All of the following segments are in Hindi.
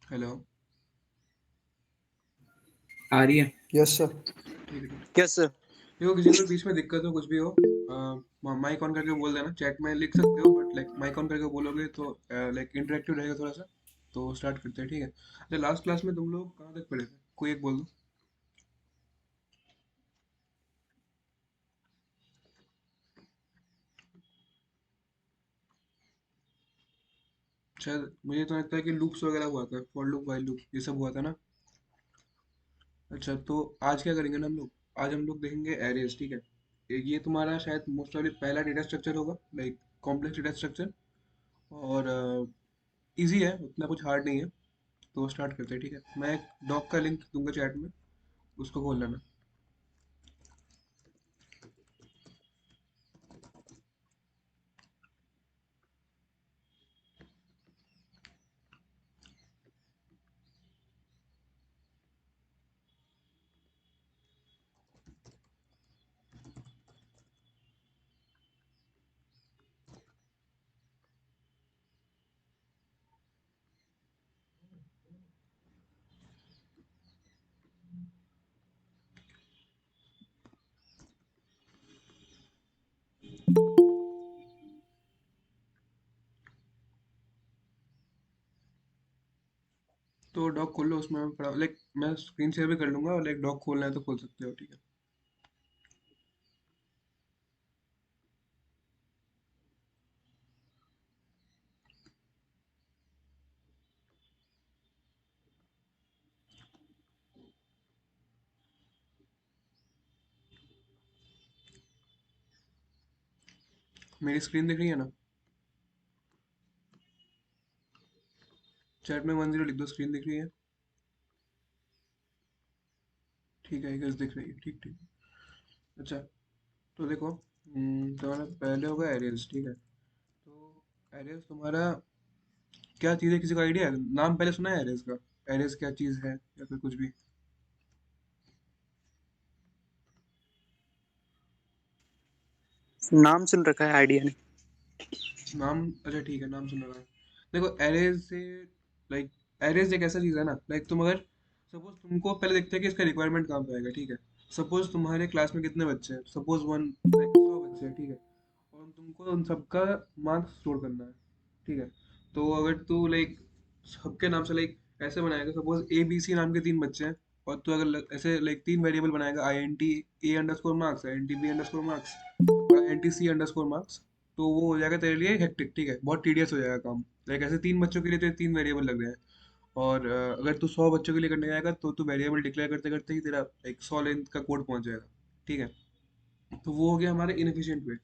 हेलो। आ रही है। Yes sir. ठीक है, ठीक है। Yes sir. देखो, किसी को भी बीच में दिक्कत हो, कुछ भी हो, माइक ऑन करके बोल देना। चैट में लिख सकते हो, बट लाइक माइक ऑन करके बोलोगे तो लाइक इंटरेक्टिव रहेगा थोड़ा सा। तो स्टार्ट करते हैं, ठीक है। अच्छा, लास्ट क्लास में तुम लोग कहाँ तक पढ़े थे? कोई एक बोल दो। शायद मुझे तो लगता है कि लूप्स वगैरह हुआ था, फॉर लूप, वाइल लूप, ये सब हुआ था ना। अच्छा, तो आज क्या करेंगे ना हम लोग? आज हम लोग देखेंगे एरेज, ठीक है। ये तुम्हारा शायद मोस्ट ऑफली पहला डेटा स्ट्रक्चर होगा, लाइक कॉम्प्लेक्स डेटा स्ट्रक्चर। और इजी है, उतना कुछ हार्ड नहीं है। तो स्टार्ट करते हैं, ठीक है। मैं एक डॉक का लिंक दूंगा चैट में, उसको खोल लेना। तो डॉक खोल लो, उसमें मैं पढ़ा लाइक मैं स्क्रीन शेयर भी कर लूंगा, और लाइक डॉक खोलना है तो खोल सकते हो, ठीक है। मेरी स्क्रीन दिख रही है ना? चैट में 10 लिख दो, स्क्रीन दिख रही है? ठीक है, गैस दिख रही है, ठीक ठीक। अच्छा, तो देखो, तुम्हारा पहले होगा एरियल्स, ठीक है। तो एरियल्स तुम्हारा क्या चीज़ है, किसी का आइडिया है? नाम पहले सुना है एरियल्स का? एरियल्स क्या चीज़ है या फिर कुछ भी? नाम सुन रखा है, आइडिया नहीं। नाम, अच्छा ठीक है, नाम सुन रहा है। देखो एरेज से, लाइक एरेज एक ऐसा चीज़ है ना, लाइक तुम अगर सपोज तुमको पहले देखते हैं कि इसका रिक्वायरमेंट कहाँ पे आएगा, ठीक है। सपोज तुम्हारे क्लास में कितने बच्चे हैं, सपोज 100 बच्चे हैं, ठीक है। और तुमको उन सबका मार्क्स स्टोर करना है, ठीक है। तो अगर तू लाइक सबके नाम से लाइक ऐसे बनाएगा, सपोज ए बी सी नाम के 3 बच्चे हैं, और तू अगर ऐसे लाइक 3 वेरिएबल बनाएगा, I N T A underscore marks, I N T B underscore marks, और I N T C underscore marks, तो वो हो जाएगा तेरे लिए हेक्टिक, ठीक है, बहुत टीडियस हो जाएगा काम। लाइक ऐसे 3 बच्चों के लिए तेरे 3 वेरिएबल लग रहे हैं, और अगर तू 100 बच्चों के लिए करने जाएगा तो तू वेरिएबल डिक्लेयर करते करते ही तेरा एक 100 लेंथ का कोड पहुंच जाएगा, ठीक है। तो वो हो गया हमारे इनएफिशिएंट वे।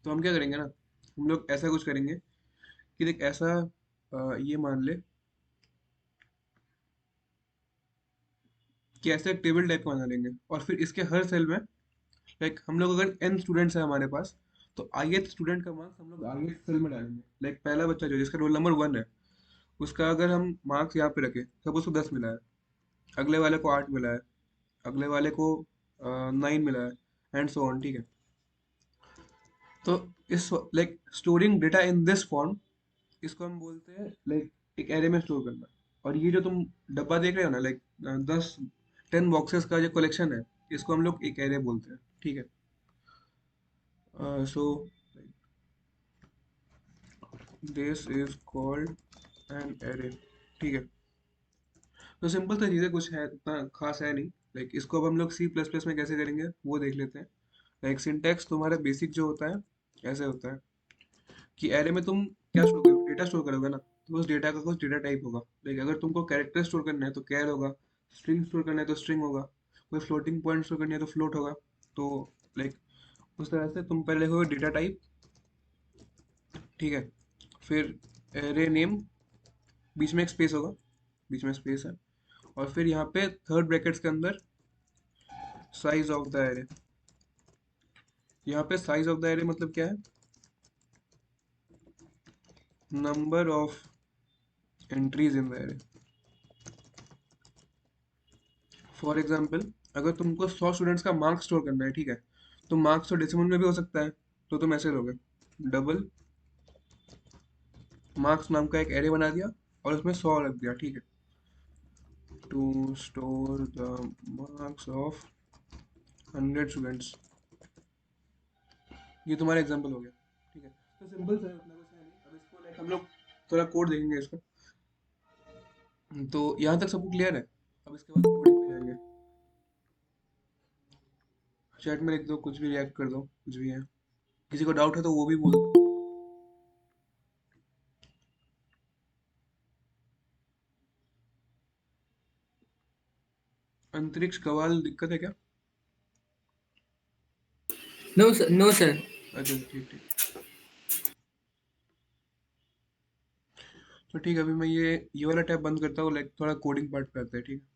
तो हम क्या करेंगे ना, हम लोग ऐसा कुछ करेंगे कि देख ऐसा, ये मान ले कि ऐसे एक टेबल टाइप का बना लेंगे, और फिर इसके हर सेल में लाइक हम लोग अगर n स्टूडेंट्स हैं हमारे पास, तो ith स्टूडेंट का मार्क्स हम लोग ith सेल में डालेंगे। लाइक पहला बच्चा जो जिसका रोल नंबर 1 है, उसका अगर हम मार्क्स यहाँ पे रखें, सपोज उसको 10 मिला है, अगले वाले को 8 मिला है, अगले वाले को 9 मिला है, एंड सो ऑन, ठीक है। तो इस like storing data in this form, इसको हम बोलते हैं लाइक एक एरे में स्टोर करना। और ये जो तुम डब्बा देख रहे हो ना, लाइक 10 बॉक्सेस का जो कलेक्शन है, इसको हम लोग एक एरे बोलते हैं, ठीक है। So this is called an array, ठीक है। तो सिंपल सा चीज़ है, कुछ है इतना खास है नहीं। लाइक इसको अब हम लोग सी प्लस प्लस में कैसे करेंगे वो देख लेते हैं। लाइक सिंटैक्स तुम्हारा बेसिक जो होता है, ऐसे होता है कि एरे में तुम क्या स्टोर करोगे, डेटा स्टोर करोगे ना, तो उस डेटा का कुछ डेटा टाइप होगा। लाइक अगर तुमको कैरेक्टर स्टोर करना है तो कैर होगा, स्ट्रिंग स्टोर करना है तो स्ट्रिंग होगा, कोई फ्लोटिंग पॉइंट स्टोर करनी है तो फ्लोट होगा। तो लाइक उस तरह से तुम पहले लिखोगे डेटा टाइप, ठीक है। फिर एरे नेम, बीच में एक स्पेस होगा, बीच में स्पेस है, और फिर यहाँ पे थर्ड ब्रैकेट्स के अंदर साइज ऑफ द एरे। यहाँ पे साइज ऑफ द एरे मतलब क्या है, number of entries in the array. For example, अगर तुमको 100 स्टूडेंट्स का मार्क्स स्टोर करना है, ठीक है, तो मार्क्स तो डेसिमल में भी हो सकता है, तो तुम ऐसे लोगे, डबल मार्क्स नाम का एक एरे बना दिया, और उसमें 100 रख दिया, ठीक है, to store the marks of 100 students. ये तुम्हारा एग्जाम्पल हो गया, ठीक है। तो सिंपल सा है, उतना कुछ है नहीं। अब इसको लाइक हम लोग थोड़ा कोड देखेंगे इसका। तो यहाँ तक सबको क्लियर है? अब इसके बाद कोडिंग पे जाएंगे। चैट में लिख दो, कुछ भी रिएक्ट कर दो, कुछ भी है। किसी को डाउट है तो वो भी बोल दो। अंतरिक्ष कवाल दिक्कत है क्या? No sir, no sir. अच्छा ठीक ठीक। तो ठीक है, अभी मैं ये वाला टैब बंद करता हूँ, लाइक थोड़ा कोडिंग पार्ट पे आता है, ठीक है।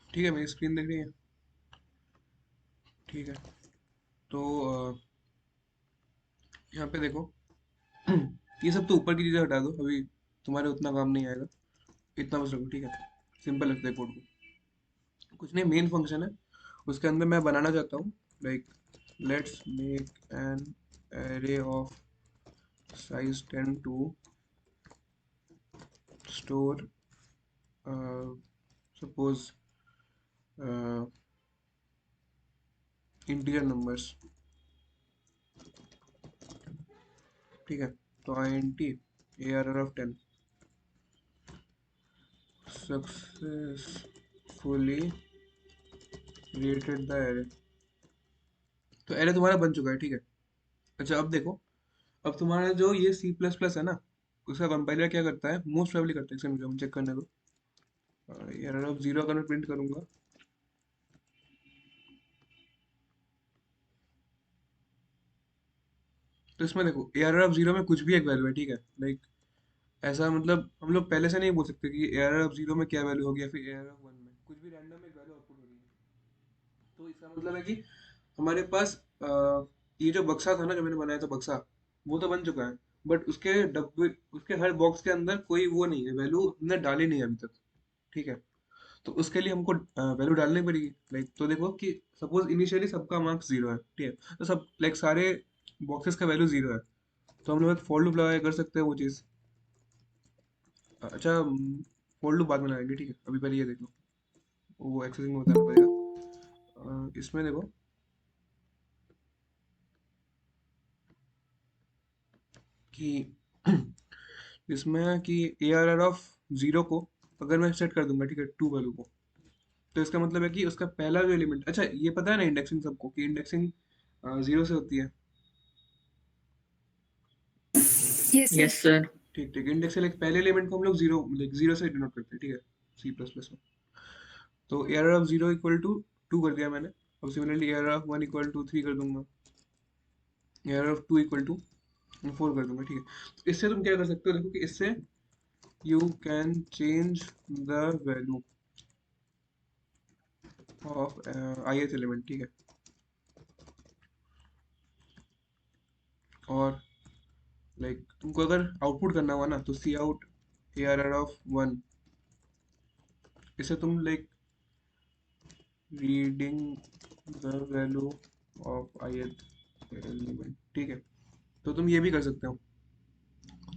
ठीक है, मेरी स्क्रीन दिख रही है, ठीक है। तो यहाँ पे देखो। ये सब तो ऊपर की चीज़ें हटा दो, अभी तुम्हारे उतना काम नहीं आएगा। इतना बस रखो, ठीक है। सिंपल रखते हैं कोड को। कुछ नहीं, मेन फंक्शन है, उसके अंदर मैं बनाना चाहता हूँ, like let's make an array of size 10 to store suppose integer numbers, ठीक है। तो I N T A R R of 10 successfully created the array. तो एरे तुम्हारा बन चुका है, ठीक है। अच्छा अब देखो, अब तुम्हारा जो ये सी प्लस प्लस है ना, उसका कंपाइलर क्या करता है, मोस्ट प्रोबेबली करता है, इसका मुझे चेक करने दो। एरर ऑफ जीरो अगर मैं प्रिंट करूंगा, तो इसमें देखो एरर ऑफ जीरो में कुछ भी एक वैल्यू है, ठीक है। लाइक ऐसा मतलब हम लोग पहले से नहीं बोल सकते कि एरर ऑफ जीरो में क्या वैल्यू होगी, या फिर एरर ऑफ वन में कुछ भी रैंडम एक वैल्यू आउटपुट हो रही है। तो इसका मतलब है कि हमारे पास ये जो बक्सा था ना, जो मैंने बनाया था बक्सा, वो तो बन चुका है। बट उसके डब्बे, उसके हर बॉक्स के अंदर कोई वो नहीं है, वैल्यू हमने डाली नहीं है अभी तक, ठीक है। तो उसके लिए हमको वैल्यू डालनी पड़ेगी। लाइक तो देखो कि सपोज इनिशियली सबका मार्क्स जीरो है, ठीक है। तो सब लाइक सारे बॉक्सेस का वैल्यू जीरो है, तो हम लोग एक फॉर लूप लगा के कर सकते हैं वो चीज़। अच्छा, फॉर लूप बाद में लगाएंगे, ठीक है। अभी पहले ये देखो, वो एक्सेसिंग में बताना पड़ेगा। इसमें देखो कि इसमें है कि A R R of zero को अगर मैं सेट कर दूंगा, ठीक है, टू वैल्यू को, तो इसका मतलब है कि उसका पहला जो एलिमेंट, अच्छा ये पता है ना इंडेक्सिंग सबको, कि इंडेक्सिंग जीरो से होती है। Yes, sir. Yes, sir. ठीक ठीक, इंडेक्स से लाइक पहले एलिमेंट को हम लोग जीरो, लाइक जीरो से डिनोट करते हैं, ठीक है, सी प्लस प्लस में। तो array of zero equal to two कर दिया मैंने। अब similarly array of one equal to three कर दूंगा, array of two equal to four कर दूंगा, ठीक है। तो इससे तुम क्या कर सकते हो, देखो कि इससे you can change the value of I th element, ठीक है। और लाइक तुमको अगर आउटपुट करना हुआ ना, तो C out A R R of one, इसे तुम like reading the value of I th element, ठीक है। तो तुम ये भी कर सकते हो।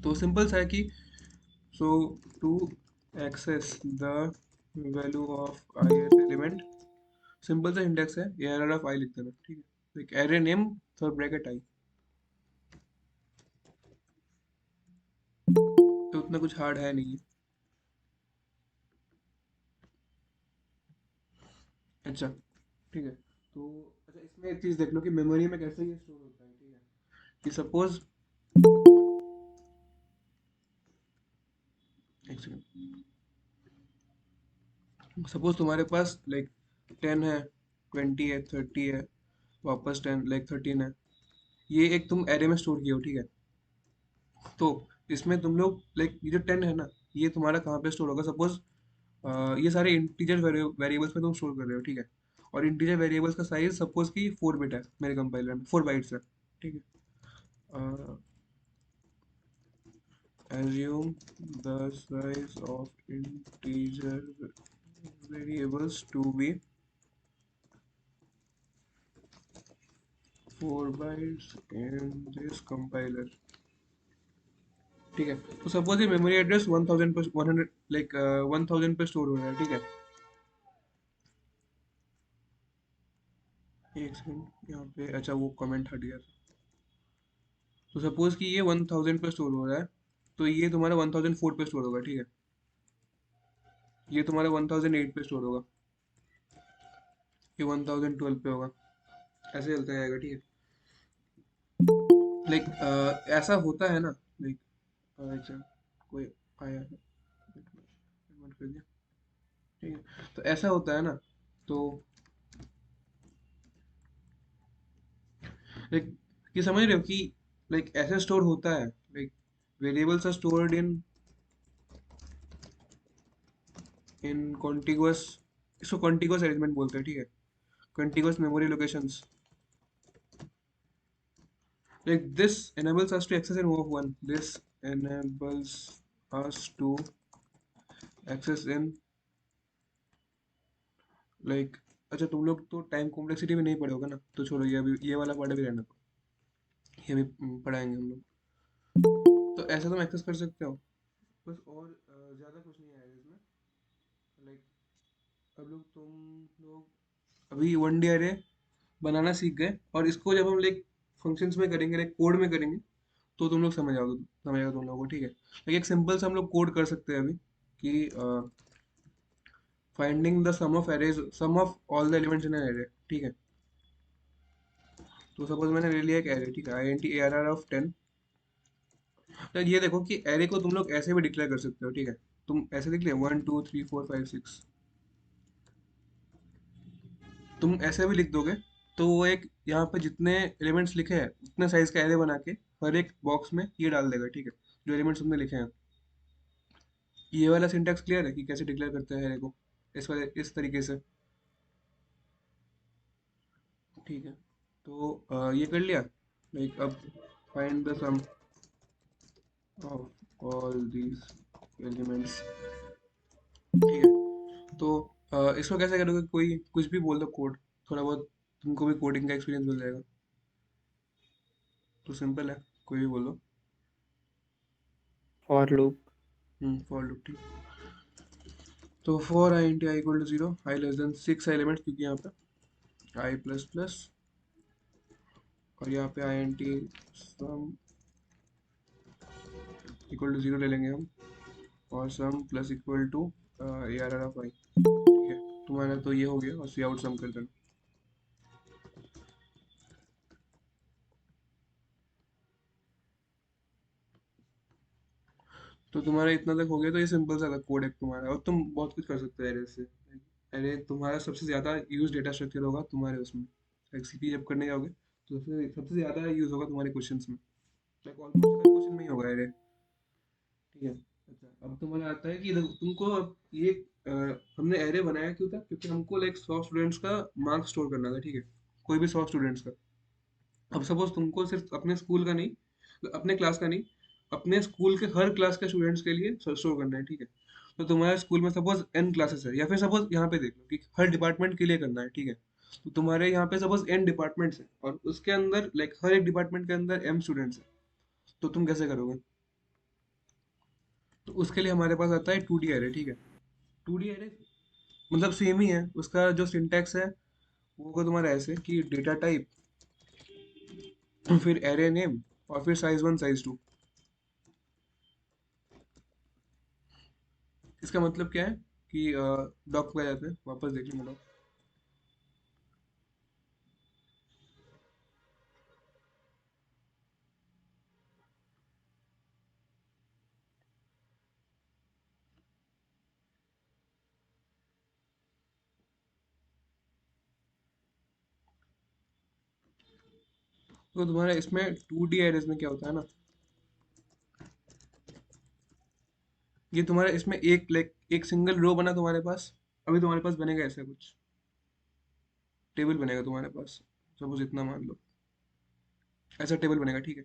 तो सिंपल सा है कि so to access the value of I th element, simple सा इंडेक्स है, एरर ऑफ आई लिख देना, ठीक है। Like array name third bracket I, तो उतना कुछ हार्ड है नहीं है। अच्छा, ठीक है। तो अच्छा, इसमें एक चीज़ देख लो कि मेमोरी में कैसे ये स्टोर होता है, ठीक है। कि सपोज, एक सेकंड, सपोज तुम्हारे पास लाइक 10 है, 20 है, 30 है, वापस 10, लाइक 13 है, ये एक तुम एरे में स्टोर किए हो, ठीक है। तो इसमें तुम लोग लाइक ये जो 10 है ना, ये तुम्हारा कहाँ पे स्टोर होगा, सपोज ये सारे इंटीजर वेरिएबल्स में तुम स्टोर कर रहे हो, ठीक है। और इंटीजर वेरिएबल्स का साइज सपोज कि 4 बिट है, मेरे कंपाइलर में 4 बाइट्स है, ठीक है। assume the size of integer variables to be 4 bytes in this compiler, ठीक है। तो सपोज ये मेमोरी एड्रेस 1000 पे 100, लाइक 1000 पे स्टोर हो रहा है, ठीक है। एक सेकंड, यहाँ पे अच्छा वो कमेंट हट गया था। तो सपोज कि ये 1000 पे स्टोर हो रहा है, तो ये तुम्हारा 1004 पे स्टोर होगा, ठीक है। ये तुम्हारा 1008 पे स्टोर होगा, ये 1012 पे होगा, ऐसे चलता जाएगा, ठीक है। लाइक ऐसा होता है ना, लाइक अच्छा कोई आया है, admit कर दिया, ठीक है। तो ऐसा होता है ना, तो लाइक ये समझ रहे हो कि लाइक ऐसे स्टोर होता है, like variables are stored in contiguous, इसको कॉन्टिगुअस अरेंजमेंट बोलते हैं, ठीक है। Contiguous memory locations, like this enables us to access in O of 1. This enables us to access in like, अच्छा तुम लोग तो टाइम कॉम्प्लेक्सिटी में नहीं पढ़े होगा ना, तो छोड़ो, ये अभी ये वाला पार्ट भी रहना, ये भी पढ़ाएंगे हम लोग। तो ऐसा तुम एक्सेस कर सकते हो बस, और ज़्यादा कुछ नहीं आएगा इसमें। लाइक अब लोग तुम लोग अभी वन डी अरे बनाना सीख गए, और इसको जब हम लाइक फंक्शंस में करेंगे, लाइक कोड में करेंगे, तो तुम लोग समझ आओगे तुम लोगों को, ठीक है। लाइक एक सिंपल सा हम लोग कोड कर सकते हैं अभी कि finding the sum of arrays, sum of all the elements in an array, ठीक है। तो सपोज मैंने ले लिया एक एरे, ठीक है, I N T A R R of 10। तो ये देखो कि एरे को तुम लोग ऐसे भी डिक्लेयर कर सकते हो, ठीक है। तुम ऐसे लिख लिया 1 2 3 4 5 6, तुम ऐसे भी लिख दोगे, तो वो एक यहाँ पे जितने एलिमेंट्स लिखे हैं उतने साइज का एरे बना के हर एक बॉक्स में ये डाल देगा, ठीक है, जो एलिमेंट्स तुमने लिखे हैं। ये वाला सिंटैक्स क्लियर है कि कैसे डिक्लेयर करते हैं एरे को, इस तरीके से, ठीक है। तो ये कर लिया, लाइक अब find the sum of all these elements, ठीक है। तो इसको कैसे करोगे, कोई कुछ भी बोल दो कोड, थोड़ा बहुत तुमको भी कोडिंग का एक्सपीरियंस मिल जाएगा। तो सिंपल है, कोई भी बोलो। For loop. फॉर लूप, ठीक। तो for I int I equal to 0, I less than 6 elements, क्योंकि यहाँ पे आई प्लस प्लस, और यहाँ पे I N T sum equal to 0 ले लेंगे हम, और sum plus equal to A R R of I, ठीक है। तुम्हारा तो ये हो गया, और सी आउट सम कर देना। तो तुम्हारा इतना तक हो गया, तो ये सिंपल सा था कोड एक तुम्हारा, और तुम बहुत कुछ कर सकते हो एरे से। एरे तुम्हारा सबसे ज़्यादा यूज डेटा स्ट्रक्चर होगा तुम्हारे उसमें, लाइक सीपी जब करने जाओगे तो सबसे सबसे ज़्यादा यूज होगा तुम्हारे क्वेश्चंस में, लाइक ऑलमोस्ट हर क्वेश्चन में ही होगा एरे, ठीक है। अच्छा अब तुम्हारा आता है कि देखो, तुमको अब ये अ, हमने एरे बनाया क्यों था, क्योंकि हमको लाइक 100 स्टूडेंट्स का मार्क्स स्टोर करना था, ठीक है, कोई भी 100 स्टूडेंट्स का। अब सपोज तुमको सिर्फ अपने स्कूल का नहीं, अपने क्लास का नहीं, अपने स्कूल के हर क्लास के स्टूडेंट्स के लिए स्टोर करना है, ठीक है। तो तुम्हारे स्कूल में सपोज एन क्लासेस है, या फिर सपोज यहाँ पे देख लो कि हर डिपार्टमेंट के लिए करना है, ठीक है। तो तुम्हारे यहाँ पे सपोज एन डिपार्टमेंट्स है, और उसके अंदर लाइक हर एक डिपार्टमेंट के अंदर एम स्टूडेंट्स है, तो तुम कैसे करोगे। तो उसके लिए हमारे पास आता है 2D एरे, ठीक है। 2D एरे मतलब सेम ही है, उसका जो सिंटैक्स है वो होगा तुम्हारा ऐसे कि डेटा टाइप, फिर एरे नेम, और फिर साइज 1 साइज 2। इसका मतलब क्या है कि डॉक पे आ जाते हैं, वापस देख लेंगे डॉक। तो तुम्हारा इसमें 2D एरेज में क्या होता है ना, ये तुम्हारा इसमें एक लाइक एक सिंगल रो बना तुम्हारे पास, अभी तुम्हारे पास बनेगा ऐसा कुछ टेबल बनेगा तुम्हारे पास, सपोज इतना मान लो, ऐसा टेबल बनेगा, ठीक है।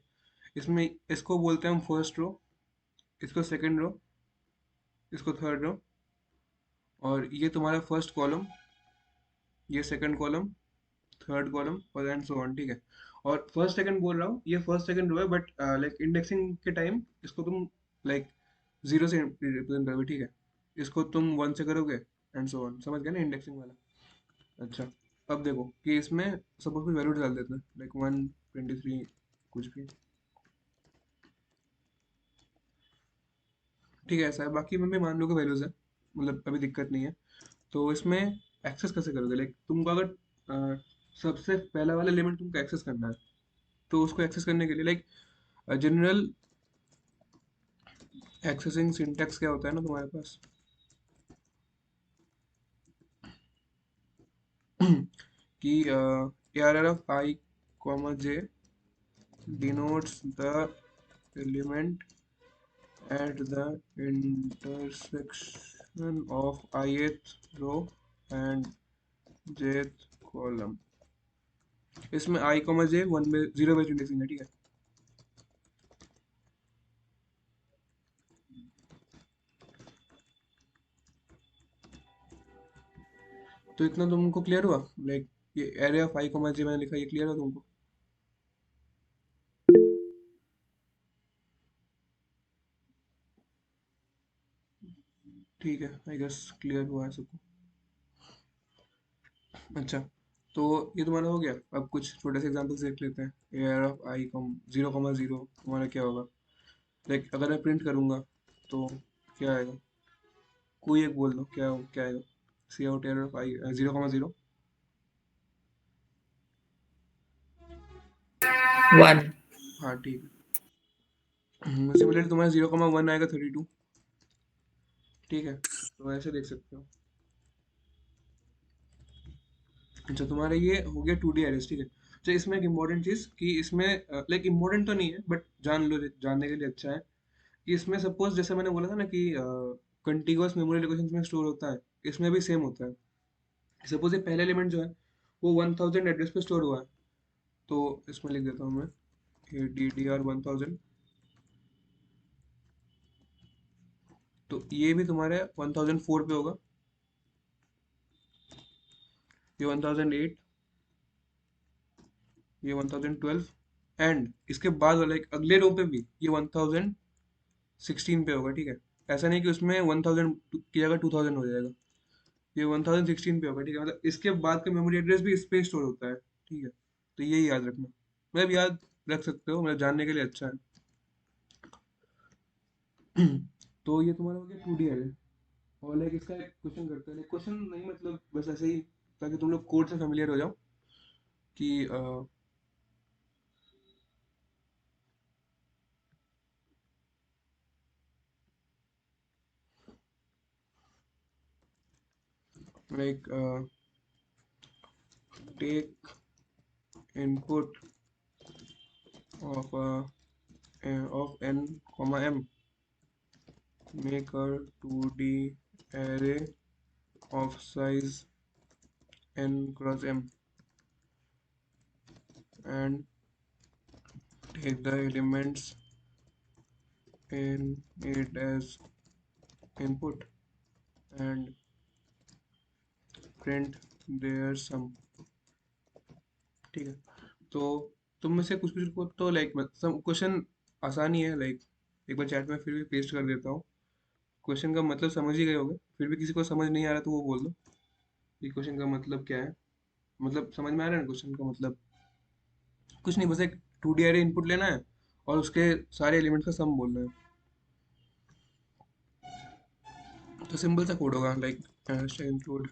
इसमें इसको बोलते हैं हम फर्स्ट रो, इसको सेकंड रो, इसको थर्ड रो, और ये तुम्हारा फर्स्ट कॉलम, ये सेकंड कॉलम, थर्ड कॉलम, और एंड सो ऑन, ठीक है। और फर्स्ट सेकंड बोल रहा हूँ, ये फर्स्ट सेकंड रो है, बट लाइक इंडेक्सिंग के टाइम इसको तुम लाइक 0 से रिप्रेजेंट करोगे, ठीक है। इसको तुम 1 से करोगे, एंड सो ऑन, समझ गए ना इंडेक्सिंग वाला। अच्छा अब देखो कि इसमें सपोज कोई वैल्यू डाल देते हैं, लाइक 123 कुछ भी, ठीक है, ऐसा है। बाकी में भी मान लो कि वैल्यूज है, मतलब अभी दिक्कत नहीं है। तो इसमें एक्सेस कैसे करोगे, लाइक तुमको अगर सबसे पहला वाला एलिमेंट तुमको एक्सेस करना है, तो उसको एक्सेस करने के लिए लाइक जनरल एक्सेसिंग सिंटैक्स क्या होता है ना तुम्हारे पास, कि A R R of I comma J denotes the element at the intersection of ith row and jth column। इसमें i कॉमा जे 1 में 0 बेस इंडेक्सिंग है, ठीक है। तो इतना तुमको क्लियर हुआ, लाइक ये एरे ऑफ आई कॉमा जे मैंने लिखा, ये क्लियर हुआ तुमको? ठीक है, आई गेस क्लियर हुआ है सबको। अच्छा, तो ये तुम्हारा हो गया। अब कुछ छोटे से एग्जांपल्स देख लेते हैं। Air of I com zero comma zero तुम्हारा क्या होगा? लाइक अगर मैं प्रिंट करूंगा तो क्या आएगा? कोई एक बोल दो, क्या क्या आएगा? C out air of I zero comma zero. 1. हाँ ठीक है। सिमिलरली तुम्हारा जीरो कॉमा वन आएगा 32। ठीक है, तो ऐसे देख सकते हो। अच्छा, तुम्हारा ये हो गया 2D एरेस। ठीक है, तो इसमें एक इम्पोर्टेंट चीज़ कि इसमें लाइक इम्पोर्टेंट तो नहीं है बट जान लो, जानने के लिए अच्छा है कि इसमें सपोज जैसे मैंने बोला था ना कि कंटिगुअस मेमोरी लोकेशन में स्टोर होता है, इसमें भी सेम होता है। सपोज ये पहला एलिमेंट जो है वो 1000 एड्रेस पे स्टोर हुआ है, तो इसमें लिख देता हूँ मैं ये DDR 1000। तो ये भी तुम्हारे 1004 पे होगा, ये 1008, ये 1012, एंड इसके बाद वाला एक अगले रो पे भी ये 1016 पे होगा। ठीक है, ऐसा नहीं कि उसमें 1000 की जगह 2000 हो जाएगा, ये 1016 पे होगा। ठीक है, मतलब इसके बाद का मेमोरी एड्रेस भी इस पे स्टोर होता है। ठीक है, तो ये याद रखना, मतलब याद रख सकते हो, मतलब जानने के लिए अच्छा है। तो ये तुम्हारा हो गया 2D एरे। और लाइक इसका एक क्वेश्चन करते हैं, क्वेश्चन नहीं मतलब बस ऐसे ही, ताकि तुम लोग कोड से फेमिलियर हो जाओ कि like take input of n comma m, make a 2D array of size n cross m, and take the elements in it as input and print their sum। ठीक है, तो तुम में से कुछ कुछ को तो लाइक सब क्वेश्चन आसानी है, लाइक एक बार चैट में फिर भी पेस्ट कर देता हूँ। क्वेश्चन का मतलब समझ ही गए होगे, फिर भी किसी को समझ नहीं आ रहा तो वो बोल दो कि क्वेश्चन का मतलब क्या है। मतलब समझ में आ रहा है ना क्वेश्चन का मतलब? कुछ नहीं, बस एक 2D अरे इनपुट लेना है और उसके सारे एलिमेंट्स का सम बोलना है। तो सिंपल सा कोड होगा, like include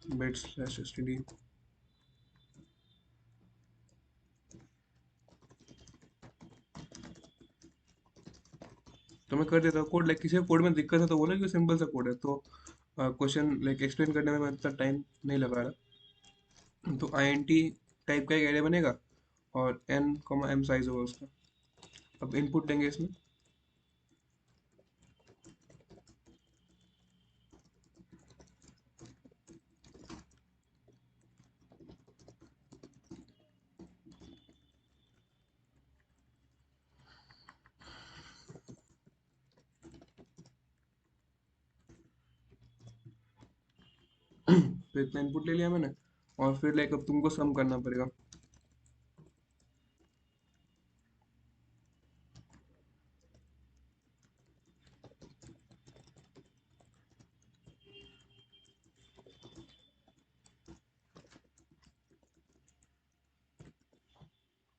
bits slash STD. तो मैं कर देता हूँ कोड, लाइक किसी कोड में दिक्कत है तो बोला कि सिंपल सा कोड है, तो क्वेश्चन लाइक एक्सप्लेन करने में मैं इतना टाइम नहीं लगा रहा। तो INT टाइप का एक एरे बनेगा और n m साइज होगा उसका। अब इनपुट देंगे इसमें। तो इतना इनपुट ले लिया मैंने, और फिर लाइक अब तुमको सम करना पड़ेगा।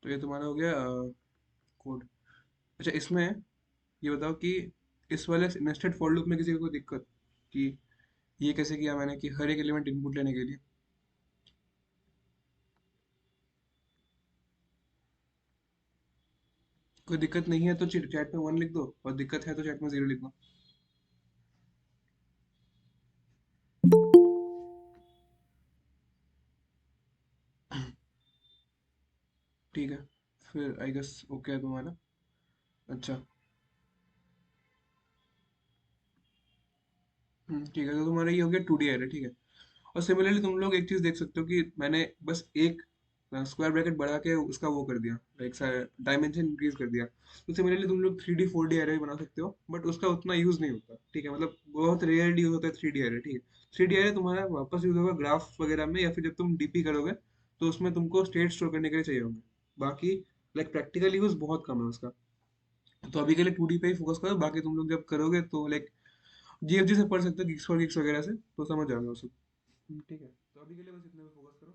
तो ये तुम्हारा हो गया कोड। अच्छा, इसमें ये बताओ कि इस वाले नेस्टेड फॉर लूप में किसी को कोई दिक्कत कि ये कैसे किया मैंने कि हर एक एलिमेंट इनपुट लेने के लिए? कोई दिक्कत नहीं है तो चैट में वन लिख दो, और दिक्कत है तो चैट में जीरो लिख दो। ठीक है, फिर आई गेस ओके है तुम्हारा। अच्छा, ठीक है, तो तुम्हारा ये हो गया 2D एरे। ठीक है, और सिमिलरली तुम लोग एक चीज देख सकते हो कि मैंने बस एक स्क्वायर ब्रैकेट बढ़ा के उसका वो कर दिया, लाइक डायमेंशन इंक्रीज कर दिया। तो सिमिलरली तुम लोग 3D 4D एरे भी बना सकते हो, बट उसका उतना यूज नहीं होता, ठीक है, मतलब बहुत रेयरली यूज होता है 3D एरे, ठीक है। 3D एरे तुम्हारा वापस यूज होगा ग्राफ वगैरह में, या फिर जब तुम डीपी करोगे तो उसमें तुमको स्टेट स्टोर करने के लिए चाहिए होंगे। बाकी लाइक प्रैक्टिकल यूज बहुत कम है उसका। तो अभी के लिए 2D पे ही फोकस करो, बाकी तुम लोग जब करोगे तो लाइक जीएफजी से पढ़ सकते हो, गिग्स फॉर गिग्स वगैरह से, तो समझ जाओगे वो सब। ठीक है, तो अभी के लिए बस इतने पे फोकस करो।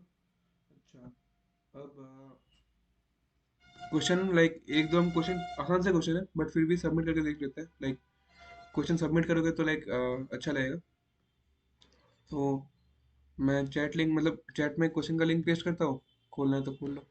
अच्छा, अब क्वेश्चन लाइक एक दो हम क्वेश्चन आसान से क्वेश्चन है, बट फिर भी सबमिट करके देख लेते हैं, लाइक क्वेश्चन सबमिट करोगे तो लाइक अच्छा लगेगा। तो मैं चैट लिंक, मतलब चैट में क्वेश्चन का लिंक पेस्ट करता हूँ, खोलना है तो खोल लो।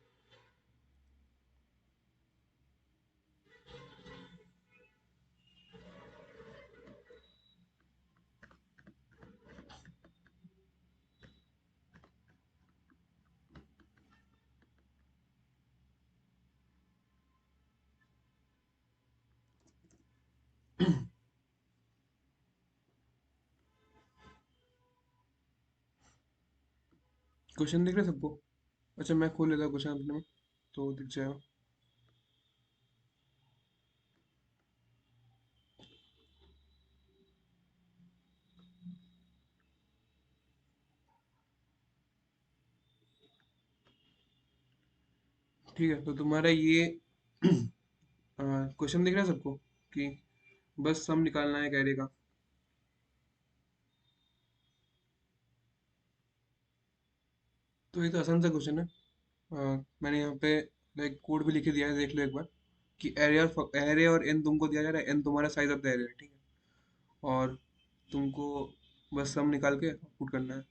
क्वेश्चन दिख रहा है सबको? अच्छा, मैं खोल लेता हूँ क्वेश्चन अपने में, तो दिख जाएगा। ठीक है, तो तुम्हारा ये क्वेश्चन दिख रहा है सबको, कि बस सम निकालना है कैरे का। तो ये तो आसान सा क्वेश्चन है। मैंने यहाँ पे लाइक कोड भी लिख दिया है, देख लो एक बार, कि एरे और एन तुमको दिया जा रहा है, एन तुम्हारा साइज ऑफ द एरे है, ठीक है, और तुमको बस सम निकाल के पुट करना है।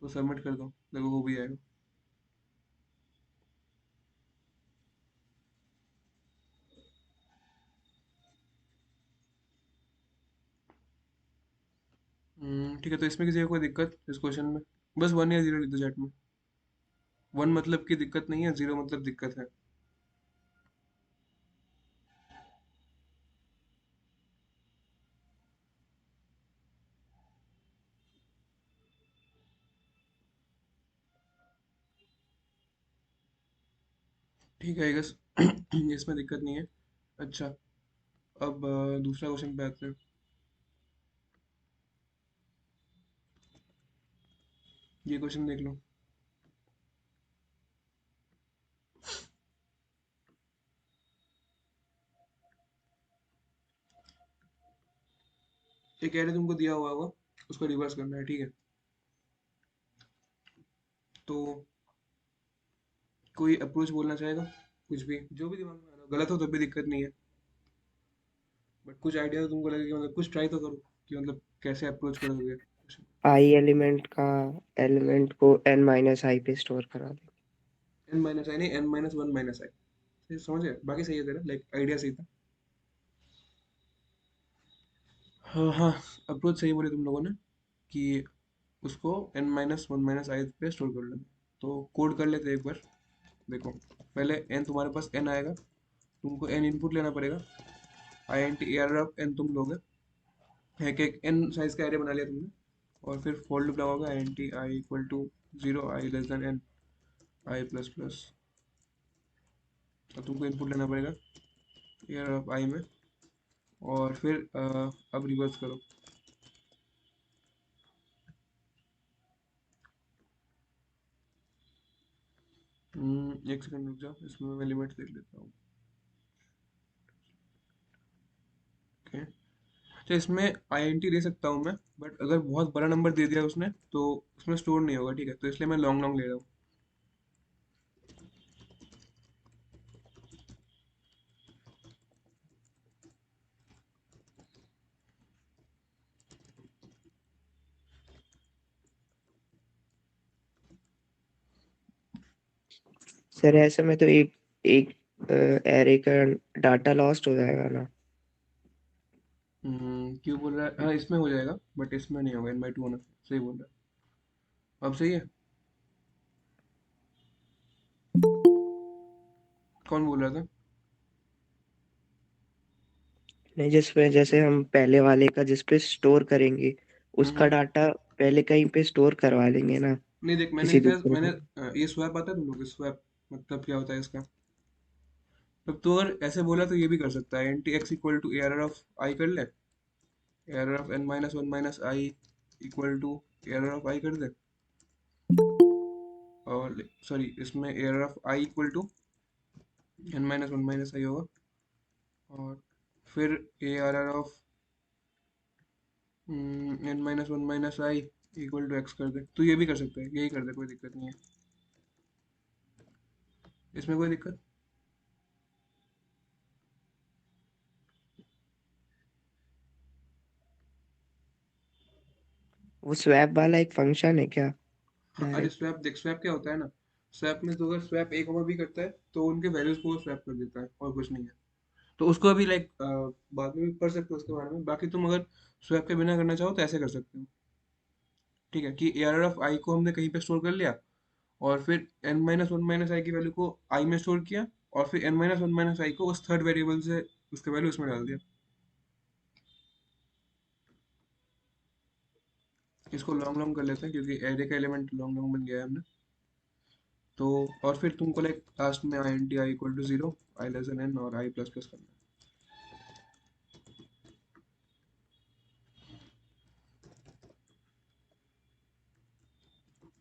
तो सबमिट कर दो, देखो हो भी जाएगा। ठीक है, तो इसमें किसी को कोई दिक्कत इस क्वेश्चन में? बस 1 या 0 लिख दो चैट में। 1 मतलब की दिक्कत नहीं है, 0 मतलब दिक्कत है। ठीक है, आई गेस इसमें दिक्कत नहीं है। अच्छा, अब दूसरा क्वेश्चन पे आते हैं। ये क्वेश्चन देख लो। एक एरे तुमको दिया हुआ होगा, उसको रिवर्स करना है, ठीक है। तो कोई अप्रोच बोलना चाहेगा? कुछ भी, जो भी दिमाग में आ रहा हो, गलत हो तो भी दिक्कत नहीं है, बट कुछ आइडिया तो तुमको लगे कि मतलब कुछ ट्राई तो करो, कि मतलब कैसे अप्रोच करोगे। आई एलिमेंट का एलिमेंट को n माइनस आई पे स्टोर करा दे। n-i नहीं, n-1 - i। समझ गए? बाकी सही है तेरा, लाइक आइडिया सही था। हाँ हाँ, अप्रोच सही बोले तुम लोगों ने, कि उसको n-1 - i पे स्टोर कर लेना। तो कोड कर लेते हैं एक बार, देखो। पहले n, तुम्हारे पास n आएगा, तुमको n इनपुट लेना पड़ेगा। I N T air of n तुम लोगे, एक एक n साइज का एरे बना लिया तुमने। और फिर फॉर लूप लगाओगे, I N T I equal to 0, I less than n, I plus plus. और तुमको इनपुट लेना पड़ेगा एयर ऑफ आई में, और फिर अब रिवर्स करो। एक सेकंड रुक जाओ, इसमें मैं लिमिट देख लेता हूँ। ओके, तो इसमें आई एन टी दे सकता हूँ मैं, बट अगर बहुत बड़ा नंबर दे दिया उसने तो उसमें स्टोर नहीं होगा, ठीक है, तो इसलिए मैं लॉन्ग लॉन्ग ले रहा हूँ। सर ऐसे में तो एक एक एरे का डाटा लॉस्ट हो जाएगा ना। क्यों बोल रहा है? हाँ, इसमें हो जाएगा, बट इसमें नहीं होगा, n/2 होना सही बोल रहा है। अब सही है? कौन बोल रहा था? नहीं, जिसमें जैसे हम पहले वाले का जिस पे स्टोर करेंगे उसका हम्म डाटा पहले कहीं पे स्टोर करवा लेंगे ना। नहीं देख, किसी दूसरे मैंने को। ये स्वैप आता है तुम लोग, स्वैप मतलब क्या होता है इसका? तब तो अगर ऐसे बोला तो ये भी कर सकता है, int X equal to error of I कर ले, error of N minus one minus I equal to error of I कर दे, और सॉरी इसमें error of I equal to N minus one minus I होगा, और फिर A R R of N minus one minus I equal to X कर दे। तो ये भी कर सकते हैं, यही कर दे, कोई दिक्कत नहीं है इसमें, कोई दिक्कत। वो स्वैप वाला एक फंक्शन है क्या हाँ, अरे डायरेक्ट? स्वैप देख, स्वैप क्या होता है ना, स्वैप में तो अगर स्वैप ए कॉमा बी करता है तो उनके वैल्यूज को स्वैप कर देता है, और कुछ नहीं है। तो उसको अभी लाइक बाद में भी पढ़ सकते हो उसके बारे में, बाकी तुम अगर स्वैप के बिना करना चाहो तो ऐसे कर सकते हो। ठीक है कि एरर ऑफ आई को हमने कहीं पे स्टोर कर लिया, और फिर एन माइनस वन माइनस आई की वैल्यू को आई में स्टोर किया, और फिर एन माइनस वन माइनस आई को उस थर्ड वेरिएबल से उसका वैल्यू उसमें डाल दिया। इसको लॉन्ग लॉन्ग कर लेते हैं क्योंकि एरे का एलिमेंट लॉन्ग लॉन्ग बन गया है हमने। तो और फिर तुमको लाइक लास्ट में I N T I equal to zero, I less than N, और आई प्लस प्लस करना है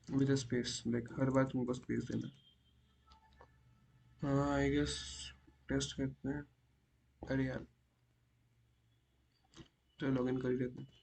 विद स्पेस, लाइक हर बार तुमको स्पेस देना है। हाँ आई गेस टेस्ट करते हैं। अरे यार, चलो लॉगिन कर ही लेते हैं।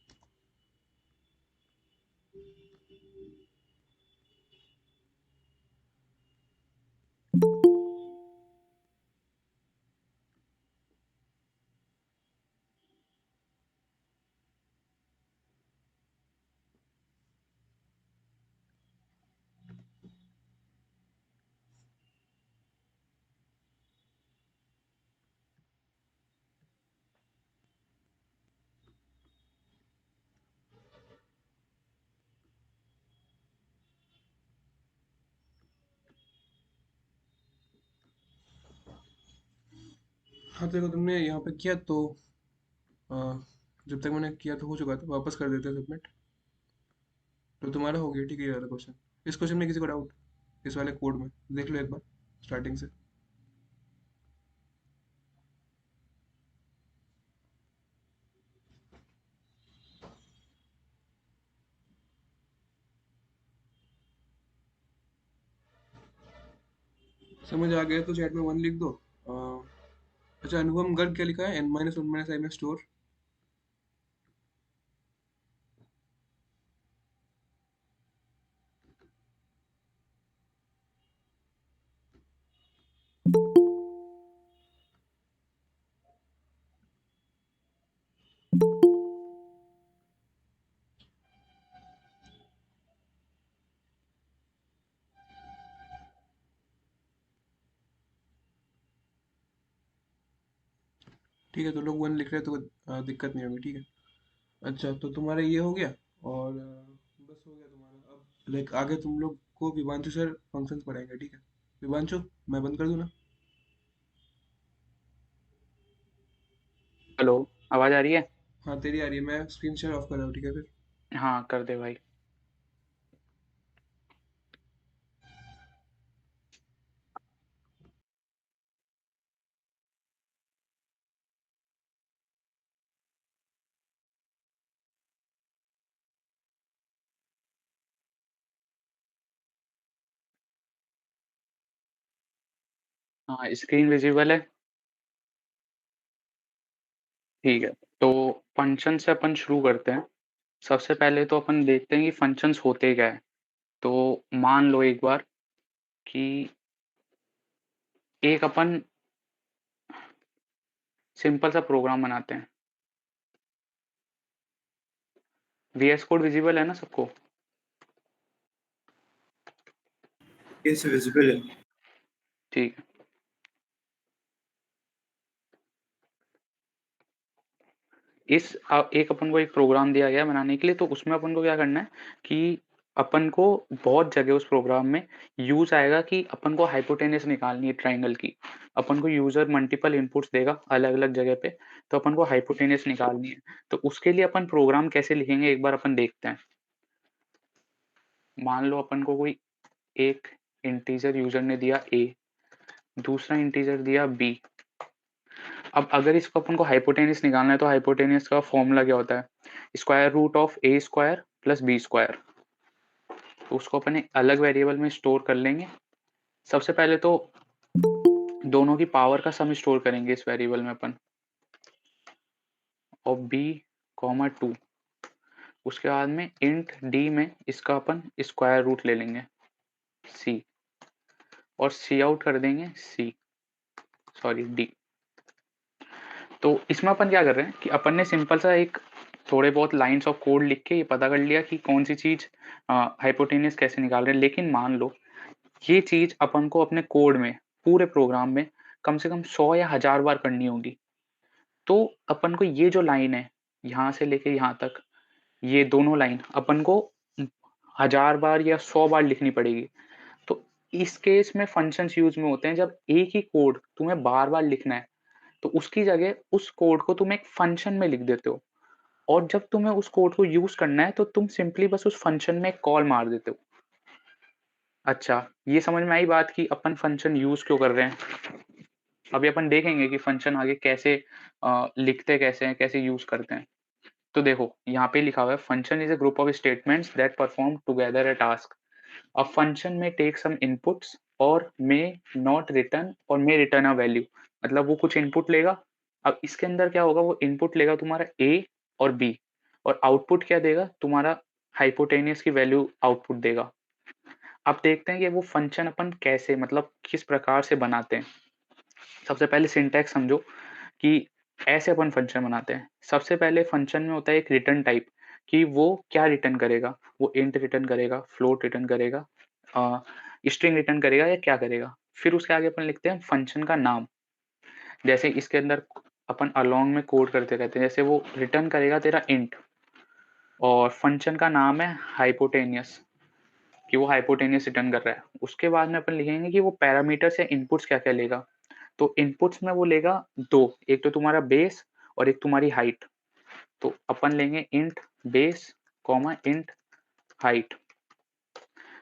हाँ देखो, तुमने यहाँ पे किया तो अ, जब तक मैंने किया तो हो चुका था, वापस कर देते हैं सबमिट। तो तुम्हारा हो गया, ठीक है, ये वाला क्वेश्चन। इस क्वेश्चन में किसी को डाउट, इस वाले कोड में देख लो एक बार स्टार्टिंग से। समझ आ गया तो चैट में वन लिख दो। अच्छा, अनुपम गर्ग क्या लिखा है, एन माइनस वन माइनस आई में स्टोर। ठीक है, तो लोग वन लिख रहे हैं तो दिक्कत नहीं होगी, ठीक है। अच्छा, तो तुम्हारा ये हो गया, और बस हो गया तुम्हारा। अब लाइक आगे तुम लोग को विवांशु सर फंक्शंस पढ़ाएंगे, ठीक है। विवांशु, मैं बंद कर दूँ ना? हेलो, आवाज आ रही है? हाँ तेरी आ रही है, मैं स्क्रीन शेयर ऑफ कर रहा हूँ, ठीक है फिर। हाँ, कर दे भाई। हाँ, स्क्रीन विजिबल है। ठीक है, तो फंक्शन से अपन शुरू करते हैं। सबसे पहले तो अपन देखते हैं कि फंक्शंस होते क्या है। तो मान लो एक बार कि एक अपन सिंपल सा प्रोग्राम बनाते हैं। वीएस कोड विजिबल है ना सबको? Yes, visible. ठीक है। एक अपन को एक प्रोग्राम दिया गया है बनाने के लिए, तो उसमें अपन को क्या करना है कि अपन को बहुत जगह उस प्रोग्राम में यूज आएगा कि अपन को हाइपोटेनस निकालनी है ट्राइंगल की। अपन को यूजर मल्टीपल इनपुट्स देगा अलग अलग जगह पे, तो अपन को हाइपोटेनस निकालनी है। तो उसके लिए अपन प्रोग्राम कैसे लिखेंगे एक बार अपन देखते हैं। मान लो अपन को कोई एक इंटीजर यूजर ने दिया a, दूसरा इंटीजर दिया b। अब अगर इसको अपन को हाइपोटेनियस निकालना है तो हाइपोटेनियस का फॉर्मूला क्या होता है? Square root of a square plus b square. तो उसको अपन एक अलग वेरिएबल में स्टोर कर लेंगे। सबसे पहले तो दोनों की पावर का सम स्टोर करेंगे इस वेरिएबल में अपन, और b कॉमा 2। उसके बाद में इंट d में इसका अपन स्क्वायर रूट ले लेंगे c, और c आउट कर देंगे d। तो इसमें अपन क्या कर रहे हैं कि अपन ने सिंपल सा एक थोड़े बहुत लाइंस ऑफ कोड लिख के ये पता कर लिया कि कौन सी चीज हाइपोटेनियस कैसे निकाल रहे हैं। लेकिन मान लो ये चीज अपन को अपने कोड में, पूरे प्रोग्राम में कम से कम 100 या 1000 बार करनी होगी। तो अपन को ये जो लाइन है यहाँ से लेके यहाँ तक, ये दोनों लाइन अपन को 1000 बार या 100 बार लिखनी पड़ेगी। तो इस केस में फंक्शंस यूज में होते हैं जब एक ही कोड तुम्हें बार बार लिखना है, तो उसकी जगह उस कोड को तुम एक फंक्शन में लिख देते हो, और जब तुम्हें उस कोड को यूज करना है तो तुम सिंपली बस उस फंक्शन में कॉल मार देते हो। अच्छा, ये समझ में आई बात कि अपन फंक्शन यूज क्यों कर रहे हैं। अभी अपन देखेंगे कि फंक्शन आगे कैसे लिखते कैसे हैं, कैसे यूज करते हैं। तो देखो यहाँ पे लिखा हुआ है function is a group of statements that perform together a task. A function में टेक सम इनपुट्स और मे नॉट रिटर्न और मे रिटर्न अ वैल्यू। मतलब वो कुछ इनपुट लेगा। अब इसके अंदर क्या होगा, वो इनपुट लेगा तुम्हारा a और b, और आउटपुट क्या देगा, तुम्हारा हाइपोटेनियस की वैल्यू आउटपुट देगा। अब देखते हैं कि वो फंक्शन अपन कैसे, मतलब किस प्रकार से बनाते हैं। सबसे पहले सिंटैक्स समझो कि ऐसे अपन फंक्शन बनाते हैं। सबसे पहले फंक्शन में होता है एक रिटर्न टाइप, कि वो क्या रिटर्न करेगा, वो इंट रिटर्न करेगा, फ्लोट रिटर्न करेगा, स्ट्रिंग रिटर्न करेगा, या क्या करेगा। फिर उसके आगे अपन लिखते हैं फंक्शन का नाम। जैसे इसके अंदर अपन अलोंग में कोड करते रहते हैं, जैसे वो रिटर्न करेगा तेरा इंट, और फंक्शन का नाम है हाइपोटेनियस, कि वो हाइपोटेनियस रिटर्न कर रहा है। उसके बाद में अपन लिखेंगे कि वो पैरामीटर्स या इनपुट्स क्या क्या लेगा। तो इनपुट्स में वो लेगा दो, एक तो तुम्हारा बेस और एक तुम्हारी हाइट। तो अपन लेंगे int base comma int height.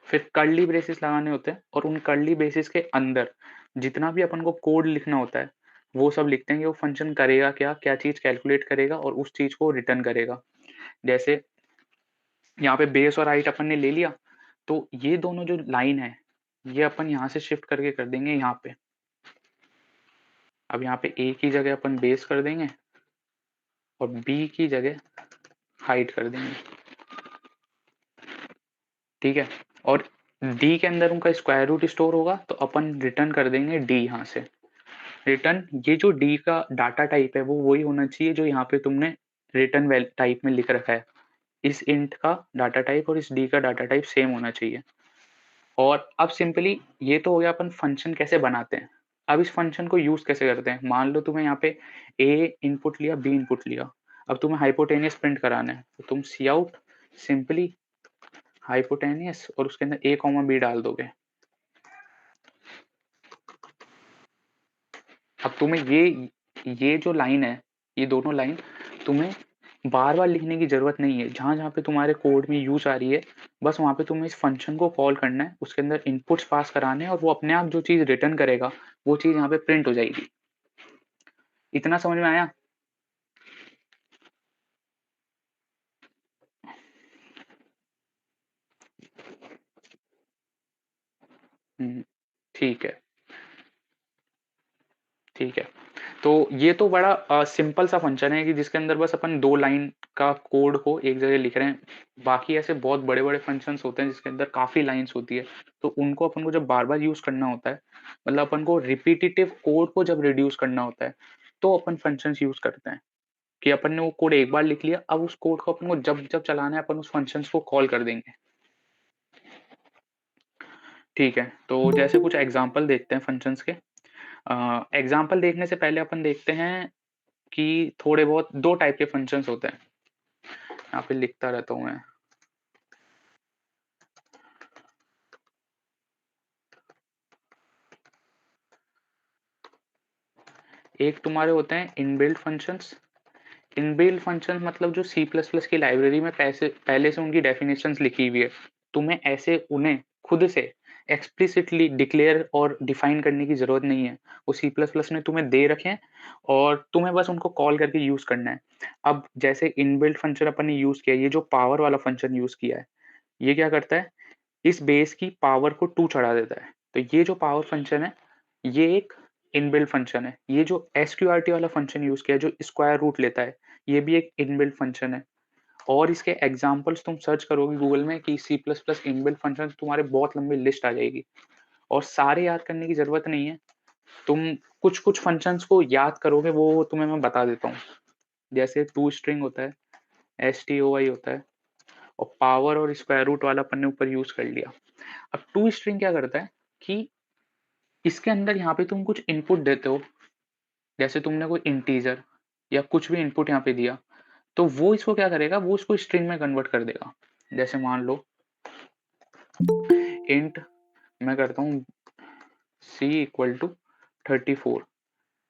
फिर कर्ली ब्रेसेस लगाने होते हैं, और उन कर्ली ब्रेसेस के अंदर जितना भी अपन को कोड लिखना होता है वो सब लिखते हैं कि वो फंक्शन करेगा क्या, क्या चीज कैलकुलेट करेगा और उस चीज को रिटर्न करेगा। जैसे यहाँ पे बेस और हाइट अपन ने ले लिया, तो ये दोनों जो लाइन है ये अपन यहाँ से शिफ्ट करके कर देंगे यहाँ पे। अब यहाँ पे a की जगह अपन बेस कर देंगे और b की जगह हाइट कर देंगे, ठीक है। और d के अंदर उनका स्क्वायर रूट स्टोर होगा, तो अपन रिटर्न कर देंगे d यहाँ से। रिटर्न, ये जो d का डाटा टाइप है वो वही होना चाहिए जो यहाँ पे तुमने रिटर्न टाइप में लिख रखा है। इस इंट का डाटा टाइप और इस d का डाटा टाइप सेम होना चाहिए। और अब सिंपली ये तो हो गया अपन फंक्शन कैसे बनाते हैं। अब इस फंक्शन को यूज कैसे करते हैं। मान लो तुम्हें यहाँ पे a इनपुट लिया, b इनपुट लिया, अब तुम्हें हाइपोटेनियस प्रिंट कराना है, तो तुम सी आउट सिंपली हाइपोटेनियस और उसके अंदर a कॉमा b डाल दोगे। अब तुम्हें ये जो लाइन है, ये दोनों लाइन तुम्हें बार बार लिखने की जरूरत नहीं है। जहां जहां पे तुम्हारे कोड में यूज आ रही है, बस वहां पे तुम्हें इस फंक्शन को कॉल करना है, उसके अंदर इनपुट्स पास कराने हैं, और वो अपने आप जो चीज रिटर्न करेगा वो चीज यहाँ पे प्रिंट हो जाएगी। इतना समझ में आया। ठीक है, ठीक है। तो ये तो बड़ा सिंपल सा फंक्शन है कि जिसके अंदर बस अपन 2 लाइन का कोड को एक जगह लिख रहे हैं। बाकी ऐसे बहुत बड़े-बड़े फंक्शंस होते हैं जिसके अंदर काफ़ी लाइन्स होती है। तो उनको अपन को जब बार-बार यूज़ करना होता है, मतलब अपन को रिपिटिटिव कोड को जब रिड्यूस करना होता है, तो अपन फंक्शंस यूज़ करते हैं। कि अपन ने वो कोड एक बार लिख लिया, अब उस कोड को अपन को जब-जब चलाना है अपन उस फंक्शंस को कॉल कर देंगे। ठीक है, तो जैसे कुछ एग्ज़ाम्पल देखते हैं फंक्शंस के। एग्ज़ाम्पल देखने से पहले अपन देखते हैं कि थोड़े बहुत 2 टाइप के फंक्शंस होते हैं। यहाँ पे लिखता रहता हूँ मैं। एक तुम्हारे होते हैं इनबिल्ट फंक्शंस। इनबिल्ट फंक्शंस मतलब जो सी प्लस प्लस की लाइब्रेरी में पहले से उनकी डेफिनेशंस लिखी हुई है। तुम्हें ऐसे उन्हें खुद से एक्सप्लिसिटली डिक्लेयर और डिफाइन करने की जरूरत नहीं है। वो सी प्लस प्लस ने तुम्हें दे रखे हैं और तुम्हें बस उनको कॉल करके यूज करना है। अब जैसे इनबिल्ट फंक्शन अपन ने यूज किया, ये जो पावर वाला फंक्शन यूज किया है, ये क्या करता है, इस बेस की पावर को 2 चढ़ा देता है। तो ये जो पावर फंक्शन है, ये एक इनबिल्ट फंक्शन है। ये जो एसक्यूआरटी वाला फंक्शन यूज किया है, जो स्क्वायर रूट लेता है, ये भी एक इनबिल्ट फंक्शन है। और इसके एग्जाम्पल्स तुम सर्च करोगे गूगल में कि C plus plus inbuilt function, तुम्हारे बहुत लंबी लिस्ट आ जाएगी और सारे याद करने की जरूरत नहीं है। तुम कुछ कुछ फंक्शंस को याद करोगे, वो तुम्हें मैं बता देता हूँ। जैसे टू स्ट्रिंग होता है, एस टी ओ वाई होता है, और पावर और स्क्वायर रूट वाला अपन ने ऊपर यूज कर लिया। अब टू स्ट्रिंग क्या करता है कि इसके अंदर यहाँ पे तुम कुछ इनपुट देते हो, जैसे तुमने कोई इंटीजर या कुछ भी इनपुट यहाँ पे दिया, तो वो इसको क्या करेगा, वो इसको स्ट्रिंग में कन्वर्ट कर देगा। जैसे मान लो इंट मैं करता हूँ c इक्वल टू 34,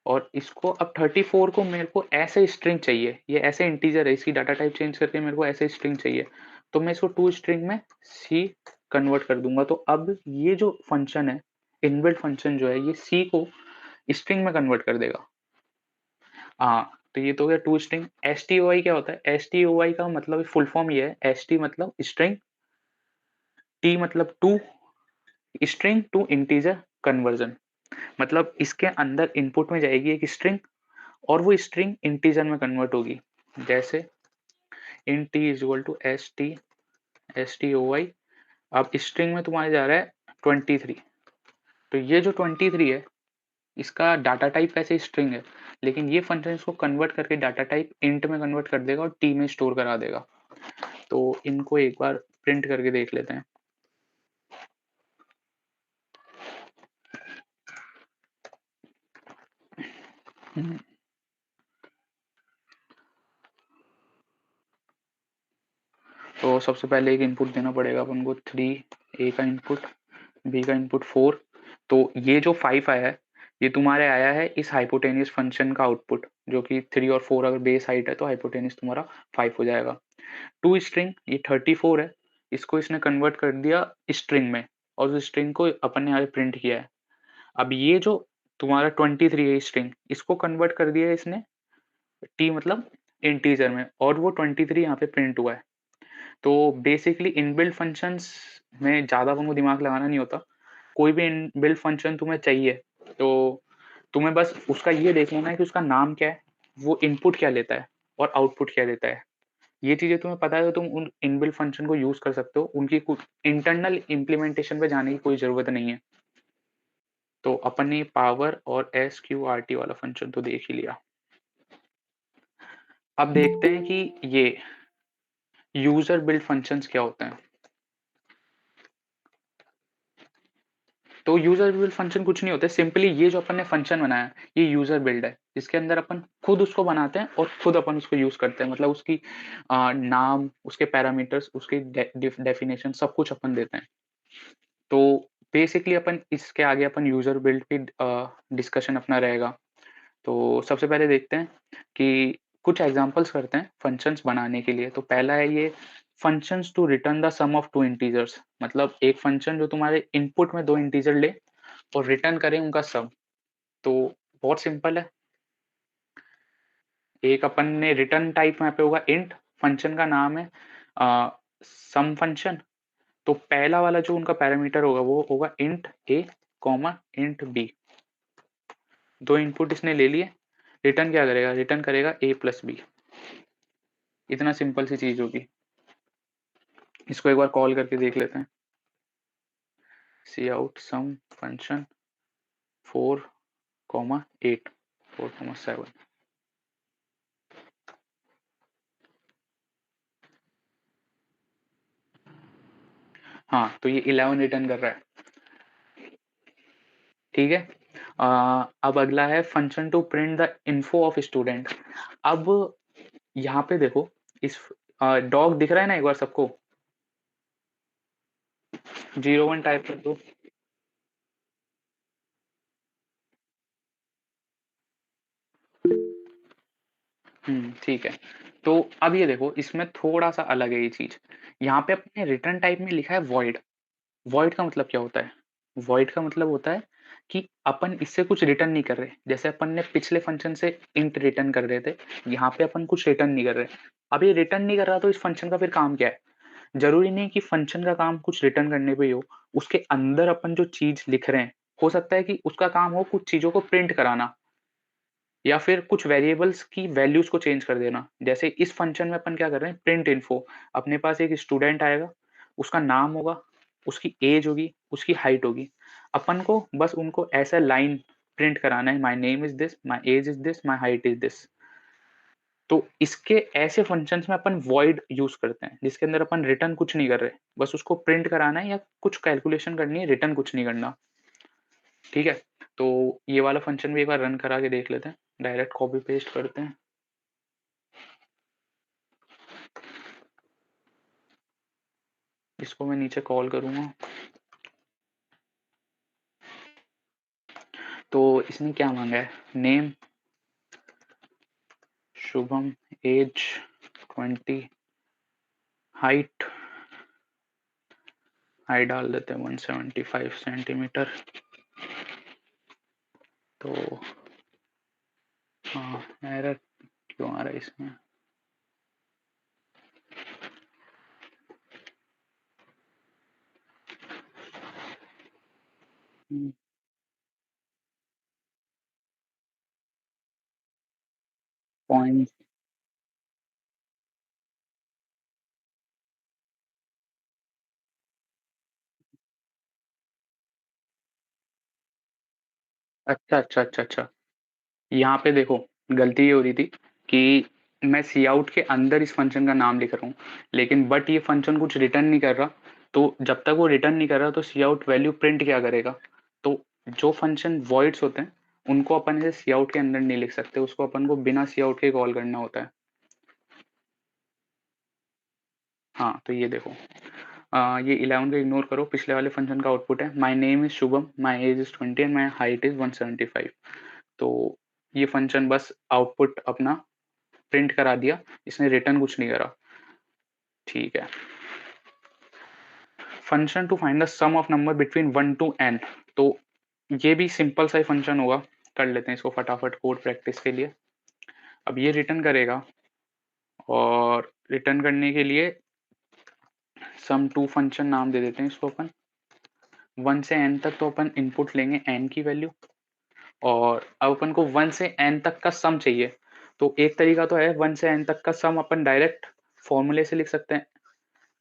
और इसको अब 34 को मेरे को ऐसे स्ट्रिंग चाहिए, ये ऐसे इंटीजर है, इसकी डाटा टाइप चेंज करके मेरे को ऐसे स्ट्रिंग चाहिए, तो मैं इसको टू स्ट्रिंग में c कन्वर्ट कर दूंगा। तो अब ये जो फंक्शन है, इनबिल्ट फंक्शन जो है, ये c को स्ट्रिंग में कन्वर्ट कर देगा। हाँ, तो ये तो हो गया to string. S T O I क्या होता है, एस टी ओ आई का मतलब फुल फॉर्म ये है, एस टी मतलब स्ट्रिंग, टी मतलब to, string to integer conversion. मतलब इसके अंदर इनपुट में जाएगी एक स्ट्रिंग और वो स्ट्रिंग इंटीजर में कन्वर्ट होगी। जैसे int t is equal to S T O Y, अब स्ट्रिंग में तुम्हारे जा रहा है 23, तो ये जो 23 है, इसका डाटा टाइप वैसे स्ट्रिंग है, लेकिन ये फंक्शन इसको कन्वर्ट करके डाटा टाइप इंट में कन्वर्ट कर देगा और टी में स्टोर करा देगा। तो इनको एक बार प्रिंट करके देख लेते हैं। तो सबसे पहले एक इनपुट देना पड़ेगा अपन को 3, ए का इनपुट, बी का इनपुट 4। तो ये जो 5 आया है, ये तुम्हारे आया है इस हाइपोटेनियस फंक्शन का आउटपुट, जो कि 3 और 4 अगर बेस हाइट है तो हाइपोटेनियस तुम्हारा 5 हो जाएगा। टू स्ट्रिंग ये 34 है, इसको इसने कन्वर्ट कर दिया स्ट्रिंग में और उस स्ट्रिंग को अपन ने यहाँ प्रिंट किया है। अब ये जो तुम्हारा 23 है स्ट्रिंग, इसको कन्वर्ट कर दिया है इसने टी मतलब इंटीजर में, और वो 23 यहाँ पे प्रिंट हुआ है। तो बेसिकली इनबिल्ट फंक्शंस में ज़्यादा अपन को दिमाग लगाना नहीं होता। कोई भी इनबिल्ट फंक्शन तुम्हें चाहिए तो तुम्हें बस उसका ये देख लेना है कि उसका नाम क्या है, वो इनपुट क्या लेता है और आउटपुट क्या देता है। ये चीज़ें तुम्हें पता है तो तुम उन इनबिल्ट फंक्शन को यूज़ कर सकते हो, उनकी कुछ इंटरनल इम्प्लीमेंटेशन पे जाने की कोई ज़रूरत नहीं है। तो अपन ने पावर और SQRT वाला फंक्शन तो देख ही लिया। अब देखते हैं कि ये यूजर बिल्ड फंक्शंस क्या होते हैं। तो यूजर बिल्ड फंक्शन कुछ नहीं होते, सिंपली ये जो अपन ने फंक्शन बनाया ये यूजर बिल्ड है, जिसके अंदर अपन खुद उसको बनाते हैं और खुद अपन उसको यूज करते हैं। मतलब उसकी नाम, उसके पैरामीटर्स, उसकी डेफिनेशन सब कुछ अपन देते हैं। तो बेसिकली अपन इसके आगे अपन यूजर बिल्ड पे डिस्कशन अपना रहेगा। तो सबसे पहले देखते हैं कि कुछ एग्जांपल्स करते हैं फंक्शंस बनाने के लिए। तो पहला है ये functions to return the sum of two integers, मतलब एक फंक्शन जो तुम्हारे इनपुट में दो इंटीजर ले और रिटर्न करें उनका सम। तो बहुत सिंपल है, एक अपन ने रिटर्न टाइप यहाँ पे होगा इंट, फंक्शन का नाम है सम फंक्शन। तो पहला वाला जो उनका पैरामीटर होगा वो होगा इंट ए कॉमा इंट बी। दो इनपुट इसने ले लिए, रिटर्न क्या करेगा, रिटर्न करेगा ए प्लस बी। इतना सिंपल सी चीज होगी। इसको एक बार कॉल करके देख लेते हैं। सी आउट सम फंक्शन 4,8 4,7। हाँ, तो ये 11 रिटर्न कर रहा है। ठीक है। अब अगला है function to print the info of student. अब यहाँ पे देखो, इस डॉग दिख रहा है ना एक बार सबको, 01 टाइप कर दो। ठीक है। तो अब ये देखो इसमें थोड़ा-सा अलग है ये चीज़। यहाँ पे अपने रिटर्न टाइप में लिखा है वॉइड। वॉइड का मतलब क्या होता है? वॉइड का मतलब होता है कि अपन इससे कुछ रिटर्न नहीं कर रहे। जैसे अपन ने पिछले फंक्शन से इंट रिटर्न कर रहे थे, यहाँ पे अपन कुछ रिटर्न नहीं कर रहे। अब ये रिटर्न नहीं कर रहा तो इस फंक्शन का फिर काम क्या है? ज़रूरी नहीं कि फंक्शन का काम कुछ रिटर्न करने पे ही हो, उसके अंदर अपन जो चीज़ लिख रहे हैं, हो सकता है कि उसका काम हो कुछ चीज़ों को प्रिंट कराना या फिर कुछ वेरिएबल्स की वैल्यूज़ को चेंज कर देना। जैसे इस फंक्शन में अपन क्या कर रहे हैं, प्रिंट इन्फो। अपने पास एक स्टूडेंट आएगा, उसका नाम होगा, उसकी एज होगी, उसकी हाइट होगी। अपन को बस उनको ऐसा लाइन प्रिंट कराना है, my name is this, my age is this, my height is this. तो इसके ऐसे फंक्शंस में अपन वॉइड यूज़ करते हैं, जिसके अंदर अपन रिटर्न कुछ नहीं कर रहे, बस उसको प्रिंट कराना है या कुछ कैलकुलेशन करनी है, रिटर्न कुछ नहीं करना। ठीक है? तो ये वाला फंक्शन भी एक बार रन करा के देख लेते हैं। डायरेक्ट कॉपी पेस्ट करते हैं। इसको मैं नीचे कॉल करूँगा। तो इसने क्या माँगा है? नेम, शुभम, एज 20, हाइट डाल देते हैं 175 सेंटीमीटर। तो हाँ, एरर क्यों आ रहा है इसमें? पॉइंट अच्छा। यहाँ पे देखो गलती ये हो रही थी कि मैं काउट के अंदर इस फंक्शन का नाम लिख रहा हूँ, लेकिन बट ये फंक्शन कुछ रिटर्न नहीं कर रहा। तो जब तक वो रिटर्न नहीं कर रहा तो काउट वैल्यू प्रिंट क्या करेगा? तो जो फंक्शन वॉइड्स होते हैं उनको अपन ऐसे काउट के अंदर नहीं लिख सकते, उसको अपन को बिना काउट के कॉल करना होता है। हाँ, तो ये देखो ये 11 को इग्नोर करो, पिछले वाले फंक्शन का आउटपुट है my name is Shubham, my age is 20 and my height is 175। तो ये फंक्शन बस आउटपुट अपना प्रिंट करा दिया, इसने रिटर्न कुछ नहीं करा। ठीक है। Function to find the sum of number between 1 to n। तो ये भी सिंपल सा ही फंक्शन होगा, कर लेते हैं इसको फटाफट कोड प्रैक्टिस के लिए। अब ये रिटर्न करेगा और रिटर्न करने के लिए सम टू फंक्शन नाम दे देते हैं इसको अपन। 1 से n तक तो अपन इनपुट लेंगे n की वैल्यू, और अब अपन को 1 से n तक का सम चाहिए। तो एक तरीका तो है 1 से n तक का सम अपन डायरेक्ट फॉर्मूले से लिख सकते हैं,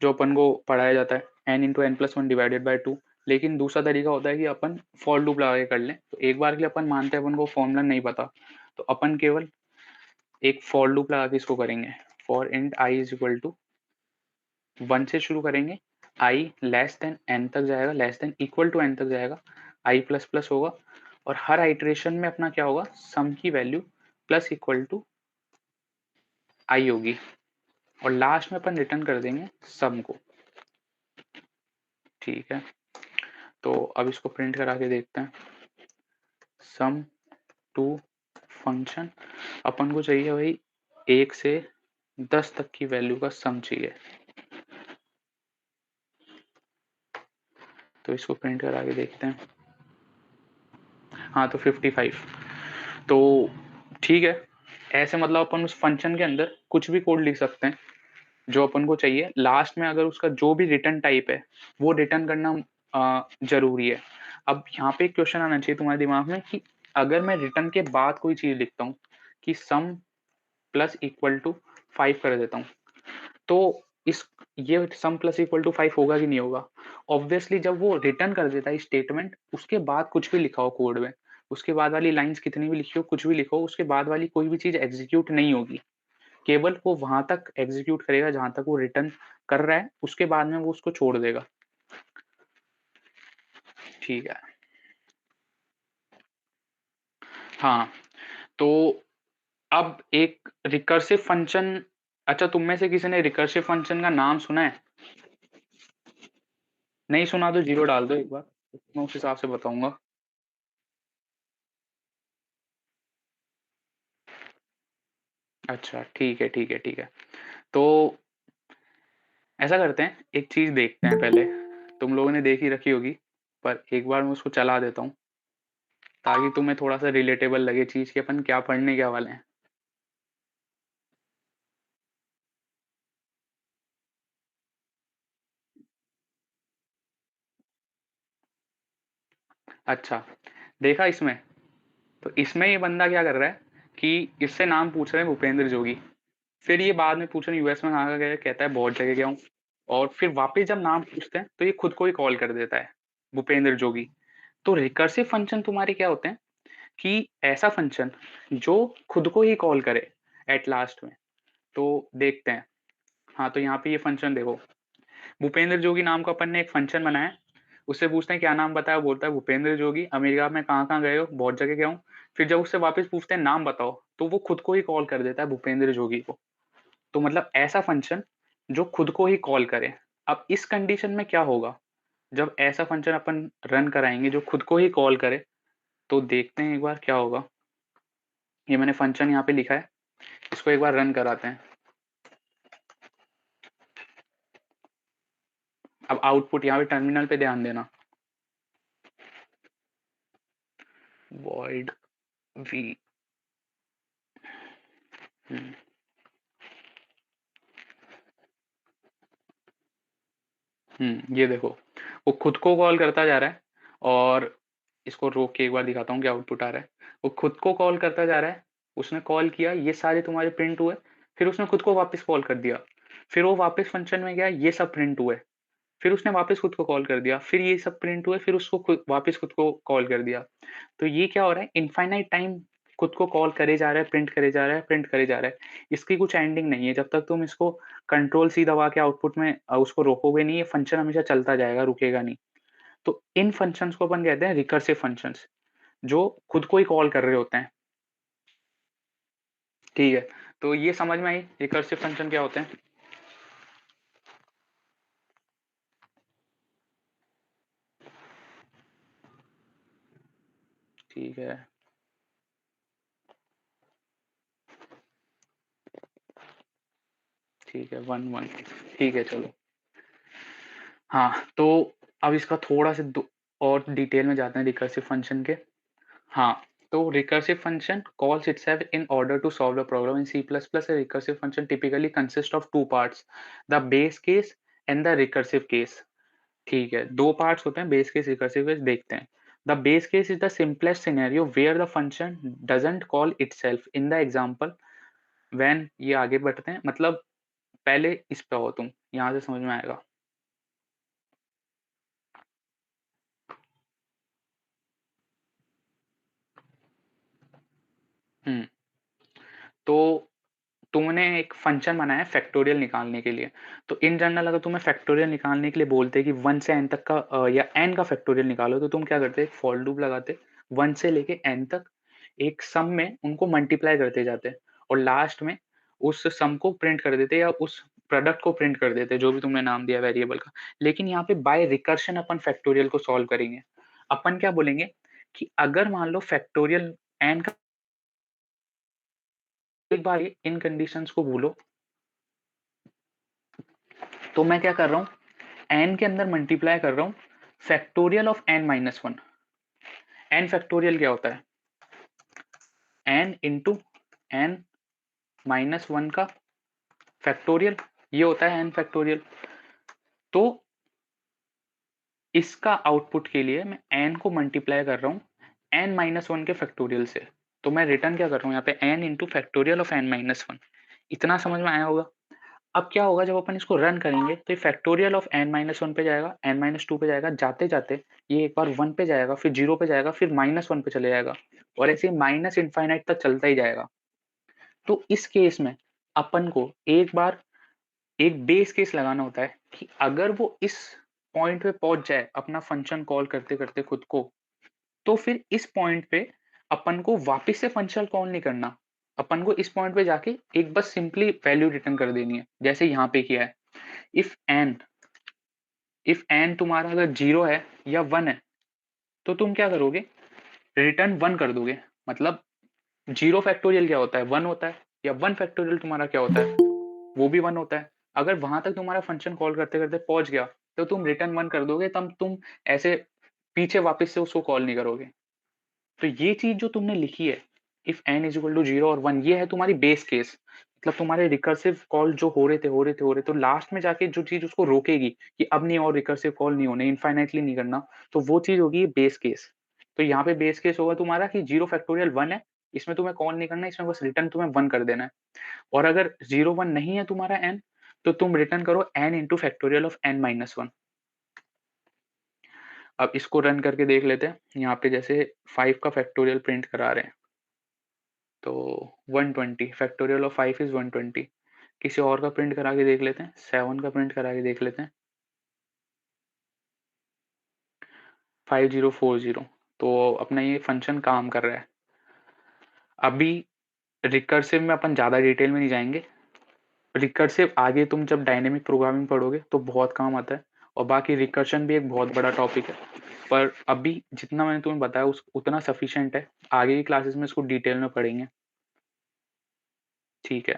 जो अपन को पढ़ाया जाता है n into N plus one divided by 2। लेकिन दूसरा तरीका होता है कि अपन फॉर लूप लगा के कर लें। तो एक बार के लिए अपन मानते हैं अपन को फॉर्मूला नहीं पता, तो अपन केवल एक फॉर लूप लगा के इसको करेंगे। For int I is equal to 1 से शुरू करेंगे, आई लेस देन n तक जाएगा, less than equal to n तक जाएगा, आई प्लस प्लस होगा, और हर आइट्रेशन में अपना क्या होगा, सम की वैल्यू प्लस इक्वल टू आई होगी, और लास्ट में अपन रिटर्न कर देंगे सम को। ठीक है, तो अब इसको प्रिंट करा के देखते हैं। सम टू फंक्शन, अपन को चाहिए भाई 1 से 10 तक की वैल्यू का सम चाहिए। तो इसको प्रिंट करा के देखते हैं। हाँ, तो 55। तो ठीक है, ऐसे मतलब अपन उस फंक्शन के अंदर कुछ भी कोड लिख सकते हैं जो अपन को चाहिए। लास्ट में अगर उसका जो भी रिटर्न टाइप है वो रिटर्न करना जरूरी है। अब यहाँ पे एक क्वेश्चन आना चाहिए तुम्हारे दिमाग में कि अगर मैं रिटर्न के बाद कोई चीज लिखता हूँ कि सम प्लस इक्वल टू 5 कर देता हूँ, तो इस ये सम प्लस इक्वल टू 5 होगा कि नहीं होगा? ऑब्वियसली जब वो रिटर्न कर देता है स्टेटमेंट, उसके बाद कुछ भी लिखा हो कोड में, उसके बाद वाली लाइंस कितनी भी लिखी हो, कुछ भी लिखो, उसके बाद वाली कोई भी चीज एग्जीक्यूट नहीं होगी। केवल वो वहां तक एग्जीक्यूट करेगा जहां तक वो रिटर्न कर रहा है, उसके बाद में वो उसको छोड़ देगा। ठीक है। हाँ, तो अब एक रिकर्सिव फंक्शन, अच्छा तुम में से किसी ने रिकर्सिव फंक्शन का नाम सुना है? नहीं सुना तो जीरो डाल दो एक बार, मैं उस हिसाब से बताऊंगा। अच्छा, ठीक है। तो ऐसा करते हैं, एक चीज़ देखते हैं पहले। तुम लोगों ने देख ही रखी होगी, पर एक बार मैं उसको चला देता हूँ, ताकि तुम्हें थोड़ा-सा रिलेटेबल लगे चीज़ कि अपन क्या पढ़ने क्या वाले हैं। अच्छा, देखा इसमें? तो इसमें ये बंदा क्या कर रहा है कि इससे नाम पूछ रहे हैं भूपेंद्र जोगी। फिर ये बाद में पूछ रहे हैं यूएस में कहाँ गया, कहता है बहुत जगह गया हूँ। और फिर वापस जब नाम पूछते हैं तो ये खुद को ही कॉल कर देता है, भूपेंद्र जोगी। तो रिकर्सिव फंक्शन तुम्हारे क्या होते हैं कि ऐसा फंक्शन जो खुद को ही कॉल करे एट लास्ट में। तो देखते हैं। हाँ, तो यहाँ पे ये फंक्शन देखो, भूपेंद्र जोगी नाम का अपन ने एक फंक्शन बनाया है। उससे पूछते हैं क्या नाम बताया, बोलता है भूपेंद्र जोगी, अमेरिका में कहाँ कहाँ गए हो, बहुत जगह गया हूँ। फिर जब उससे वापस पूछते हैं नाम बताओ, तो वो खुद को ही कॉल कर देता है भूपेंद्र जोगी को। तो मतलब ऐसा फंक्शन जो खुद को ही कॉल करे। अब इस कंडीशन में क्या होगा, जब ऐसा फंक्शन अपन रन कराएंगे जो खुद को ही कॉल करे, तो देखते हैं एक बार क्या होगा। ये मैंने फंक्शन यहाँ पे लिखा है, इसको एक बार रन कराते हैं। अब आउटपुट यहाँ पे टर्मिनल पे ध्यान देना, void v। ये देखो, वो खुद को कॉल करता जा रहा है। और इसको रोक के एक बार दिखाता हूँ क्या आउटपुट आ रहा है। वो खुद को कॉल करता जा रहा है, उसने कॉल किया, ये सारे तुम्हारे प्रिंट हुए। फिर उसने खुद को वापस कॉल कर दिया, फिर वो वापस फंक्शन में गया, ये सब प्रिंट हुए। फिर उसने वापस खुद को कॉल कर दिया, फिर ये सब प्रिंट हुए, फिर उसको वापस खुद को कॉल कर दिया। तो ये क्या हो रहा है, इनफाइनाइट टाइम खुद को कॉल करे जा रहा है, प्रिंट करे जा रहा है, प्रिंट करे जा रहा है। इसकी कुछ एंडिंग नहीं है। जब तक तुम इसको कंट्रोल सी दबा के आउटपुट में उसको रोकोगे नहीं, ये फंक्शन हमेशा चलता जाएगा, रुकेगा नहीं। तो इन फंक्शंस को अपन कहते हैं रिकर्सिव फंक्शंस, जो खुद को ही कॉल कर रहे होते हैं। ठीक है, तो ये समझ में आई रिकर्सिव फंक्शन क्या होते हैं। ठीक है, ठीक है, 1 1। ठीक है, चलो। हाँ, तो अब इसका थोड़ा सा और डिटेल में जाते हैं रिकर्सिव फंक्शन के। हाँ, तो recursive function calls itself in order to solve the problem in C++. A recursive function typically consists of two parts, the base case and the recursive case. ठीक है, दो पार्ट्स होते हैं, बेस केस, रिकर्सिव केस। देखते हैं। The base case is the simplest scenario where the function doesn't call itself in the example when. ये आगे बढ़ते हैं, मतलब पहले इस पे हो तुम, यहाँ से समझ में आएगा। हम्म तो तुमने एक फंक्शन बनाया फैक्टोरियल निकालने के लिए। तो इन जनरल अगर तुम्हें फैक्टोरियल निकालने के लिए बोलते हैं कि 1 से n तक का या n का फैक्टोरियल निकालो, तो तुम क्या करते, एक फॉर लूप लगाते, 1 से लेके n तक एक सम में उनको मल्टीप्लाई करते जाते, और लास्ट में उस सम को प्रिंट कर देते, या उस प्रोडक्ट को प्रिंट कर देते, जो भी तुमने नाम दिया वेरिएबल का। लेकिन यहाँ पे बाय रिकर्शन अपन फैक्टोरियल को सॉल्व करेंगे। अपन क्या बोलेंगे कि अगर मान लो फैक्टोरियल n का, एक बार ये इन कंडीशंस को भूलो, तो मैं क्या कर रहा हूँ, n के अंदर मल्टीप्लाई कर रहा हूँ factorial of n-1। n factorial क्या होता है, n इंटू n-1 का फैक्टोरियल, ये होता है n फैक्टोरियल। तो इसका आउटपुट के लिए मैं n को मल्टीप्लाई कर रहा हूँ n-1 के फैक्टोरियल से। तो मैं रिटर्न क्या कर रहा हूँ यहाँ पे, n into factorial of n-1। इतना समझ में आया होगा। अब क्या होगा, जब अपन इसको रन करेंगे तो ये फैक्टोरियल ऑफ n-1 पे जाएगा, n-2 पे जाएगा, जाते जाते ये एक बार 1 पे जाएगा, फिर 0 पे जाएगा, फिर -1 पे चले जाएगा, और ऐसे माइनस इनफाइनाइट तक चलता ही जाएगा। तो इस केस में अपन को एक बार एक बेस केस लगाना होता है कि अगर वो इस पॉइंट पे पहुंच जाए अपना फंक्शन कॉल करते करते खुद को, तो फिर इस पॉइंट पे अपन को वापस से फंक्शन कॉल नहीं करना। अपन को इस पॉइंट पे जाके एक बस सिंपली वैल्यू रिटर्न कर देनी है, जैसे यहाँ पे किया है। इफ एन तुम्हारा अगर 0 है या 1 है, तो तुम क्या करोगे, रिटर्न 1 कर दोगे। मतलब 0 फैक्टोरियल क्या होता है, 1 होता है। या 1 फैक्टोरियल तुम्हारा क्या होता है, वो भी 1 होता है। अगर वहां तक तुम्हारा फंक्शन कॉल करते करते पहुंच गया तो तुम रिटर्न 1 कर दोगे, तब तुम ऐसे पीछे वापस से उसको कॉल नहीं करोगे। तो ये चीज जो तुमने लिखी है, if n is equal to 0 और 1, ये है तुम्हारी बेस केस। मतलब तुम्हारे रिकर्सिव कॉल जो हो रहे थे तो लास्ट में जाके जो चीज उसको रोकेगी कि अब नहीं और रिकर्सिव कॉल नहीं होने, इनफाइनाइटली नहीं करना, तो वो चीज होगी बेस केस। तो यहाँ पे बेस केस होगा तुम्हारा कि 0 फैक्टोरियल 1 है, इसमें तुम्हें कॉल नहीं करना है, इसमें बस रिटर्न तुम्हें 1 कर देना है। और अगर 0 1 नहीं है तुम्हारा n, तो तुम रिटर्न करो n into factorial of n minus 1। अब इसको रन करके देख लेते हैं। यहाँ पे जैसे 5 का फैक्टोरियल प्रिंट करा रहे हैं, तो 120 फैक्टोरियल ऑफ 5 इज 120। किसी और का प्रिंट करा के देख लेते हैं, 7 का प्रिंट करा के देख लेते हैं, 5040। तो अपना ये फंक्शन काम कर रहा है। अभी रिकर्सिव में अपन ज़्यादा डिटेल में नहीं जाएंगे। रिकर्सिव आगे तुम जब डायनेमिक प्रोग्रामिंग पढ़ोगे तो बहुत काम आता है, और बाकी रिकर्शन भी एक बहुत बड़ा टॉपिक है। पर अभी जितना मैंने तुम्हें बताया उतना सफिशिएंट है। आगे की क्लासेस में इसको डिटेल में पढ़ेंगे, ठीक है।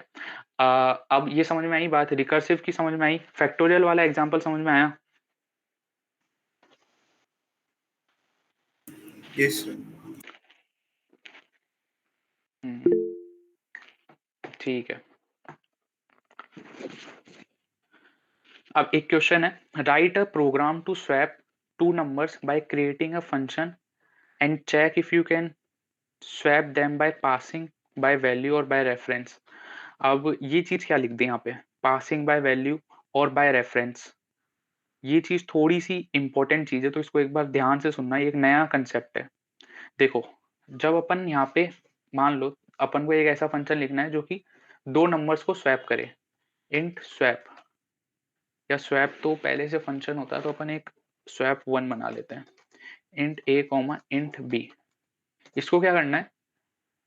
अब ये समझ में आई बात, रिकर्सिव की समझ में आई, फैक्टोरियल वाला एग्जांपल समझ में आया? Yes, sir. ठीक है। अब एक क्वेश्चन है, write a program to swap two numbers by creating a function and check if you can swap them by passing by value और बाय रेफरेंस। अब ये चीज क्या लिख दी यहाँ पे, पासिंग बाय वैल्यू और बाय रेफरेंस। ये चीज थोड़ी सी इंपॉर्टेंट चीज है, तो इसको एक बार ध्यान से सुनना। ये एक नया कंसेप्ट है। देखो, जब अपन यहाँ पे मान लो अपन को एक ऐसा फंक्शन लिखना है जो कि दो नंबर्स को स्वैप करे, इंट स्वैप, या स्वैप तो पहले से फंक्शन होता है तो अपन एक स्वैप 1 बना लेते हैं, इंट ए कॉमा इंट बी। इसको क्या करना है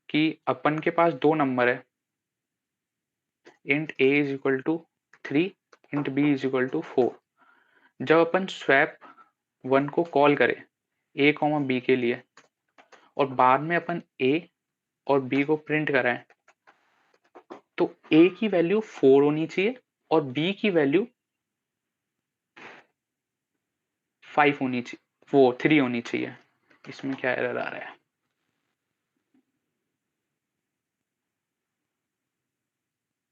कि अपन के पास दो नंबर है, int A is equal to 3, int B is equal to 4। जब अपन स्वैप 1 को कॉल करें ए कॉमा बी के लिए, और बाद में अपन ए और बी को प्रिंट कराएं, तो ए की वैल्यू 4 होनी चाहिए और बी की वैल्यू 5 होनी चाहिए, वो 3 होनी चाहिए। इसमें क्या एरर आ रहा है?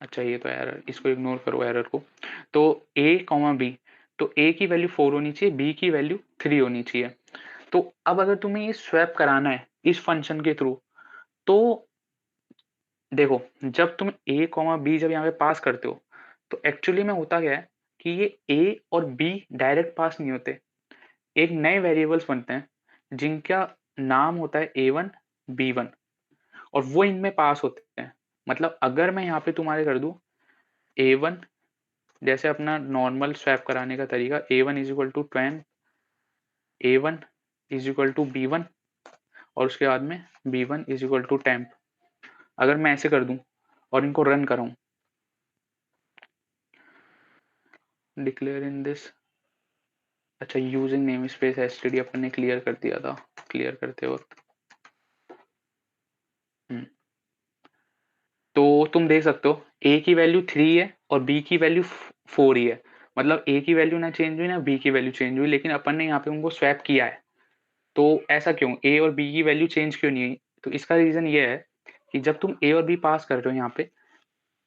अच्छा, ये तो एरर, इसको इग्नोर करो एरर को। तो ए कॉमा बी, तो ए की वैल्यू 4 होनी चाहिए, बी की वैल्यू 3 होनी चाहिए। तो अब अगर तुम्हें ये स्वैप कराना है इस फंक्शन के थ्रू, तो देखो, जब तुम ए कॉमा बी जब यहाँ पे पास करते हो, तो एक्चुअली में होता क्या है कि ये ए और बी डायरेक्ट पास नहीं होते, एक नए वेरिएबल्स बनते हैं जिनका नाम होता है A1 B1, और वो इनमें पास होते हैं। मतलब अगर मैं यहाँ पे तुम्हारे कर दूं A1, जैसे अपना नॉर्मल स्वैप कराने का तरीका, A1 is equal to 10, A1 is equal to B1, और उसके बाद में B1 is equal to temp. अगर मैं ऐसे कर दूं और इनको रन कराऊं, डिक्लेयर इन दिस, अच्छा यूजिंग नेम स्पेस एसटीडी अपन ने क्लियर कर दिया था क्लियर करते वक्त। तो तुम देख सकते हो ए की वैल्यू 3 है और बी की वैल्यू 4 ही है। मतलब ए की वैल्यू ना चेंज हुई ना बी की वैल्यू चेंज हुई, लेकिन अपन ने यहाँ पे उनको स्वैप किया है। तो ऐसा क्यों, ए और बी की वैल्यू चेंज क्यों नहीं हुई? तो इसका रीजन ये है कि जब तुम ए और बी पास कर रहे हो यहाँ पे,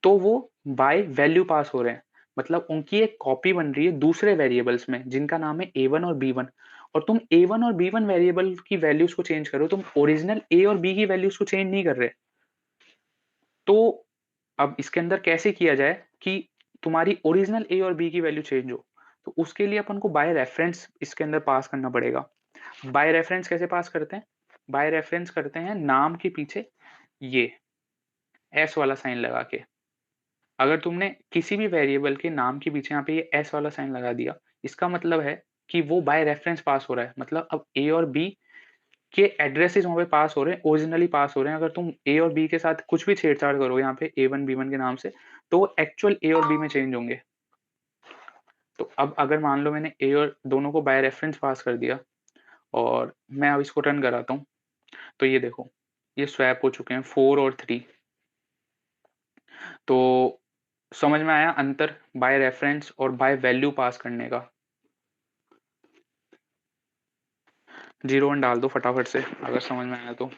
तो वो बाय वैल्यू पास हो रहे हैं। मतलब उनकी एक कॉपी बन रही है दूसरे वेरिएबल्स में जिनका नाम है A1 और B1, और तुम A1 और B1 वेरिएबल की वैल्यूज को चेंज करो, तुम ओरिजिनल ए और बी की वैल्यूज को चेंज नहीं कर रहे। तो अब इसके अंदर कैसे किया जाए कि तुम्हारी ओरिजिनल ए और बी की वैल्यू चेंज हो? तो उसके लिए अपन को बाय रेफरेंस इसके अंदर पास करना पड़ेगा। बाय रेफरेंस कैसे पास करते हैं? बाय रेफरेंस करते हैं नाम के पीछे ये एस वाला साइन लगा के। अगर तुमने किसी भी वेरिएबल के नाम के पीछे यहाँ पे ये एस वाला साइन लगा दिया, इसका मतलब है कि वो बाय रेफरेंस पास हो रहा है। मतलब अब ए और बी के एड्रेसेस वहां पे पास हो रहे हैं, ओरिजिनली पास हो रहे हैं। अगर तुम ए और बी के साथ कुछ भी छेड़छाड़ करो यहाँ पे A1 B1 के नाम से, तो वो एक्चुअल ए और बी में चेंज होंगे। तो अब अगर मान लो मैंने ए और दोनों को बाय रेफरेंस पास कर दिया और मैं अब इसको रन कराता हूँ, तो ये देखो, ये स्वैप हो चुके हैं 4 और 3। तो समझ में आया अंतर बाय रेफरेंस और बाय वैल्यू पास करने का? 01 डाल दो फटाफट से अगर समझ में आया तो।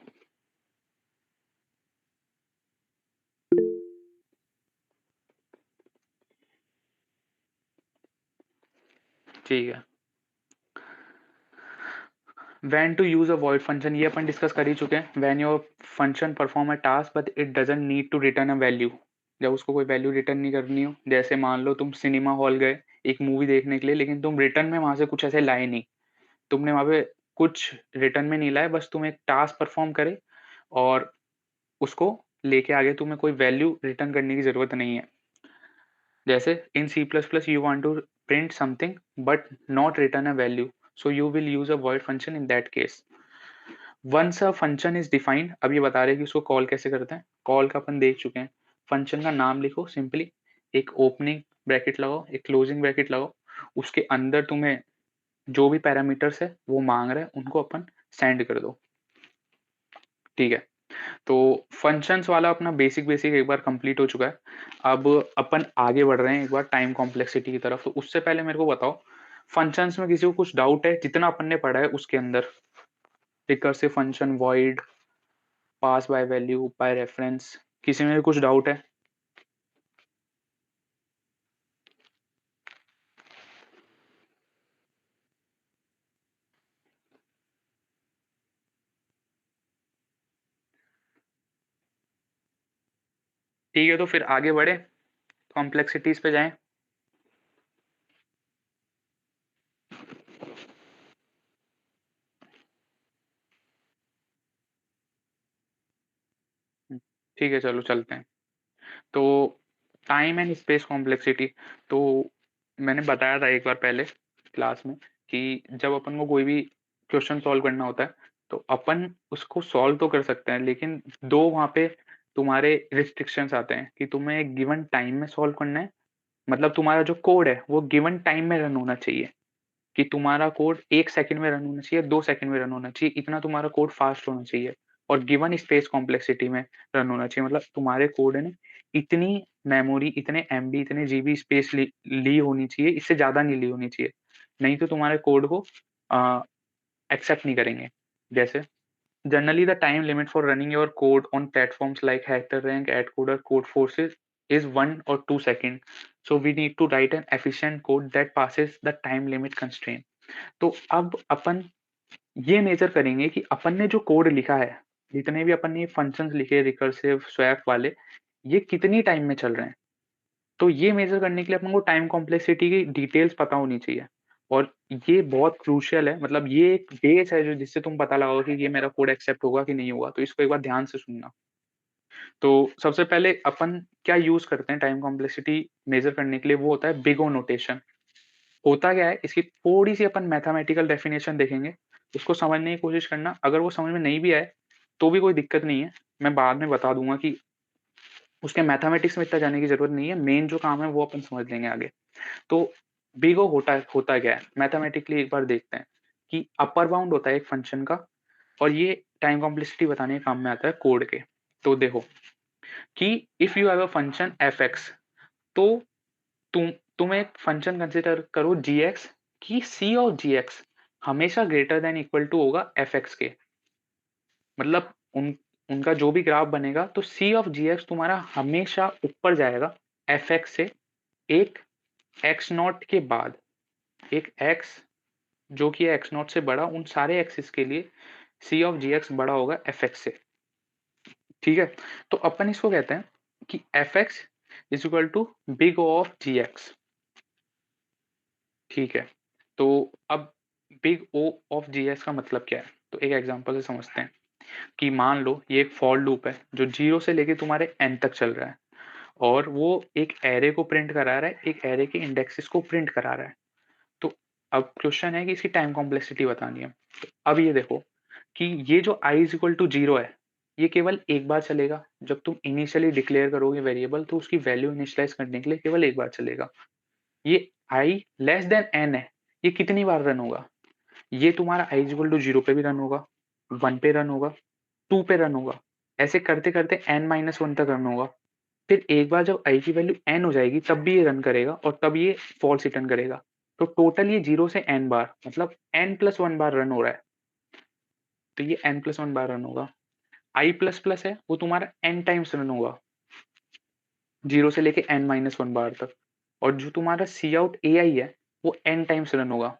ठीक है। When to use a void function ये अपन डिस्कस कर ही चुके हैं। When your function perform a task but it doesn't need to return a value, जब उसको कोई वैल्यू रिटर्न नहीं करनी हो, जैसे मान लो तुम सिनेमा हॉल गए एक मूवी देखने के लिए, लेकिन तुम रिटर्न में वहां से कुछ ऐसे लाए नहीं, तुमने वहां पे कुछ रिटर्न में नहीं लाए, बस तुम एक टास्क परफॉर्म करे और उसको लेके आगे तुम्हें कोई वैल्यू रिटर्न करने की जरूरत नहीं है। जैसे इन C++ you want to print something but not return a value, so you will use a void function in that case. Once a function is defined, अब ये बता रहे हैं कि उसको कॉल कैसे करते हैं। कॉल का अपन देख चुके हैं। फंक्शन का नाम लिखो सिंपली, एक ओपनिंग ब्रैकेट लगाओ, एक क्लोजिंग ब्रैकेट लगाओ, उसके अंदर तुम्हें जो भी पैरामीटर्स है वो मांग रहा है उनको अपन सेंड कर दो। ठीक है, तो फंक्शंस वाला अपना बेसिक बेसिक एक बार कंप्लीट हो चुका है। अब अपन आगे बढ़ रहे हैं एक बार टाइम कॉम्प्लेक्सिटी की तरफ। तो उससे पहले मेरे को बताओ, फंक्शंस में किसी को कुछ डाउट है? जितना अपन ने पढ़ा है उसके अंदर, recursive function, void, pass by value, by reference, किसी में भी कुछ डाउट है? ठीक है, तो फिर आगे बढ़े, कॉम्प्लेक्सिटीज पे जाएं। ठीक है, चलो चलते हैं। तो टाइम एंड स्पेस कॉम्प्लेक्सिटी, तो मैंने बताया था एक बार पहले क्लास में कि जब अपन को कोई भी क्वेश्चन सॉल्व करना होता है तो अपन उसको सॉल्व तो कर सकते हैं, लेकिन दो वहाँ पे तुम्हारे रिस्ट्रिक्शंस आते हैं कि तुम्हें एक गिवन टाइम में सॉल्व करना है। मतलब तुम्हारा जो कोड है वो गिवन टाइम में रन होना चाहिए, कि तुम्हारा कोड 1 सेकंड में रन होना चाहिए, 2 सेकंड में रन होना चाहिए, इतना तुम्हारा कोड फास्ट होना चाहिए, और गिवन स्पेस कॉम्प्लेक्सिटी में रन होना चाहिए। मतलब तुम्हारे कोड ने इतनी मेमोरी, इतने एमबी, इतने जीबी स्पेस ली होनी चाहिए, इससे ज्यादा नहीं ली होनी चाहिए, नहीं तो तुम्हारे कोड को एक्सेप्ट नहीं करेंगे। जैसे generally the time limit for running your code on platforms like HackerRank, AdCoder, Codeforces is 1 or 2 seconds. So we need to write an efficient code that passes the time limit constraint. तो अब अपन ये मेजर करेंगे कि अपन ने जो कोड लिखा है, जितने भी अपन ने फंक्शंस लिखे रिकर्सिव स्वैप वाले, ये कितनी टाइम में चल रहे हैं। तो ये मेजर करने के लिए अपन को टाइम कॉम्प्लेक्सिटी की डिटेल्स पता होनी चाहिए, और ये बहुत क्रूशियल है। मतलब ये एक बेस है जो जिससे तुम पता लगाओ कि ये मेरा कोड एक्सेप्ट होगा कि नहीं होगा। तो इसको एक बार ध्यान से सुनना। तो सबसे पहले अपन क्या यूज करते हैं टाइम कॉम्प्लेक्सिटी मेजर करने के लिए, वो होता है बिग ओ नोटेशन। होता क्या है, इसकी थोड़ी सी अपन मैथमेटिकल डेफिनेशन देखेंगे, उसको समझने की कोशिश करना। अगर वो समझ में नहीं भी आए तो भी कोई दिक्कत नहीं है, मैं बाद में बता दूंगा कि उसके मैथमेटिक्स में इतना जाने की जरूरत नहीं है, मेन जो काम है वो अपन समझ लेंगे आगे। तो बिग ओ होता क्या है मैथमेटिकली, एक बार देखते हैं कि अपर बाउंड होता है एक फंक्शन का, और ये टाइम कॉम्प्लेक्सिटी बताने के काम में आता है कोड के। तो देखो कि if you have a function F x, तो तुम एक फंक्शन कंसिडर करो जी एक्स, कि सी ऑफ जी एक्स हमेशा ग्रेटर देन इक्वल टू होगा एफ एक्स के। मतलब उनका जो भी ग्राफ बनेगा तो सी ऑफ जी एक्स तुम्हारा हमेशा ऊपर जाएगा एफ एक्स से, एक एक्स नॉट के बाद। एक एक्स जो कि है एक्स नॉट से बड़ा, उन सारे एक्सिस के लिए सी ऑफ जी एक्स बड़ा होगा एफ एक्स से। ठीक है, तो अपन इसको कहते हैं कि F X is equal to big O of G X. ठीक है, तो अब big O of G X का मतलब क्या है, तो एक एग्जांपल से समझते हैं कि मान लो ये एक फॉर लूप है जो 0 से लेके तुम्हारे एन तक चल रहा है, और वो एक एरे को प्रिंट करा रहा है, एक एरे के इंडेक्सेस को प्रिंट करा रहा है। तो अब क्वेश्चन है कि इसकी टाइम कॉम्प्लेक्सिटी बतानी है। तो अब ये देखो कि ये जो i इज इक्वल टू 0 है, ये केवल एक बार चलेगा। जब तुम इनिशियली डिक्लेयर करोगे वेरिएबल तो उसकी वैल्यू इनिशियलाइज करने के लिए केवल एक बार चलेगा। ये i लेस देन n है, ये कितनी बार रन होगा? ये तुम्हारा i इज इक्वल टू 0 पे भी रन होगा, 1 पे रन होगा, 2 पे रन होगा, ऐसे करते करते n-1 तक रन होगा। फिर एक बार जब आई की वैल्यू n हो जाएगी तब भी ये रन करेगा और तब ये फॉल्स रिटर्न करेगा। तो टोटल ये 0 से n बार मतलब n+1 बार रन हो रहा है। तो ये n+1 बार रन होगा। i++ है वो तुम्हारा n टाइम्स रन होगा 0 से लेके n-1 बार तक। और जो तुम्हारा सी आउट AI है वो n टाइम्स रन होगा।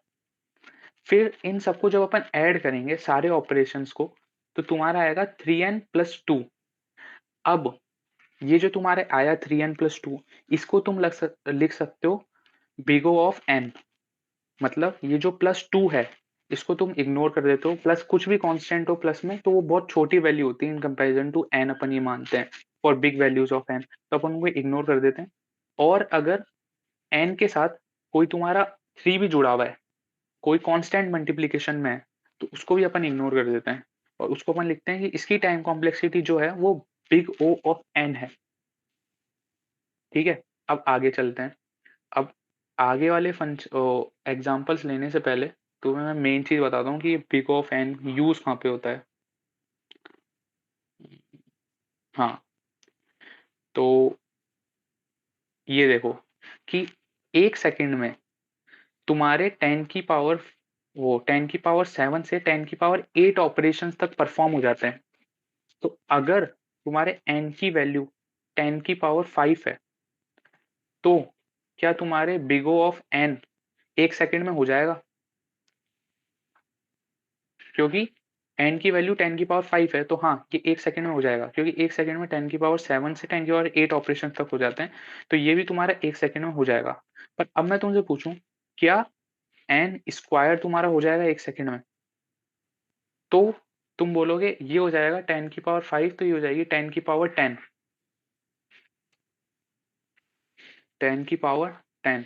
फिर इन सबको जब अपन ऐड करेंगे सारे ऑपरेशंस को तो तुम्हारा आएगा 3n+2। अब ये जो तुम्हारे आया 3n+2 इसको तुम लिख सकते हो बिग O ऑफ n। मतलब ये जो +2 है इसको तुम इग्नोर कर देते हो, प्लस कुछ भी कांस्टेंट हो प्लस में तो वो बहुत छोटी वैल्यू होती है इन कंपैरिजन टू n, अपन ये मानते हैं for big values of n, तो अपन उनको इग्नोर कर देते हैं। और अगर n के साथ कोई तुम्हारा 3 भी जुड़ा हुआ है, कोई कांस्टेंट मल्टीप्लिकेशन में है, तो उसको भी अपन इग्नोर कर देते हैं और उसको अपन लिखते हैं कि इसकी टाइम कॉम्प्लेक्सिटी जो है वो बिग O ऑफ n है। ठीक है, अब आगे चलते हैं। अब आगे वाले एग्जाम्पल्स लेने से पहले तुम्हें मैं मेन चीज बताता हूँ कि big O of n use कहाँ पे होता है। हाँ, तो ये देखो कि 1 सेकंड में तुम्हारे 10⁻7 से 10⁸ ऑपरेशंस तक परफॉर्म हो जाते हैं। तो अगर तुम्हारे n की वैल्यू 10⁵ है तो क्या तुम्हारे big O of n 1 second में हो जाएगा? क्योंकि n की वैल्यू 10⁵ है तो हाँ ये 1 सेकंड में हो जाएगा, क्योंकि 1 सेकंड में 10⁻7 से 10⁸ ऑपरेशन तक हो जाते हैं। तो ये भी तुम्हारा 1 सेकंड में हो जाएगा। पर अब मैं तुमसे पूछूं क्या n² तुम्हारा हो जाएगा 1 सेकंड में? तो तुम बोलोगे ये हो जाएगा 10⁵ तो ये हो जाएगी 10⁻10। 10⁻10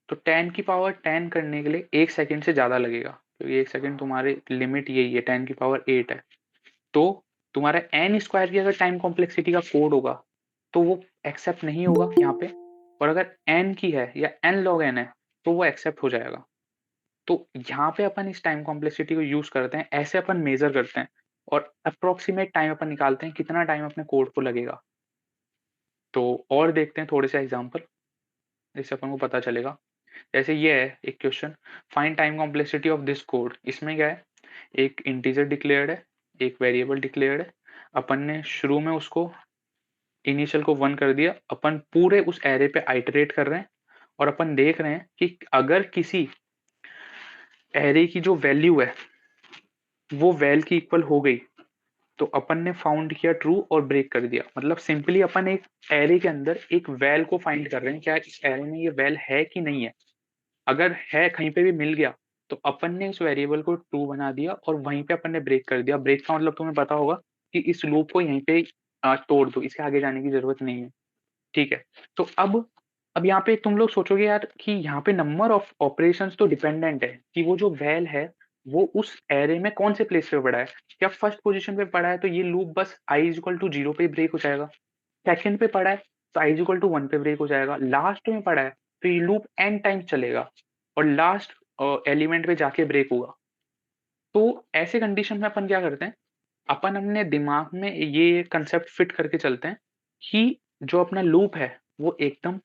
तो 10⁻10 करने के लिए 1 सेकंड से ज्यादा लगेगा, क्योंकि 1 सेकंड तुम्हारे लिमिट यही है 10⁸ है। तो तुम्हारा n² की अगर टाइम कॉम्प्लेक्सिटी का कोड होगा तो वो एक्सेप्ट नहीं होगा यहाँ पे, और अगर n की है या n log n है तो वो एक्सेप्ट हो जाएगा। तो यहाँ पे अपन इस टाइम कॉम्प्लेक्सिटी को यूज करते हैं, ऐसे अपन मेजर करते हैं और अप्रोक्सीमेट टाइम अपन निकालते हैं कितना टाइम अपने कोड को लगेगा। तो और देखते हैं थोड़े से एग्जाम्पल, जिससे अपन को पता चलेगा। जैसे ये है एक question, find time complexity of this code. इसमें क्या है, एक इंटीजर डिक्लेयर्ड है, एक वेरिएबल डिक्लेयर्ड है। अपन ने शुरू में उसको इनिशियल को 1 कर दिया, अपन पूरे उस एरे पे आइटरेट कर रहे हैं और अपन देख रहे हैं कि अगर किसी एरे की जो वैल्यू है वो वैल की इक्वल हो गई तो अपन ने फाउंड किया ट्रू और ब्रेक कर दिया। मतलब सिंपली अपन एक एरे के अंदर एक वैल को फाइंड कर रहे हैं, क्या इस एरे में ये वैल है कि नहीं है। अगर है, कहीं पे भी मिल गया तो अपन ने उस वेरिएबल को ट्रू बना दिया और वहीं पे अपन ने ब्रेक कर दिया। ब्रेक का मतलब तुम्हें पता होगा कि इस लूप को यहीं पे तोड़ दो, इसके आगे जाने की जरूरत नहीं है। ठीक है, तो अब यहाँ पे तुम लोग सोचोगे यार कि यहाँ पे नंबर ऑफ ऑपरेशंस तो डिपेंडेंट है कि वो जो वैल है वो उस एरे में कौन से प्लेस पे पड़ा है। क्या फर्स्ट पोजीशन पे पड़ा है तो ये लूप बस i=0 पे ब्रेक हो जाएगा। सेकंड पे पड़ा है तो i=1 पे ब्रेक हो जाएगा। लास्ट में पड़ा है तो ये लूप n टाइम्स चलेगा और लास्ट एलिमेंट पे जाके ब्रेक होगा। तो ऐसे कंडीशन में अपन क्या करते हैं, अपन अपने दिमाग में ये कंसेप्ट फिट करके चलते हैं कि जो अपना लूप है वो एकदम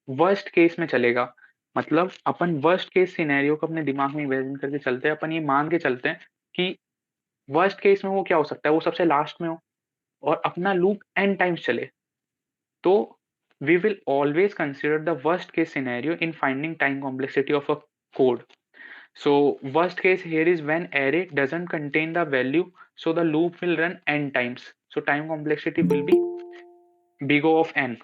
वर्स्ट केस में चलेगा। मतलब अपन वर्स्ट केस सिनेरियो को अपने दिमाग में इमेजिन करके चलते हैं। अपन ये मान के चलते हैं कि वर्स्ट केस में वो क्या हो सकता है, वो सबसे लास्ट में हो और अपना लूप n टाइम्स चले। तो we will always consider the worst case scenario in finding time complexity of a code. So worst case here is when array doesn't contain the value, so the loop will run n times. So time complexity will be big O of n.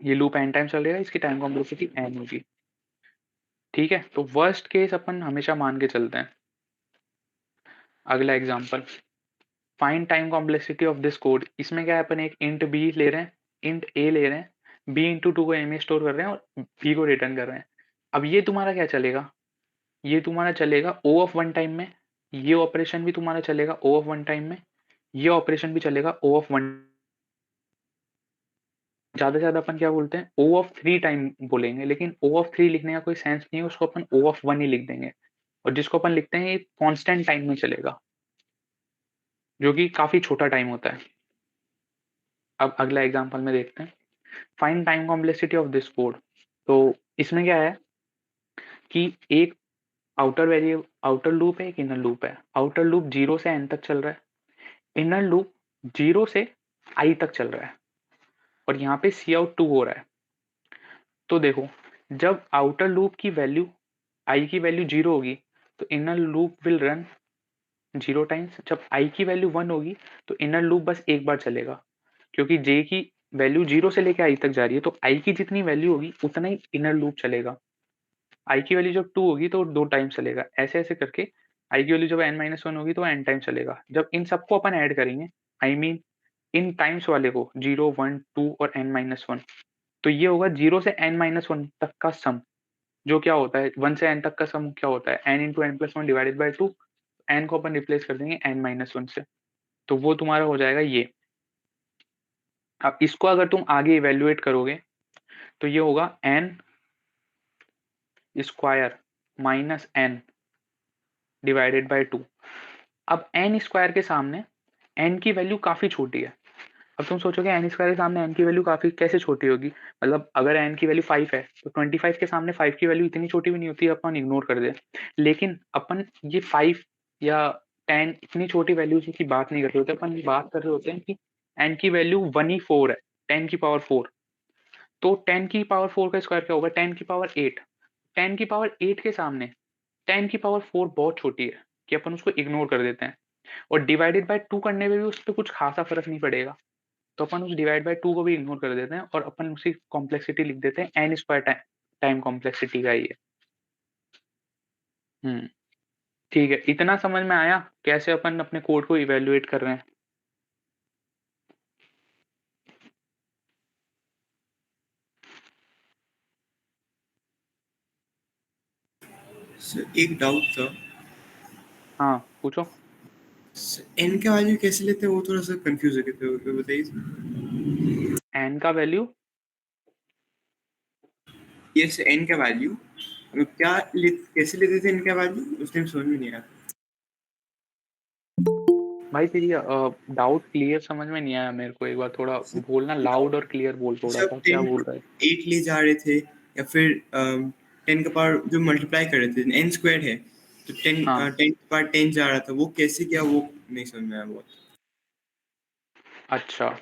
ये लूप n टाइम चलेगा, इसकी टाइम कॉम्प्लेक्सिटी n होगी। ठीक है, तो वर्स्ट केस अपन हमेशा मान के चलते हैं। अगला example, find time complexity of this code. इसमें क्या है, अपन एक इंट b ले रहे हैं, इंट a ले रहे हैं, b/2 को a में स्टोर कर रहे हैं और b को रिटर्न कर रहे हैं। अब ये तुम्हारा क्या चलेगा, ये तुम्हारा चलेगा O ऑफ 1 टाइम में, ये ऑपरेशन भी तुम्हारा चलेगा O ऑफ 1 टाइम में, ये ऑपरेशन भी चलेगा O ऑफ 1। ज्यादा से ज्यादा अपन क्या बोलते हैं, O ऑफ 3 टाइम बोलेंगे, लेकिन O ऑफ 3 लिखने का कोई सेंस नहीं है, उसको अपन O ऑफ 1 ही लिख देंगे। और जिसको अपन लिखते हैं ये कांस्टेंट टाइम में चलेगा, जो कि काफी छोटा टाइम होता है। अब अगला एग्जांपल में देखते हैं, find time complexity of this code. तो इसमें क्या है कि एक आउटर लूप है, एक इनर लूप है। आउटर लूप 0 से n तक चल रहा है, इनर लूप 0 से i तक चल रहा है, और यहाँ पे सी आउट 2 हो रहा है। तो देखो, जब आउटर लूप की वैल्यू i की वैल्यू 0 होगी तो inner loop will run 0 times. जब i की वैल्यू 1 होगी तो इनर लूप बस एक बार चलेगा, क्योंकि j की वैल्यू 0 से लेकर i तक जा रही है, तो i की जितनी वैल्यू होगी उतना ही इनर लूप चलेगा। i की वैल्यू जब 2 होगी तो 2 टाइम चलेगा, ऐसे ऐसे करके i की वैल्यू जब n-1 होगी तो n टाइम चलेगा। जब इन सबको अपन ऐड करेंगे, आई मीन इन टाइम्स वाले को 0, 1, 2 और n-1, तो ये होगा 0 से n-1 तक का सम। जो क्या होता है 1 से n तक का सम क्या होता है, n into n+1 divided by 2। n को अपन रिप्लेस कर देंगे n-1 से, तो वो तुम्हारा हो जाएगा ये। अब इसको अगर तुम आगे इवेल्युएट करोगे तो ये होगा n square minus n divided by 2। अब n स्क्वायर के सामने n की वैल्यू काफी छोटी है। अब तुम सोचोगे n स्क्वायर के सामने n की वैल्यू काफी कैसे छोटी होगी, मतलब अगर n की वैल्यू 5 है तो 25 के सामने 5 की वैल्यू इतनी छोटी भी नहीं होती, अपन इग्नोर कर दे। लेकिन अपन ये 5 या 10 इतनी छोटी वैल्यूज की बात नहीं कर रहे होते, अपन बात कर रहे होते हैं कि n की वैल्यू 1 ही 4 है, 10 की पावर 4। तो 10 की पावर 4 का स्क्वायर क्या होगा, 10 की पावर 8। 10 की पावर 8 के सामने 10 की पावर 4 बहुत छोटी है कि अपन उसको इग्नोर कर देते हैं, और डिवाइडेड बाय 2 करने में भी उस पर कुछ खासा फर्क नहीं पड़ेगा, तो अपन उस डिवाइड बाय 2 को भी इग्नोर कर देते हैं और अपन उसी कॉम्प्लेक्सिटी लिख देते हैं n स्क्वायर टाइम कॉम्प्लेक्सिटी का ये। ठीक है, इतना समझ में आया कैसे अपन अपने कोड को इवेल्युएट कर रहे हैं। सर एक डाउट था, हाँ पूछो। एन का वैल्यू कैसे लेते हैं वो थोड़ा सा कंफ्यूज हो गए थे, बताइए। n का वैल्यू, यस, एन का वैल्यू हम क्या कैसे लेते थे, इनका वैल्यू उस टाइम समझ में नहीं आया। भाई तेरी डाउट क्लियर समझ में नहीं आया मेरे को, एक बार थोड़ा बोलना, लाउड और क्लियर बोल थोड़ा जब सा, क्या 10 बोल रहा है। 8 ले जा रहे थे, या फिर 10 का पावर जो मल्टीप्लाई कर रहे थे, एन स्क्वायर है तो 10 हाँ 10 का पावर 10 जा रहा था, वो कैसे किया वो नहीं समझ में आया बहुत। अच्छा,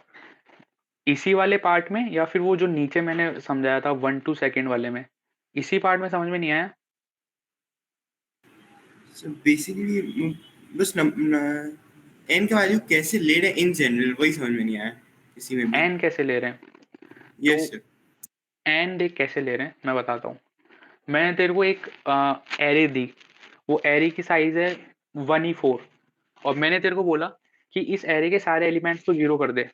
इसी वाले पार्ट में या फिर वो जो नीचे मैंने समझाया था 1-2 सेकेंड वाले में, इसी पार्ट में समझ में नहीं आया। बेसिकली बस एन का वैल्यू कैसे ले रहे हैं इन जनरल, वही समझ में नहीं आया किसी में भी। n कैसे ले रहे हैं, यस तो सर। n देख कैसे ले रहे हैं मैं बताता हूँ। मैंने तेरे को एक एरे दी, वो एरे की साइज है 1E4, और मैंने तेरे को बोला कि इस एरे के सारे एलिमेंट्स को 0 कर दे।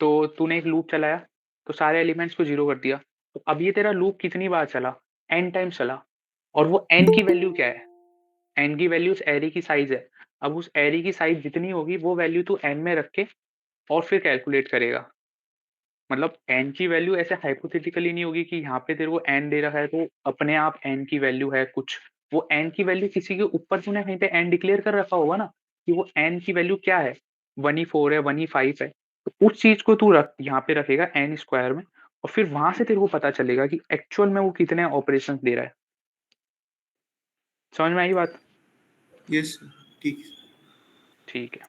तो तूने एक लूप चलाया तो सारे एलिमेंट्स को 0 कर दिया। तो अब ये तेरा लूप कितनी बार चला, n टाइम्स चला, और वो n की वैल्यू क्या है, n की वैल्यू उस एरे की साइज है। अब उस एरे की साइज जितनी होगी वो वैल्यू तू n में रख के और फिर कैलकुलेट करेगा। मतलब n की वैल्यू ऐसे हाइपोथेटिकली नहीं होगी कि यहाँ पे तेरे को n दे रखा है तो अपने आप n की वैल्यू है कुछ, वो n की वैल्यू किसी के ऊपर तूने कहीं पे n डिक्लेयर कर रखा होगा ना कि वो n की वैल्यू क्या है, 1E4 है, 1E5 है, तो उस चीज को तू रख यहाँ पे रखेगा n स्क्वायर में, और फिर वहां से तेरे को पता चलेगा कि एक्चुअल में वो कितने ऑपरेशन दे रहा है। समझ में आई बात। यस ठीक। ठीक है,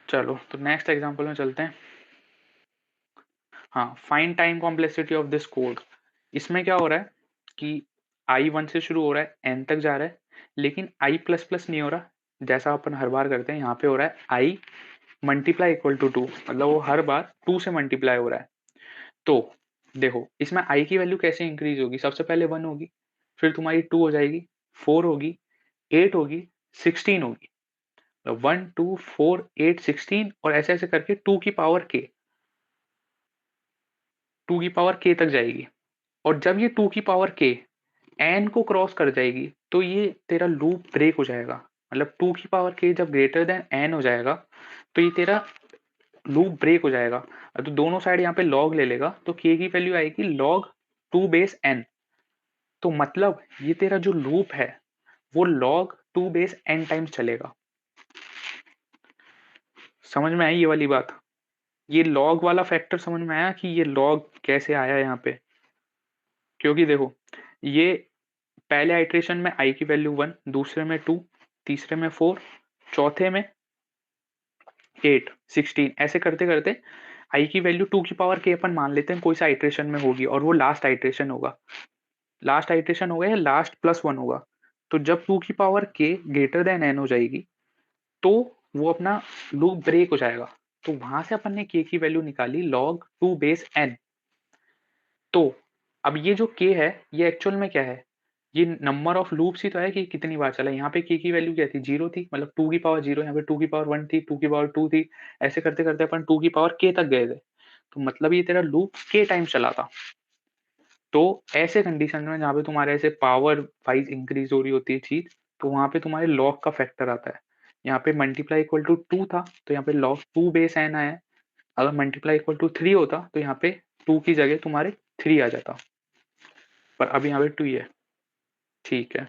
चलो तो नेक्स्ट एग्जांपल में चलते हैं। हाँ, find time complexity of this code. इसमें क्या हो रहा है कि i1 से शुरू हो रहा है n तक जा रहा है, लेकिन i प्लस प्लस नहीं हो रहा जैसा अपन हर बार करते हैं। यहाँ पे हो रहा है i मल्टीप्लाई इक्वल टू 2, मतलब वो हर बार 2 से मल्टीप्लाई हो रहा है। तो देखो इसमें i की वैल्यू कैसे इंक्रीज होगी, सबसे पहले 1 होगी, फिर तुम्हारी 2 हो जाएगी, 4 होगी, 8 होगी, 16 होगी। 1 2 4 8 16 और ऐसे ऐसे करके 2 की पावर k, 2 की पावर k तक जाएगी। और जब ये 2 की पावर k n को क्रॉस कर जाएगी तो ये तेरा लूप ब्रेक हो जाएगा। मतलब 2 की पावर k जब ग्रेटर देन n हो जाएगा तो ये तेरा लूप ब्रेक हो जाएगा। तो दोनों साइड यहाँ पे लॉग ले लेगा तो k की वैल्यू आएगी log 2 बेस n। तो मतलब ये तेरा जो लूप है वो log 2 बेस n टाइम्स चलेगा। समझ में आई ये वाली बात। ये log वाला फैक्टर समझ में आया कि ये log कैसे आया यहाँ पे? क्योंकि देखो ये पहले आइट्रेशन में i की वैल्यू 1, दूसरे में 2, तीसरे में 4, चौथे में 8, 16 ऐसे करते करते i की वैल्यू 2 की पावर k अपन मान लेते हैं कोई सा आइट्रेशन में होगी और वो लास्ट आइट्रेशन होगा। लास्ट आइट्रेशन होगा या लास्ट प्लस 1 होगा। तो जब 2 की power k greater than n हो जाएगी तो वो अपना लूप ब्रेक हो जाएगा। तो वहां से अपन ने k की वैल्यू निकाली log 2 बेस n। तो अब ये जो k है ये एक्चुअल में क्या है? ये नंबर ऑफ लूप्स ही तो है कि कितनी बार चला। यहाँ पे k की वैल्यू क्या थी? 0 थी, मतलब 2 की पावर 0, यहाँ पे 2 की पावर 1 थी, 2 की पावर 2 थी, ऐसे करते करते अपन 2 की पावर k तक गए थे। तो मतलब ये तेरा लूप k टाइम चला था। तो ऐसे कंडीशन में जहाँ पे तुम्हारे ऐसे पावर वाइज इंक्रीज हो रही होती है चीज, तो वहां पे तुम्हारे लॉग का फैक्टर आता है। यहाँ पे मल्टीप्लाई इक्वल टू 2 था तो यहाँ पे log 2 बेस n आया है। अगर मल्टीप्लाई इक्वल टू 3 होता तो यहाँ पे 2 की जगह तुम्हारे 3 आ जाता, पर अब यहाँ पे 2 ही है। ठीक है।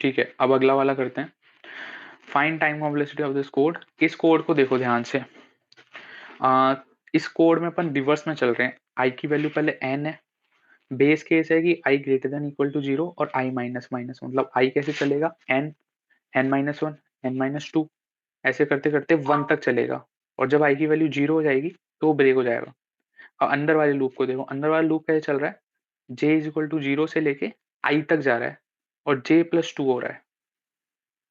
ठीक है, अब अगला वाला करते हैं। Find time complexity of this code. इस कोड को देखो ध्यान से। इस कोड में अपन रिवर्स में चल रहे हैं। आई की वैल्यू पहले n है, बेस केस है कि i greater than equal to 0 और i माइनस माइनस, मतलब i कैसे चलेगा? n, n minus 1, n minus 2 ऐसे करते करते 1 तक चलेगा। और जब i की वैल्यू 0 हो जाएगी तो वो ब्रेक हो जाएगा। अब अंदर वाले लूप को देखो, अंदर वाला लूप कैसे चल रहा है? j इज इक्वल टू 0 से लेके i तक जा रहा है और j प्लस 2 हो रहा है।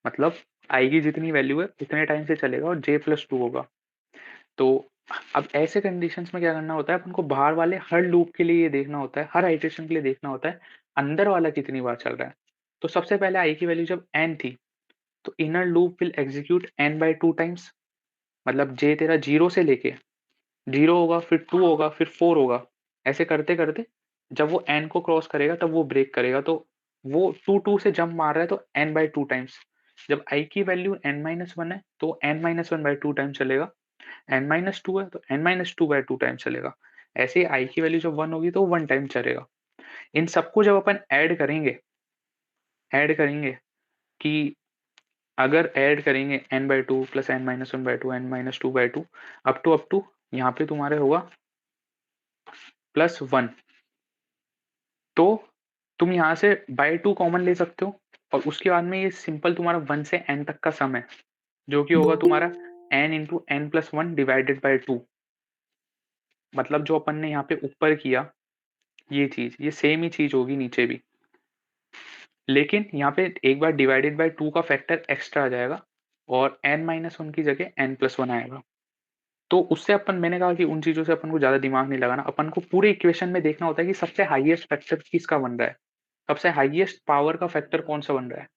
मतलब i की जितनी वैल्यू है उतने टाइम से चलेगा और j प्लस 2 होगा। तो अब ऐसे कंडीशंस में क्या करना होता है? अपन को बाहर वाले हर लूप के लिए ये देखना होता है, हर आइटरेशन के लिए देखना होता है अंदर वाला कितनी बार चल रहा है। तो सबसे पहले i की वैल्यू जब n थी तो inner loop will execute n by 2 times. मतलब j तेरा 0 से लेके 0 होगा, फिर 2 होगा, फिर 4 होगा, ऐसे करते करते जब वो n को क्रॉस करेगा तब वो ब्रेक करेगा। तो वो 2 से जंप मार रहा है तो n बाई 2 टाइम्स। जब i की वैल्यू n माइनस 1 है तो n माइनस 1 बाई 2 टाइम चलेगा, n माइनस 2 है तो n माइनस 2 बाई 2 टाइम चलेगा। ऐसे ही i की वैल्यू जब 1 होगी तो 1 टाइम चलेगा। इन सबको जब अपन ऐड करेंगे कि अगर ऐड करेंगे n by 2 plus n minus 1 by 2, n minus 2 by 2 up to यहाँ पे तुम्हारे होगा प्लस 1। तो तुम यहाँ से बाई 2 कॉमन ले सकते हो और उसके बाद में ये सिंपल तुम्हारा 1 से n तक का सम है जो कि होगा तुम्हारा n into n plus 1 divided by 2। मतलब जो अपन ने यहाँ पे ऊपर किया ये चीज, ये सेम ही चीज होगी नीचे भी, लेकिन यहाँ पे एक बार डिवाइडेड बाई 2 का फैक्टर एक्स्ट्रा आ जाएगा और n माइनस 1 की जगह n प्लस 1 आएगा। तो उससे अपन, मैंने कहा कि उन चीजों से अपन को ज्यादा दिमाग नहीं लगाना, अपन को पूरे इक्वेशन में देखना होता है कि सबसे हाईएस्ट फैक्टर किसका बन रहा है, सबसे हाईएस्ट पावर का फैक्टर कौन सा बन रहा है।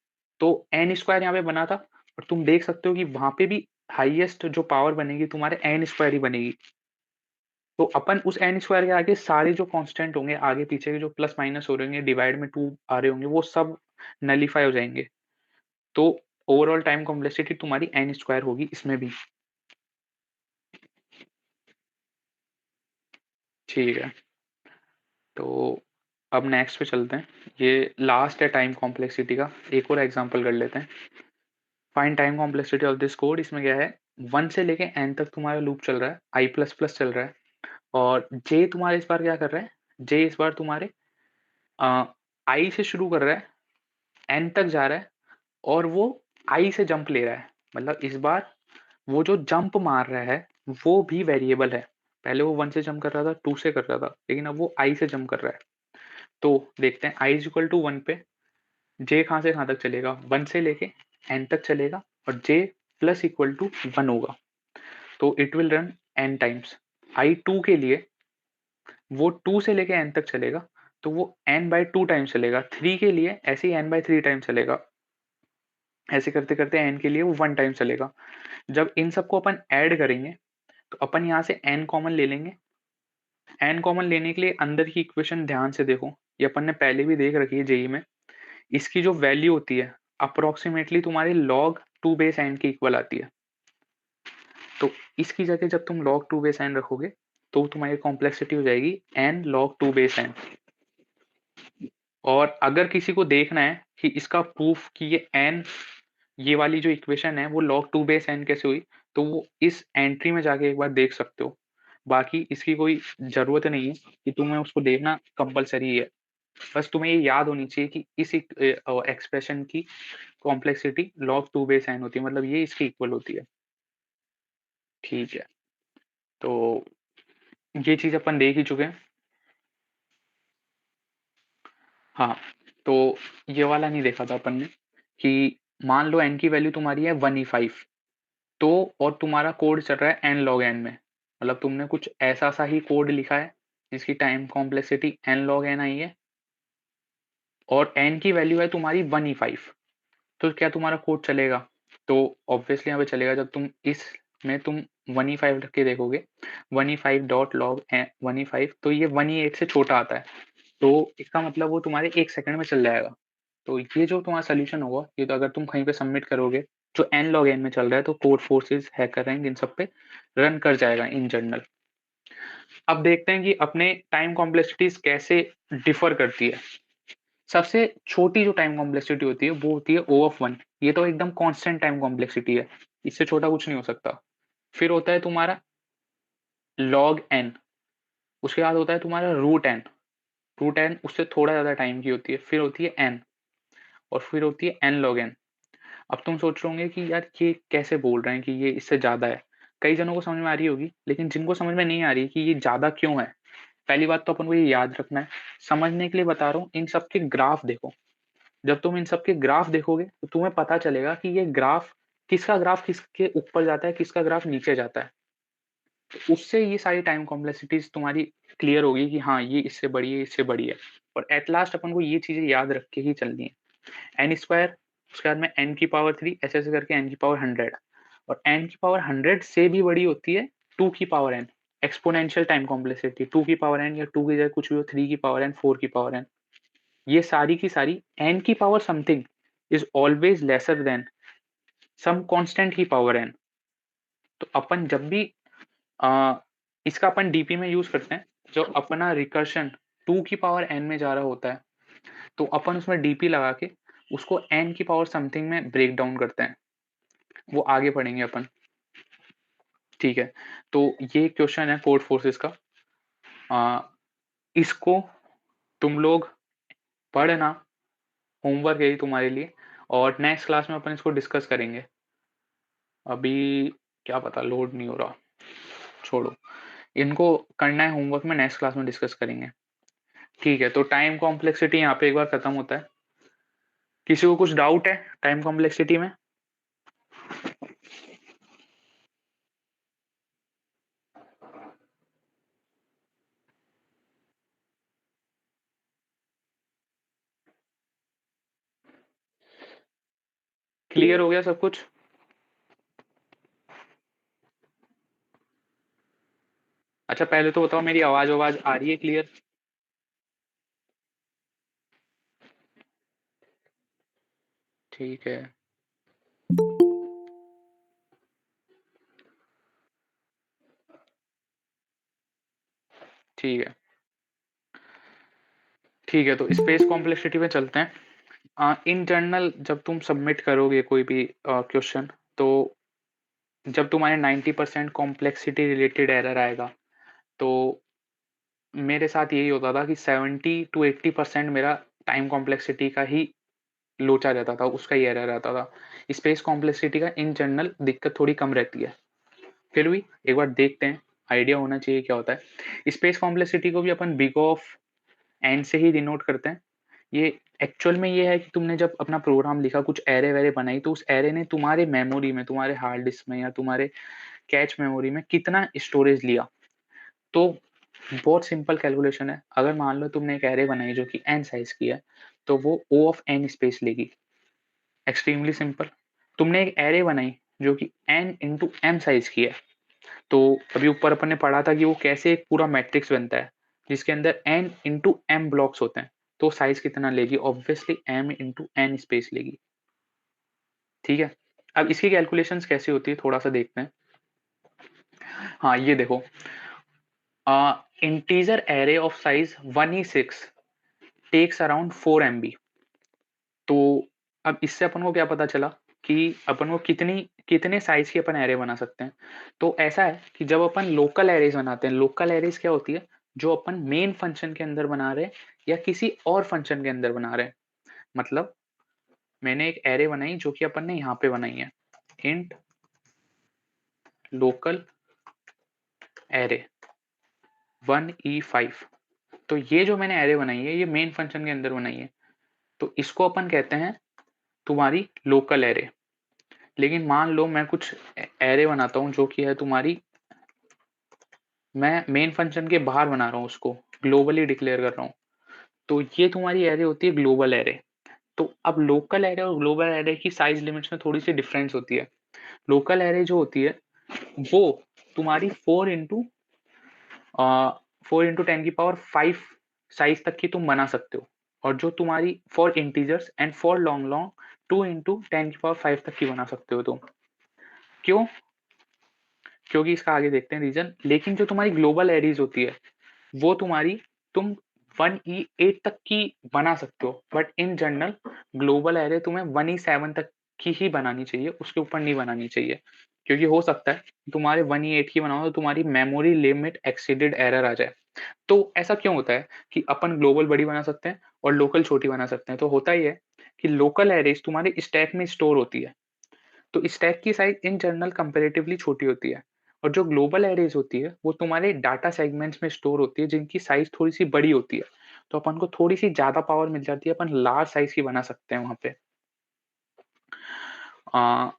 तो एन स्क्वायर यहाँ पे बना था और तुम देख सकते हो कि वहां पे भी हाईएस्ट जो पावर बनेगी तुम्हारे एन स्क्वायर ही बनेगी। तो अपन उस एन स्क्वायर के आगे सारे जो कांस्टेंट होंगे, आगे पीछे के जो प्लस माइनस हो रहे होंगे, डिवाइड में 2 आ रहे होंगे, वो सब नलीफाई हो जाएंगे। तो ओवरऑल टाइम कॉम्प्लेक्सिटी तुम्हारी एन स्क्वायर होगी इसमें भी। ठीक है, तो अब नेक्स्ट पे चलते हैं। ये लास्ट है टाइम कॉम्प्लेक्सिटी का, एक और एग्जांपल कर लेते हैं। Find time complexity of this code. इसमें क्या है, 1 से लेके n तक तुम्हारा लूप चल रहा है, i प्लस प्लस चल रहा है और j तुम्हारे इस बार क्या कर रहा है, j इस बार तुम्हारे i से शुरू कर रहा है, n तक जा रहा है और वो i से जंप ले रहा है। मतलब इस बार वो जो जंप मार रहा है वो भी वेरिएबल है। पहले वो 1 से जंप कर रहा था, 2 से कर रहा था, लेकिन अब वो i से जंप कर रहा है। तो देखते हैं i इज इक्वल टू 1 पे j कहाँ से कहाँ तक चलेगा, 1 से लेके n तक चलेगा और j प्लस इक्वल टू 1 होगा। तो it will run n times. i 2 के लिए वो 2 से लेके n तक चलेगा तो वो n बाई 2 टाइम चलेगा। 3 के लिए ऐसे ही n बाई 3 टाइम चलेगा। ऐसे करते करते n के लिए वो 1 टाइम चलेगा। जब इन सबको अपन ऐड करेंगे तो अपन यहाँ से n कॉमन ले लेंगे। n कॉमन लेने के लिए अंदर की इक्वेशन ध्यान से देखो, ये अपन ने पहले भी देख रखी है जेई में। इसकी जो वैल्यू होती है अप्रोक्सीमेटली तुम्हारे log 2 बेस n के इक्वल आती है। तो इसकी जगह जब तुम log 2 बेस n रखोगे तो तुम्हारी कॉम्प्लेक्सिटी हो जाएगी n log 2 बेस n। और अगर किसी को देखना है कि इसका प्रूफ कि ये n ये वाली जो इक्वेशन है वो log 2 बेस n कैसे हुई, तो वो इस एंट्री में जाके एक बार देख सकते हो। बाकी इसकी कोई ज़रूरत नहीं है कि तुम्हें उसको देखना कंपल्सरी है। बस तुम्हें ये याद होनी चाहिए कि इस एक्सप्रेशन की कॉम्प्लेक्सिटी log 2 बेस n होती है, मतलब ये इसकी इक्वल होती है। ठीक है, तो ये चीज़ अपन देख ही चुके हैं। हाँ, तो ये वाला नहीं देखा था अपन ने कि मान लो n की वैल्यू तुम्हारी है 1E5, तो और तुम्हारा कोड चल रहा है n log n में, मतलब तुमने कुछ ऐसा सा ही कोड लिखा है जिसकी time complexity n log n आई है और n की वैल्यू है तुम्हारी 1E5, तो क्या तुम्हारा कोड चलेगा? तो ऑब्वियसली यहाँ पे चलेगा जब तुम इसमें तुम 1E5 रख के देखोगे, 1E5 डॉट लॉग 1E5, तो ये 1E8 से छोटा आता है, तो इसका मतलब वो तुम्हारे 1 सेकंड में चल जाएगा। तो ये जो तुम्हारा सोल्यूशन होगा, ये तो अगर तुम कहीं पे सबमिट करोगे जो n log n में चल रहा है, तो कोड फोर्सेस, हैकर रैंक, इन सब पे रन कर जाएगा इन जनरल। अब देखते हैं कि अपने टाइम कॉम्प्लेक्सिटीज कैसे डिफर करती है। सबसे छोटी जो टाइम कॉम्प्लेक्सिटी होती है वो होती है O of 1, ये तो एकदम कांस्टेंट टाइम कॉम्प्लेक्सिटी है, इससे छोटा कुछ नहीं हो सकता। फिर होता है तुम्हारा log n, उसके बाद होता है तुम्हारा रूट n उससे थोड़ा ज्यादा टाइम की होती है, फिर होती है n, और फिर होती है n log n। अब तुम सोच रहे होंगे कि यार ये कैसे बोल रहे हैं कि ये इससे ज्यादा है। कई जनों को समझ में आ रही होगी, लेकिन जिनको समझ में नहीं आ रही कि ये ज्यादा क्यों है, पहली बात तो अपन को ये याद रखना है। समझने के लिए बता रहा हूँ, इन सब के ग्राफ देखो। जब तुम इन सब के ग्राफ देखोगे तो तुम्हें पता चलेगा कि ये ग्राफ, किसका ग्राफ किसके ऊपर जाता है, किसका ग्राफ नीचे जाता है। तो उससे ये सारी टाइम कॉम्प्लेक्सिटीज तुम्हारी क्लियर होगी कि हाँ ये इससे बड़ी है, इससे बड़ी है। और एट लास्ट अपन को ये चीजें याद रख के ही चलनी है। एन स्क्वायर, उसके बाद में n की पावर 3, ऐसे ऐसे करके n की पावर 100, और n की पावर 100 से भी बड़ी होती है 2 की power n, exponential time complexity 2 की पावर n, या 2 की जगह कुछ भी हो, 3 की पावर n, 4 की पावर n, ये सारी की सारी n की power something is always lesser than some constant की पावर n। तो अपन जब भी इसका अपन डीपी में यूज करते हैं, जो अपना रिकर्शन 2 की पावर n में जा रहा होता है, तो अपन उसमें डीपी लगा के उसको n की पावर समथिंग में ब्रेक डाउन करते हैं, वो आगे पढ़ेंगे अपन। ठीक है, तो ये क्वेश्चन है कोड फोर्सेस का। इसको तुम लोग पढ़ना, होमवर्क है ये तुम्हारे लिए, और नेक्स्ट क्लास में अपन इसको डिस्कस करेंगे। अभी क्या पता लोड नहीं हो रहा, छोड़ो, इनको करना है होमवर्क में, नेक्स्ट क्लास में डिस्कस करेंगे। ठीक है, तो टाइम कॉम्प्लेक्सिटी यहाँ पे एक बार खत्म होता है। किसी को कुछ डाउट है टाइम कॉम्प्लेक्सिटी में? क्लियर हो गया सब कुछ? अच्छा पहले तो बताओ, मेरी आवाज आवाज आ रही है क्लियर? ठीक है, ठीक है, ठीक है, तो स्पेस कॉम्प्लेक्सिटी में चलते हैं। इन जनरल जब तुम सबमिट करोगे कोई भी क्वेश्चन, तो जब तुम्हारे 90% कॉम्प्लेक्सिटी रिलेटेड एरर आएगा, तो मेरे साथ यही होता था कि 70 to 80% मेरा टाइम कॉम्प्लेक्सिटी का ही लोचा रहता था, उसका ही एरर रहता था। स्पेस कॉम्प्लेक्सिटी का इन जनरल दिक्कत थोड़ी कम रहती है, फिर भी एक बार देखते हैं, आइडिया होना चाहिए क्या होता है। स्पेस कॉम्प्लेक्सिटी को भी अपन बिग ऑफ एन से ही डिनोट करते हैं। ये एक्चुअल में ये है कि तुमने जब अपना प्रोग्राम लिखा, कुछ एरे वेरे बनाई, तो उस एरे ने तुम्हारे मेमोरी में, तुम्हारे हार्ड डिस्क में, या तुम्हारे कैच मेमोरी में कितना स्टोरेज लिया। तो बहुत सिंपल कैलकुलेशन है। अगर मान लो तुमने एक एरे बनाई जो कि एन साइज की है, तो वो ओ ऑफ एन स्पेस लेगी। Extremely simple. तुमने एक एरे बनाई जो कि एन इंटू एम साइज की है, तो अभी ऊपर अपन ने पढ़ा था कि वो कैसे एक पूरा मैट्रिक्स बनता है जिसके अंदर n इंटू एम ब्लॉक्स होते हैं, तो साइज कितना लेगी? Obviously m into N space लेगी। ठीक है, अब इसकी कैलकुलेशंस कैसे होती है थोड़ा सा देखते हैं। हाँ ये देखो, integer array of size 1e6 takes around 4 MB। तो अब इससे अपन को क्या पता चला कि अपन को कितने साइज की अपन एरे बना सकते हैं। तो ऐसा है कि जब अपन लोकल एरेज बनाते हैं, लोकल एरेज क्या होती है, जो अपन मेन फंक्शन के अंदर बना रहे हैं या किसी और फंक्शन के अंदर बना रहे हैं। मतलब मैंने एक एरे बनाई जो कि अपन ने यहाँ पे बनाई है, इंट लोकल एरे 1e5। तो ये जो मैंने एरे बनाई है ये मेन फंक्शन के अंदर बनाई है, तो इसको अपन कहते हैं तुम्हारी लोकल एरे। लेकिन मान लो मैं कुछ एरे बनाता हूँ जो कि है तुम्हारी, मैं मेन फंक्शन के बाहर बना रहा हूँ, उसको ग्लोबली डिक्लेयर कर रहा हूँ, तो ये तुम्हारी एरे होती है ग्लोबल एरे। तो अब लोकल एरे और ग्लोबल एरे की साइज लिमिट्स में थोड़ी सी डिफरेंस होती है। लोकल एरे जो होती है वो तुम्हारी 4 इंटू 10 की पावर 5 साइज तक की तुम बना सकते हो, और जो तुम्हारी for integers and for long long 2 into 10 की पावर 5 तक की बना सकते हो तुम। क्यों? क्योंकि इसका आगे देखते हैं रीजन। लेकिन जो तुम्हारी ग्लोबल एरीज होती है वो तुम्हारी, तुम 1e8 तक की बना सकते हो, but in general global array तुम्हें 1e7 तक की ही बनानी चाहिए, उसके ऊपर नहीं बनानी चाहिए। क्योंकि हो सकता है तुम्हारे 1e8 की बनाओ तो तुम्हारी मेमोरी लिमिट एक्सीडेड एरर आ जाए। तो ऐसा क्यों होता है कि अपन ग्लोबल बड़ी बना सकते हैं और लोकल छोटी बना सकते हैं? तो होता ही है कि लोकल एरेज तुम्हारे स्टैक में स्टोर होती है, तो स्टैक की साइज इन जनरल कंपैरेटिवली छोटी होती है, और जो ग्लोबल एरेज होती है वो तुम्हारे डाटा सेगमेंट्स में स्टोर होती है जिनकी साइज थोड़ी सी बड़ी होती है। तो अपन को थोड़ी सी ज्यादा पावर मिल जाती है, अपन लार्ज साइज की बना सकते हैं वहां पे। आ,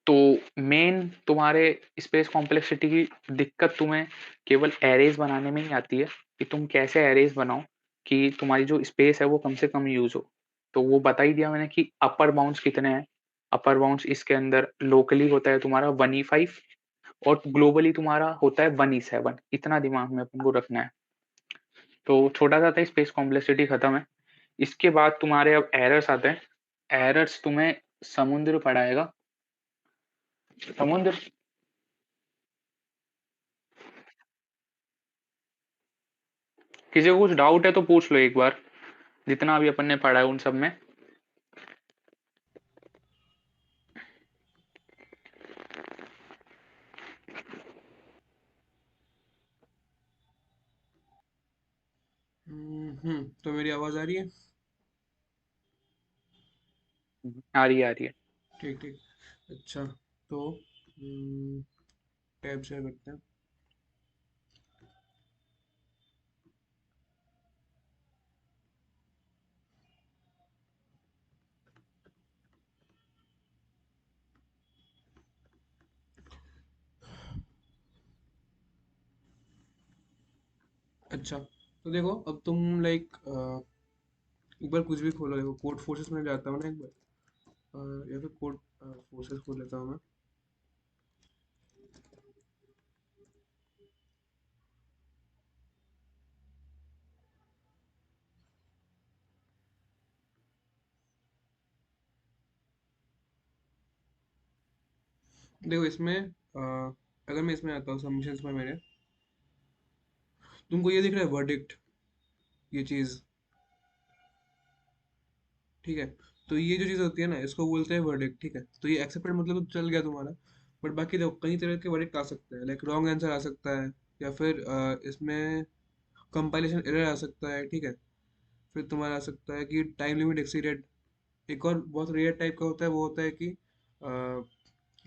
तो मेन तुम्हारे स्पेस कॉम्प्लेक्सिटी की दिक्कत तुम्हें केवल एरेज बनाने में ही आती है, कि तुम कैसे एरेज बनाओ कि तुम्हारी जो स्पेस है वो कम से कम यूज हो। तो वो बता ही दिया मैंने कि अपर बाउंड्स कितने हैं। अपर बाउंड्स इसके अंदर लोकली होता है तुम्हारा 1e5, और ग्लोबली तुम्हारा होता है 1e7। इतना दिमाग में अपन को रखना है। तो छोटा सा था, स्पेस कॉम्प्लेक्सिटी खत्म है। इसके बाद तुम्हारे अब एरर्स आते हैं। एरर्स तुम्हें समुद्र पढ़ाएगा। समुद्र, किसी को कुछ डाउट है तो पूछ लो एक बार, जितना अभी अपन ने पढ़ा है उन सब में। तो मेरी आवाज आ रही है? आ रही है, आ रही है। ठीक ठीक। अच्छा, तो टैब शेयर करते हैं। अच्छा, तो देखो अब तुम लाइक एक बार कुछ भी खोलो। देखो कोड फोर्सेस में जाता हूँ ना एक बार, या फिर कोड फोर्सेस खोल लेता हूँ मैं। देखो इसमें अगर मैं इसमें आता हूँ सबमिशंस में मेरे, तुमको ये दिख रहा है वर्डिक्ट, ये चीज़, ठीक है। तो ये जो चीज़ होती है ना इसको बोलते हैं वर्डिक्ट, ठीक है। तो ये एक्सेप्टेड मतलब तो चल गया तुम्हारा। बट बाकी देखो कई तरह के वर्डिक्ट आ सकते हैं, लाइक रॉन्ग आंसर आ सकता है, या फिर इसमें कंपाइलेशन एरर आ सकता है, ठीक है। फिर तुम्हारा आ सकता है कि टाइम लिमिट एक्सीडेड। एक और बहुत रेयर टाइप का होता है, वो होता है कि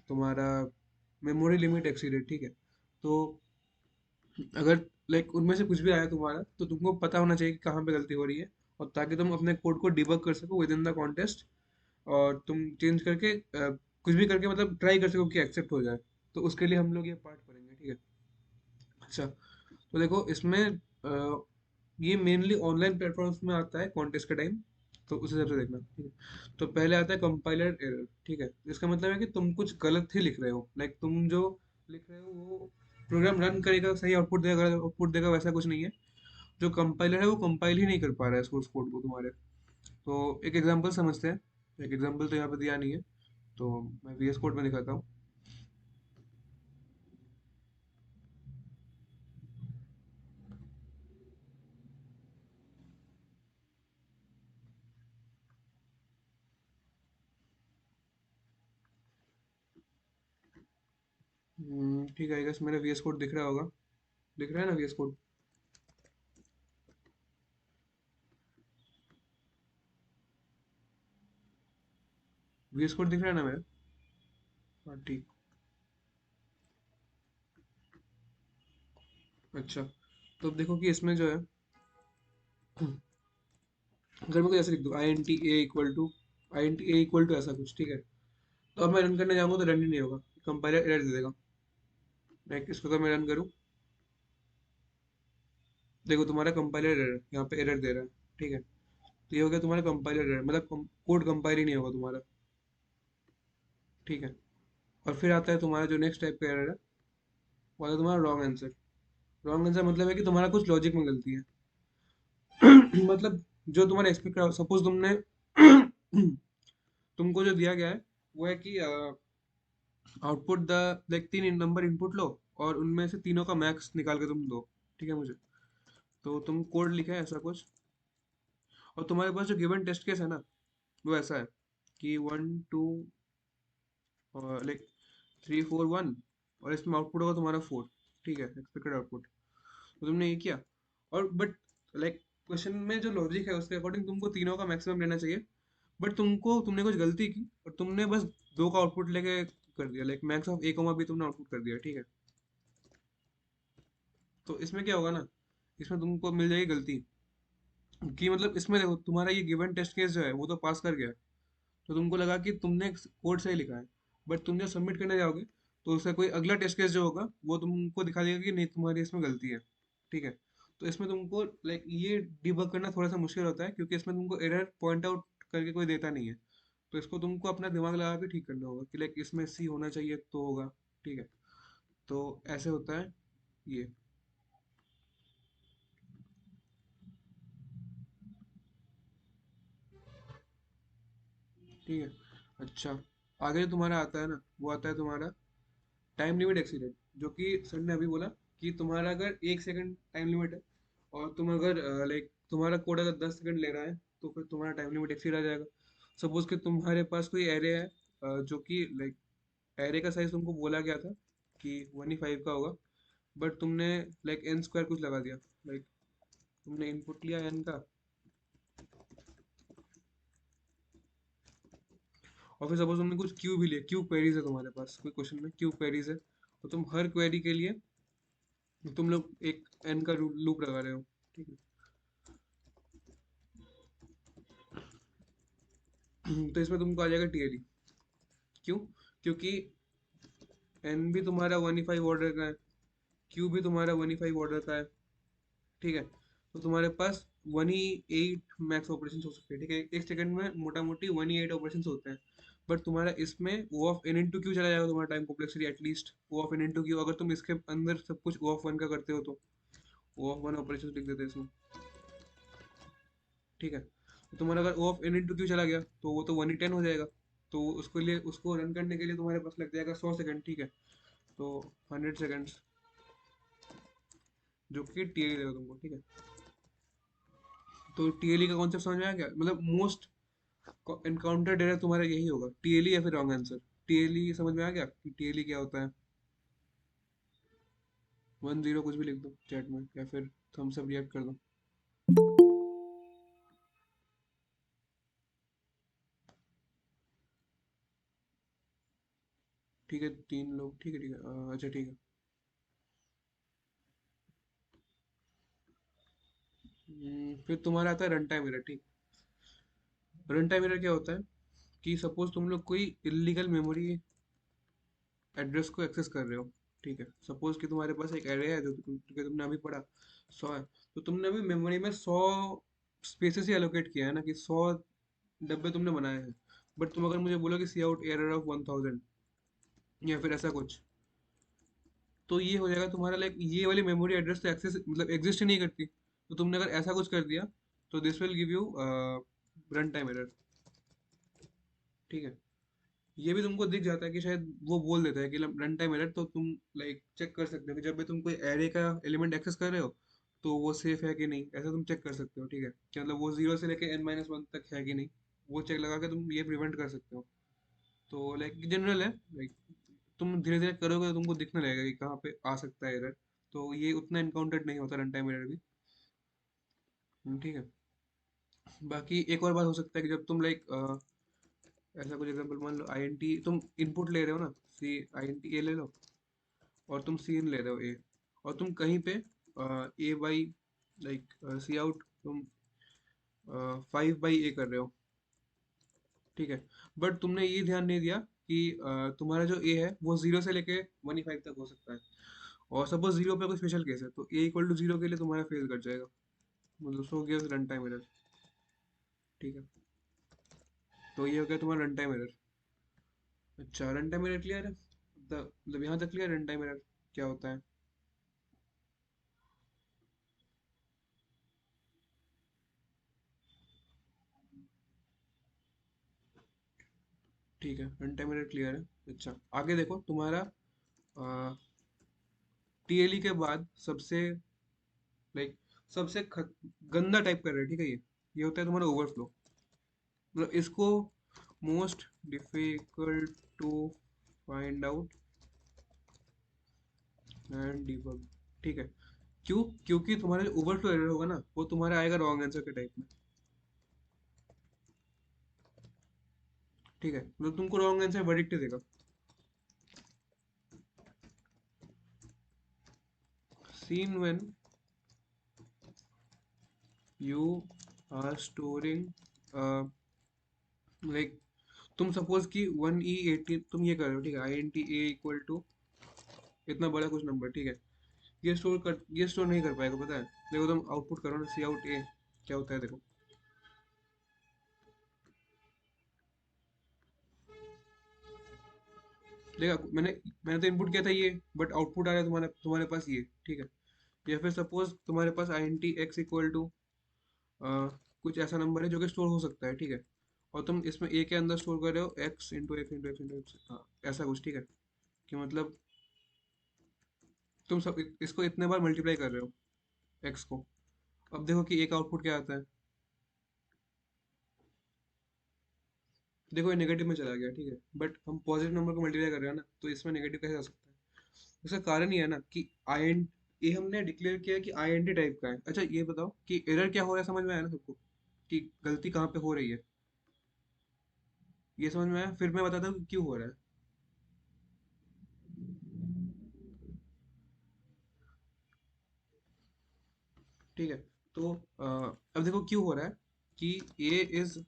तुम्हारा मेमोरी लिमिट एक्सीडेड, ठीक है। तो अगर लाइक उनमें से कुछ भी आया तुम्हारा, तो तुमको पता होना चाहिए कि कहाँ पे गलती हो रही है, और ताकि तुम अपने कोड को डिबग कर सको विद इन द कॉन्टेस्ट, और तुम चेंज करके कुछ भी करके मतलब ट्राई कर सको कि एक्सेप्ट हो जाए। तो उसके लिए हम लोग ये पार्ट पढ़ेंगे, ठीक है। अच्छा, तो देखो इसमें ये मेनली ऑनलाइन प्लेटफॉर्म्स में आता है कॉन्टेस्ट के टाइम, तो उस हिसाब से देखना, ठीक है। तो पहले आता है कंपाइलर एरर, ठीक है। इसका मतलब है कि तुम कुछ गलत ही लिख रहे हो, लाइक तुम जो लिख रहे हो वो प्रोग्राम रन करेगा, सही आउटपुट देगा वैसा कुछ नहीं है। जो कंपाइलर है वो कंपाइल ही नहीं कर पा रहा है सोर्स कोड को तुम्हारे। तो एक एग्जांपल समझते हैं। एक एग्जांपल तो यहाँ पे दिया नहीं है, तो मैं वीएस कोड में दिखाता हूँ। ठीक है, आई गेस मेरा वीएस कोड दिख रहा होगा, दिख रहा है ना वीएस कोड? वीएस कोड दिख रहा है ना मेरा? हाँ ठीक। अच्छा, तो अब देखो कि इसमें जो है, अगर मैं कोई ऐसे लिख दूँ I N T A equal to ऐसा कुछ, ठीक है, तो अब मैं रन करने जाऊंगा तो रन ही नहीं होगा, कंपाइलर एरर दे देगा। लाइक इसको तो मैं रन करूँ, देखो तुम्हारा कंपाइलर एरर यहाँ पे एरर दे रहा है, ठीक है, तो ये हो गया तुम्हारा कंपाइलर एरर, मतलब कोड कंपाइल ही नहीं होगा तुम्हारा, ठीक है। और फिर आता है तुम्हारा जो नेक्स्ट टाइप का एरर है, वो आता है तुम्हारा रॉन्ग आंसर। रॉन्ग आंसर मतलब है कि तुम्हारा कुछ लॉजिक में गलती है। मतलब जो तुम्हारा एक्सपेक्ट, सपोज तुमने तुमको जो दिया गया है वो है कि आउटपुट द, लाइक तीन नंबर इनपुट लो और उनमें से तीनों का मैक्स निकाल के तुम दो, ठीक है मुझे। तो तुम कोड लिखा है ऐसा कुछ, और तुम्हारे पास जो गिवन टेस्ट केस है ना, वो ऐसा है कि 1 2 लाइक 3 4 1, और इसमें आउटपुट होगा तुम्हारा 4, ठीक है, एक्सपेक्टेड आउटपुट। तो तुमने ये किया, और बट लाइक क्वेश्चन में जो लॉजिक है उसके अकॉर्डिंग तुमको तीनों का मैक्सिमम लेना चाहिए, बट तुमने कुछ गलती की और तुमने बस दो का आउटपुट लेके कर दिया, like max of A comma B तुमने आउटपुट कर दिया, ठीक है। तो इसमें क्या होगा ना, इसमें तुमको मिल जाएगी गलती, कि मतलब इसमें देखो तुम्हारा ये गिवन टेस्ट केस जो है वो तो पास कर गया, तो तुमको लगा कि तुमने कोड सही लिखा है, बट तुम जब सबमिट करने जाओगे तो उसका कोई अगला टेस्ट केस जो होगा वो तुमको दिखा देगा कि नहीं तुम्हारी इसमें गलती है, ठीक है। तो इसमें तुमको लाइक ये डिबग करना थोड़ा सा मुश्किल होता है, क्योंकि इसमें तुमको एरर पॉइंट आउट करके कोई देता नहीं है। तो इसको तुमको अपना दिमाग लगा के ठीक करना होगा कि लाइक इसमें सी होना चाहिए तो होगा, ठीक है। तो ऐसे होता है ये, ठीक है। अच्छा, आगे जो तुम्हारा आता है ना, वो आता है तुम्हारा टाइम लिमिट एक्सीडेंट, जो कि सर ने अभी बोला कि तुम्हारा अगर 1 सेकंड टाइम लिमिट है, और तुम अगर लाइक तुम्हारा कोड अगर 10 सेकंड ले रहा है, तो फिर तुम्हारा टाइम लिमिट एक्सीड आ जाएगा। सपोज कि तुम्हारे पास कोई एरे है, जो कि लाइक एरे का साइज तुमको बोला गया था कि 1 ही 5 का होगा, बट तुमने लाइक एन स्क्वायर कुछ लगा दिया, लाइक तुमने इनपुट लिया एन का, और फिर सपोज तुमने कुछ क्यू भी लिया, क्यू क्वेरीज है तुम्हारे पास, कोई क्वेश्चन में क्यू क्वेरीज है, तो तुम हर क्वेरी के लिए तुम लोग एक एन का लूप लगा रहे हो, ठीक है। तो इसमें तुमको आ जाएगा टीएलई। क्यों? क्योंकि एन भी तुम्हारा 1 ही 5 ऑर्डर का है, क्यू भी तुम्हारा 1 ही 5 ऑर्डर का है, ठीक है। तो तुम्हारे पास 1 ही 8 मैक्स ऑपरेशन हो सकते हैं, ठीक है, एक सेकंड में मोटा मोटी 1 ही 8 ऑपरेशन होते हैं। बट तुम्हारा इसमें O of N into Q चला जाएगा, तुम्हारा time complexity at least O of N into Q, अगर तुम इसके अंदर सब कुछ ओ ऑफ 1 का करते हो तो ओ ऑफ 1 ऑपरेशन लिख देते हैं इसमें, ठीक है। तो तुम्हारा अगर ओ ऑफ एन इंटू क्यू चला गया तो वो तो 1 ही 10 हो जाएगा। तो उसके लिए, उसको रन करने के लिए तुम्हारे पास लग जाएगा 100 सेकंड, ठीक है। तो 100 सेकंड्स, जो कि टीएलई देगा तुमको, ठीक है। तो टीएलई का कॉन्सेप्ट समझ में आया क्या, मतलब मोस्ट एनकाउंटर एरर तुम्हारा यही होगा, टीएलई या फिर रॉन्ग आंसर। टीएलई समझ में आ गया कि टीएलई क्या होता है? 10 कुछ भी लिख दो चैट में, या फिर थम्स अप रिएक्ट कर दो। ठीक है, 3 लोग, ठीक है ठीक है, अच्छा ठीक है। फिर तुम्हारा आता है रन टाइम एरर, ठीक। रन टाइम एरर क्या होता है कि सपोज तुम लोग कोई इलीगल मेमोरी एड्रेस को एक्सेस कर रहे हो, ठीक है। सपोज कि तुम्हारे पास एक एरे है जो तुमने अभी पढ़ा 100 है, तो तुमने अभी मेमोरी में 100 स्पेसेस ही एलोकेट किया है ना, कि 100 डब्बे तुमने बनाए हैं। बट तुम अगर मुझे बोलो कि सी आउट एरर ऑफ 1000 या फिर ऐसा कुछ, तो ये हो जाएगा तुम्हारा लाइक ये वाली मेमोरी एड्रेस तो एक्सेस मतलब एग्जिस्ट ही नहीं करती। तो तुमने अगर ऐसा कुछ कर दिया तो this will give you run time error, ठीक है। ये भी तुमको दिख जाता है कि शायद वो बोल देता है कि रन टाइम एरर, तो तुम लाइक चेक कर सकते हो कि जब भी तुम कोई एरे का एलिमेंट एक्सेस कर रहे हो तो वो सेफ है कि नहीं, ऐसा तुम चेक कर सकते हो, ठीक है, कि मतलब वो 0 से लेके n-1 तक है कि नहीं, वो चेक लगा के तुम ये प्रिवेंट कर सकते हो। तो लाइक जनरल है, लाइक तुम धीरे धीरे करोगे तो तुमको दिखने लगेगा कि कहाँ पे आ सकता है एरर। तो ये उतना इनकाउंटेड नहीं होता रन टाइम एरर भी। ठीक है। बाकी एक और बात हो सकता है कि जब तुम लाइक ऐसा कुछ एग्जांपल मान लो आई एन टी तुम इनपुट ले रहे हो ना, सी आई एन टी ए ले लो, और तुम सी इन ले रहे हो ए, और तुम कहीं पे ए बाई लाइक सी आउट तुम 5/a कर रहे हो। ठीक है। बट तुमने ये ध्यान नहीं दिया कि तुम्हारा जो ए है वो 0 से लेके 1E5 तक हो सकता है, और सपोज 0 पे कोई स्पेशल केस है तो ए इक्वल टू 0 के लिए तुम्हारा फेल कर जाएगा, मतलब सो गिव्स रन टाइम एरर। ठीक है। तो ये हो गया तुम्हारा रन टाइम एरर। अच्छा, रन टाइम एरर क्लियर है, मतलब यहाँ तक क्लियर रन टाइम एरर क्या होता है। ठीक है, रन टाइम एरर क्लियर है। अच्छा, आगे देखो तुम्हारा टीएलई के बाद सबसे लाइक सबसे गंदा टाइप कर रहे हैं, ठीक है। ये होता है तुम्हारा ओवरफ्लो, मतलब इसको most difficult to find out and debug. ठीक है। क्यों? क्योंकि तुम्हारा जो ओवरफ्लो एरर होगा ना वो तुम्हारा आएगा रॉन्ग आंसर के टाइप में। ठीक है, मतलब तुमको रॉन्ग आंसर वर्डिक्ट देगा। Seen when you are storing like तुम सपोज कि 1E18 तुम ये कर रहे हो, ठीक है, I N T A equal to इतना बड़ा कुछ नंबर, ठीक है। ये स्टोर नहीं कर पाएगा, पता है। देखो तुम आउटपुट करो ना, सी आउट ए, क्या होता है देखो। देखा, मैंने तो इनपुट किया था ये, बट आउटपुट आ रहा है तुम्हारे तुम्हारे पास ये, ठीक है। या फिर सपोज तुम्हारे पास I N T X equal to कुछ ऐसा नंबर है जो कि स्टोर हो सकता है, ठीक है। और तुम इसमें ए के अंदर स्टोर कर रहे हो x into x into x into x, हाँ ऐसा कुछ, ठीक है। कि मतलब तुम सब इसको इतने बार मल्टीप्लाई कर रहे हो एक्स को। अब देखो कि एक आउटपुट क्या आता है। देखो ये नेगेटिव में चला गया, ठीक है। बट हम पॉजिटिव नंबर को मल्टीप्लाई कर रहे हैं ना, तो इसमें नेगेटिव कैसे आ सकता है। उसका कारण ये है ना कि आई एन ये हमने डिक्लेयर किया है कि आई एन टी टाइप का है। अच्छा ये बताओ कि एरर क्या हो रहा है, समझ में आया ना सबको कि गलती कहाँ पे हो रही है। ये समझ में आया, फिर मैं बताता हूँ कि क्यों हो रहा है। ठीक है। तो अब देखो क्यों हो रहा है कि A is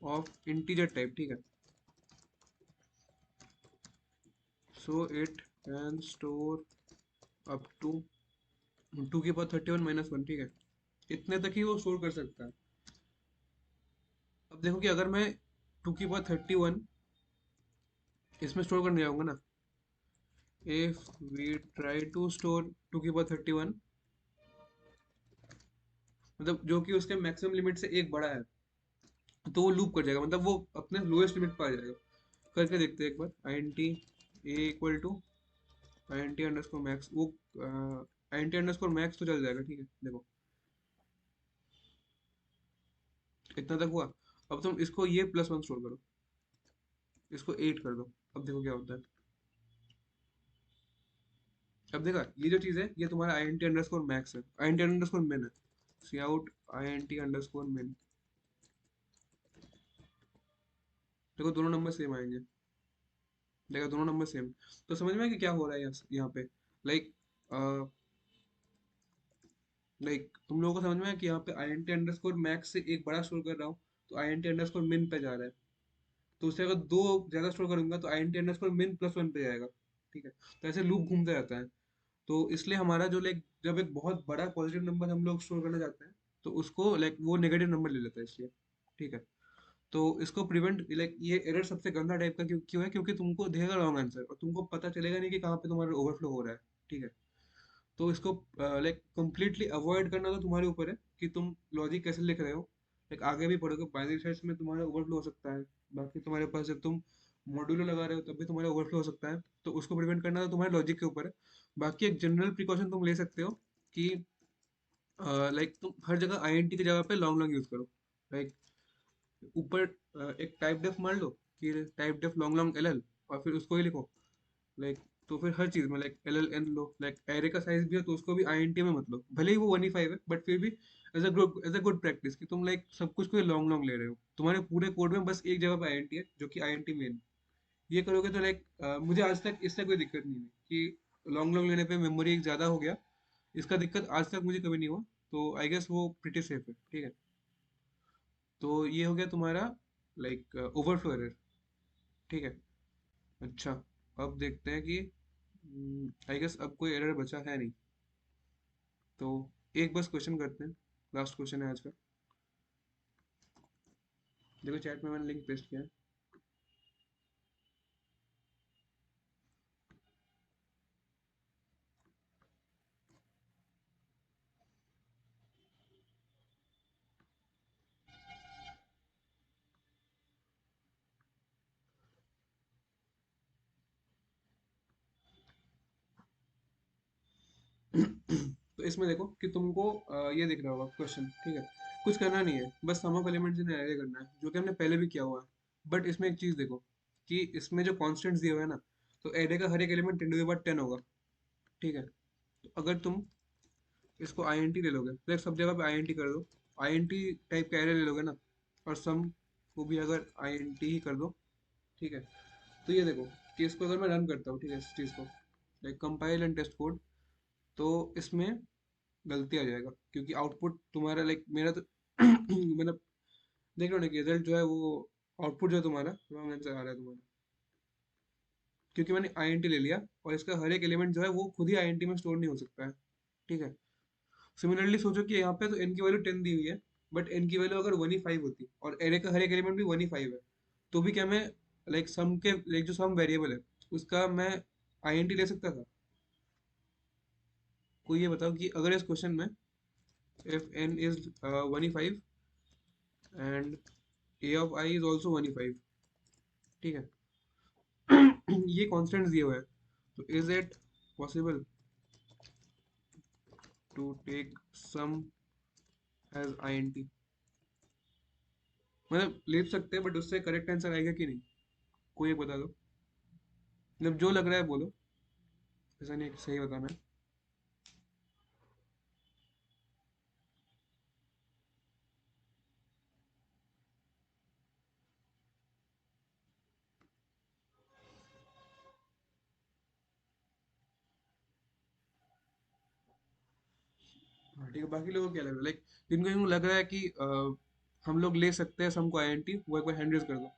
of integer type, ठीक है। So it can store up to 2 की पावर 31 - 1, ठीक है। इतने तक ही वो स्टोर कर सकता है। अब देखो कि अगर मैं 2 की पावर 31 इसमें स्टोर करने जाऊंगा ना, if we try to store 2 की पावर 31, मतलब जो कि उसके मैक्सिमम लिमिट से एक बड़ा है, तो वो लूप कर जाएगा, मतलब वो अपने लोएस्ट लिमिट पर आ जाएगा। करके देखते हैं एक बार। I N T A equal to I N T underscore max, वो I N T underscore max तो चल जाएगा, ठीक है। देखो इतना तक हुआ। अब तुम इसको ये +1 स्टोर करो, इसको 8 कर दो। अब देखो क्या होता है। अब देखा, ये जो चीज़ है ये तुम्हारा I N T underscore max है, I N T underscore min है। C out I N T underscore min. देखो दोनों नंबर सेम आएंगे। देखो दोनों नंबर सेम। तो समझ में आया कि क्या हो रहा है यहाँ पे। लाइक तुम लोगों को समझ में आया कि यहाँ पे I N T underscore max से एक बड़ा स्टोर कर रहा हूँ, तो आई एन टी अंडरस्कोर मिन पे जा रहा है। तो उससे अगर दो ज्यादा स्टोर करूंगा तो आई एन टी अंडरस्कोर मिन +1 पे जाएगा। ठीक है। तो ऐसे लूप घूमते रहता है। तो इसलिए हमारा जो लाइक जब एक बहुत बड़ा पॉजिटिव नंबर हम लोग स्टोर करना चाहते हैं, तो उसको लाइक वो नेगेटिव नंबर ले लेता है, इसलिए। ठीक है। तो इसको प्रिवेंट लाइक ये एरर सबसे गंदा टाइप का क्यों है, क्योंकि तुमको देगा रॉन्ग आंसर और तुमको पता चलेगा नहीं कि कहाँ पे तुम्हारा ओवरफ्लो हो रहा है। ठीक है। तो इसको लाइक कंप्लीटली अवॉइड करना तो तुम्हारे ऊपर है कि तुम लॉजिक कैसे लिख रहे हो। लाइक आगे भी पढ़ोगे, बाइनरी सर्च में तुम्हारा ओवरफ्लो हो सकता है। बाकी तुम्हारे पास जब तुम मॉड्यूलो लगा रहे हो तब भी तुम्हारा ओवरफ्लो हो सकता है। तो उसको प्रिवेंट करना तो तुम्हारे लॉजिक के ऊपर है। बाकी एक जनरल प्रिकॉशन तुम ले सकते हो कि लाइक तुम हर जगह आईएनटी की जगह पे लॉन्ग लॉन्ग यूज करो। लाइक ऊपर एक टाइप डेफ मान लो कि type def long long L L, और फिर उसको ही लिखो लाइक तो फिर हर चीज में लाइक LLN लो, लाइक एरे का साइज भी है तो उसको भी INT में मत लो, भले ही वो 1 ही 5 है बट फिर भी एज अ गुड प्रैक्टिस कि तुम लाइक सब कुछ को लॉन्ग लॉन्ग ले रहे हो, तुम्हारे पूरे कोड में बस एक जगह पे INT है जो कि INT मेन। ये करोगे तो लाइक मुझे आज तक इससे कोई दिक्कत नहीं हुई कि लॉन्ग लॉन्ग लेने पे मेमोरी ज़्यादा हो गया, इसका दिक्कत आज तक मुझे कभी नहीं हुआ। तो आई गेस वो प्रिटी सेफ है, ठीक है। तो ये हो गया तुम्हारा लाइक ओवरफ्लो एरर, ठीक है। अच्छा, अब देखते हैं कि आई गेस अब कोई एरर बचा है नहीं, तो एक बस क्वेश्चन करते हैं, लास्ट क्वेश्चन है आज का। देखो चैट में मैंने लिंक पेस्ट किया है। तो इसमें देखो कि तुमको ये दिख रहा होगा क्वेश्चन, ठीक है। कुछ करना नहीं है, बस सम ऑफ एलिमेंट्स इन एरे करना है, जो कि हमने पहले भी किया हुआ है। बट इसमें एक चीज देखो कि इसमें जो कॉन्स्टेंट्स दिए हुए हैं ना, तो एरे का हर एक एलिमेंट 10 to the power 10 होगा, ठीक है। तो अगर तुम इसको INT ले लोगे तो एक सब जगह पे INT कर दो, INT टाइप का एरे ले लोगे ना, और सम को भी अगर INT ही कर दो, ठीक है। तो ये देखो कि इसको अगर मैं रन करता हूँ, ठीक है, इस चीज़ को like compile and test code, तो इसमें गलती आ जाएगा क्योंकि आउटपुट तुम्हारा लाइक मेरा तो मतलब देख लो ना कि रिजल्ट जो है वो आउटपुट जो है तुम्हारा रॉन्ग आंसर आ रहा है तुम्हारा, क्योंकि मैंने INT ले लिया और इसका हर एक एलिमेंट जो है वो खुद ही INT में स्टोर नहीं हो सकता है, ठीक है। सिमिलरली सोचो कि यहाँ पे तो n की वैल्यू 10 दी हुई है, बट n की वैल्यू अगर 1 ही 5 होती और एरे का हर एक एलिमेंट भी 1 ही 5 है, तो भी क्या मैं लाइक सम के लाइक जो सम वेरिएबल है उसका मैं INT ले सकता था? कोई ये बताओ कि अगर इस क्वेश्चन में if n is 1 he 5 and a of I is also 1 ही 5, ठीक है। ये कॉन्स्टेंट दिए हुए हैं, तो is it possible to take sum as INT? मतलब ले तो सकते हैं बट उससे करेक्ट आंसर आएगा कि नहीं, कोई एक बता दो। मतलब जो लग रहा है बोलो, ऐसा नहीं है कि सही बताना है। हाँ ठीक है, बाकी लोगों को क्या लग रहा है, लाइक जिनको लग रहा है कि हम लोग ले सकते हैं सम को INT, वो एक बार हैंड रेज कर दो।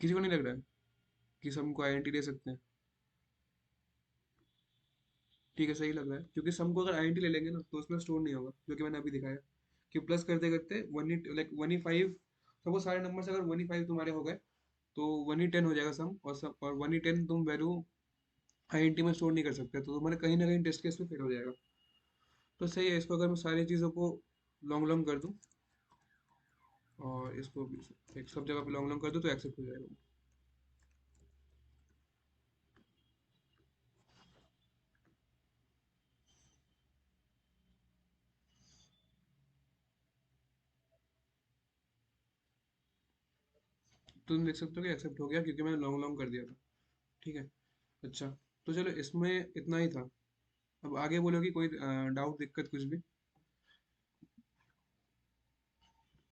किसी को नहीं लग रहा है कि सम को INT ले सकते हैं? ठीक है, सही लग रहा है, क्योंकि सम को अगर INT ले लेंगे ना तो उसमें स्टोर नहीं होगा, जो कि मैंने अभी दिखाया कि प्लस करते करते 1 ही 5, सपोज सारे नंबर्स अगर 1 ही 5 तुम्हारे हो गए तो 1 ही 10 हो जाएगा सम, और 1 ही 10 तुम वैल्यू INT में स्टोर नहीं कर सकते, तो तुम्हारे कहीं ना कहीं टेस्ट केस में फेल हो जाएगा। तो सही है, इसको अगर मैं सारी चीज़ों को लॉन्ग लॉन्ग कर दूं और इसको भी एक सब जगह पे लॉन्ग लॉन्ग कर दूं तो एक्सेप्ट हो जाएगा। तो तुम देख सकते हो कि एक्सेप्ट हो गया क्योंकि मैंने लॉन्ग लॉन्ग कर दिया था, ठीक है। अच्छा, तो चलो इसमें इतना ही था। अब आगे बोलो कि कोई डाउट दिक्कत कुछ भी।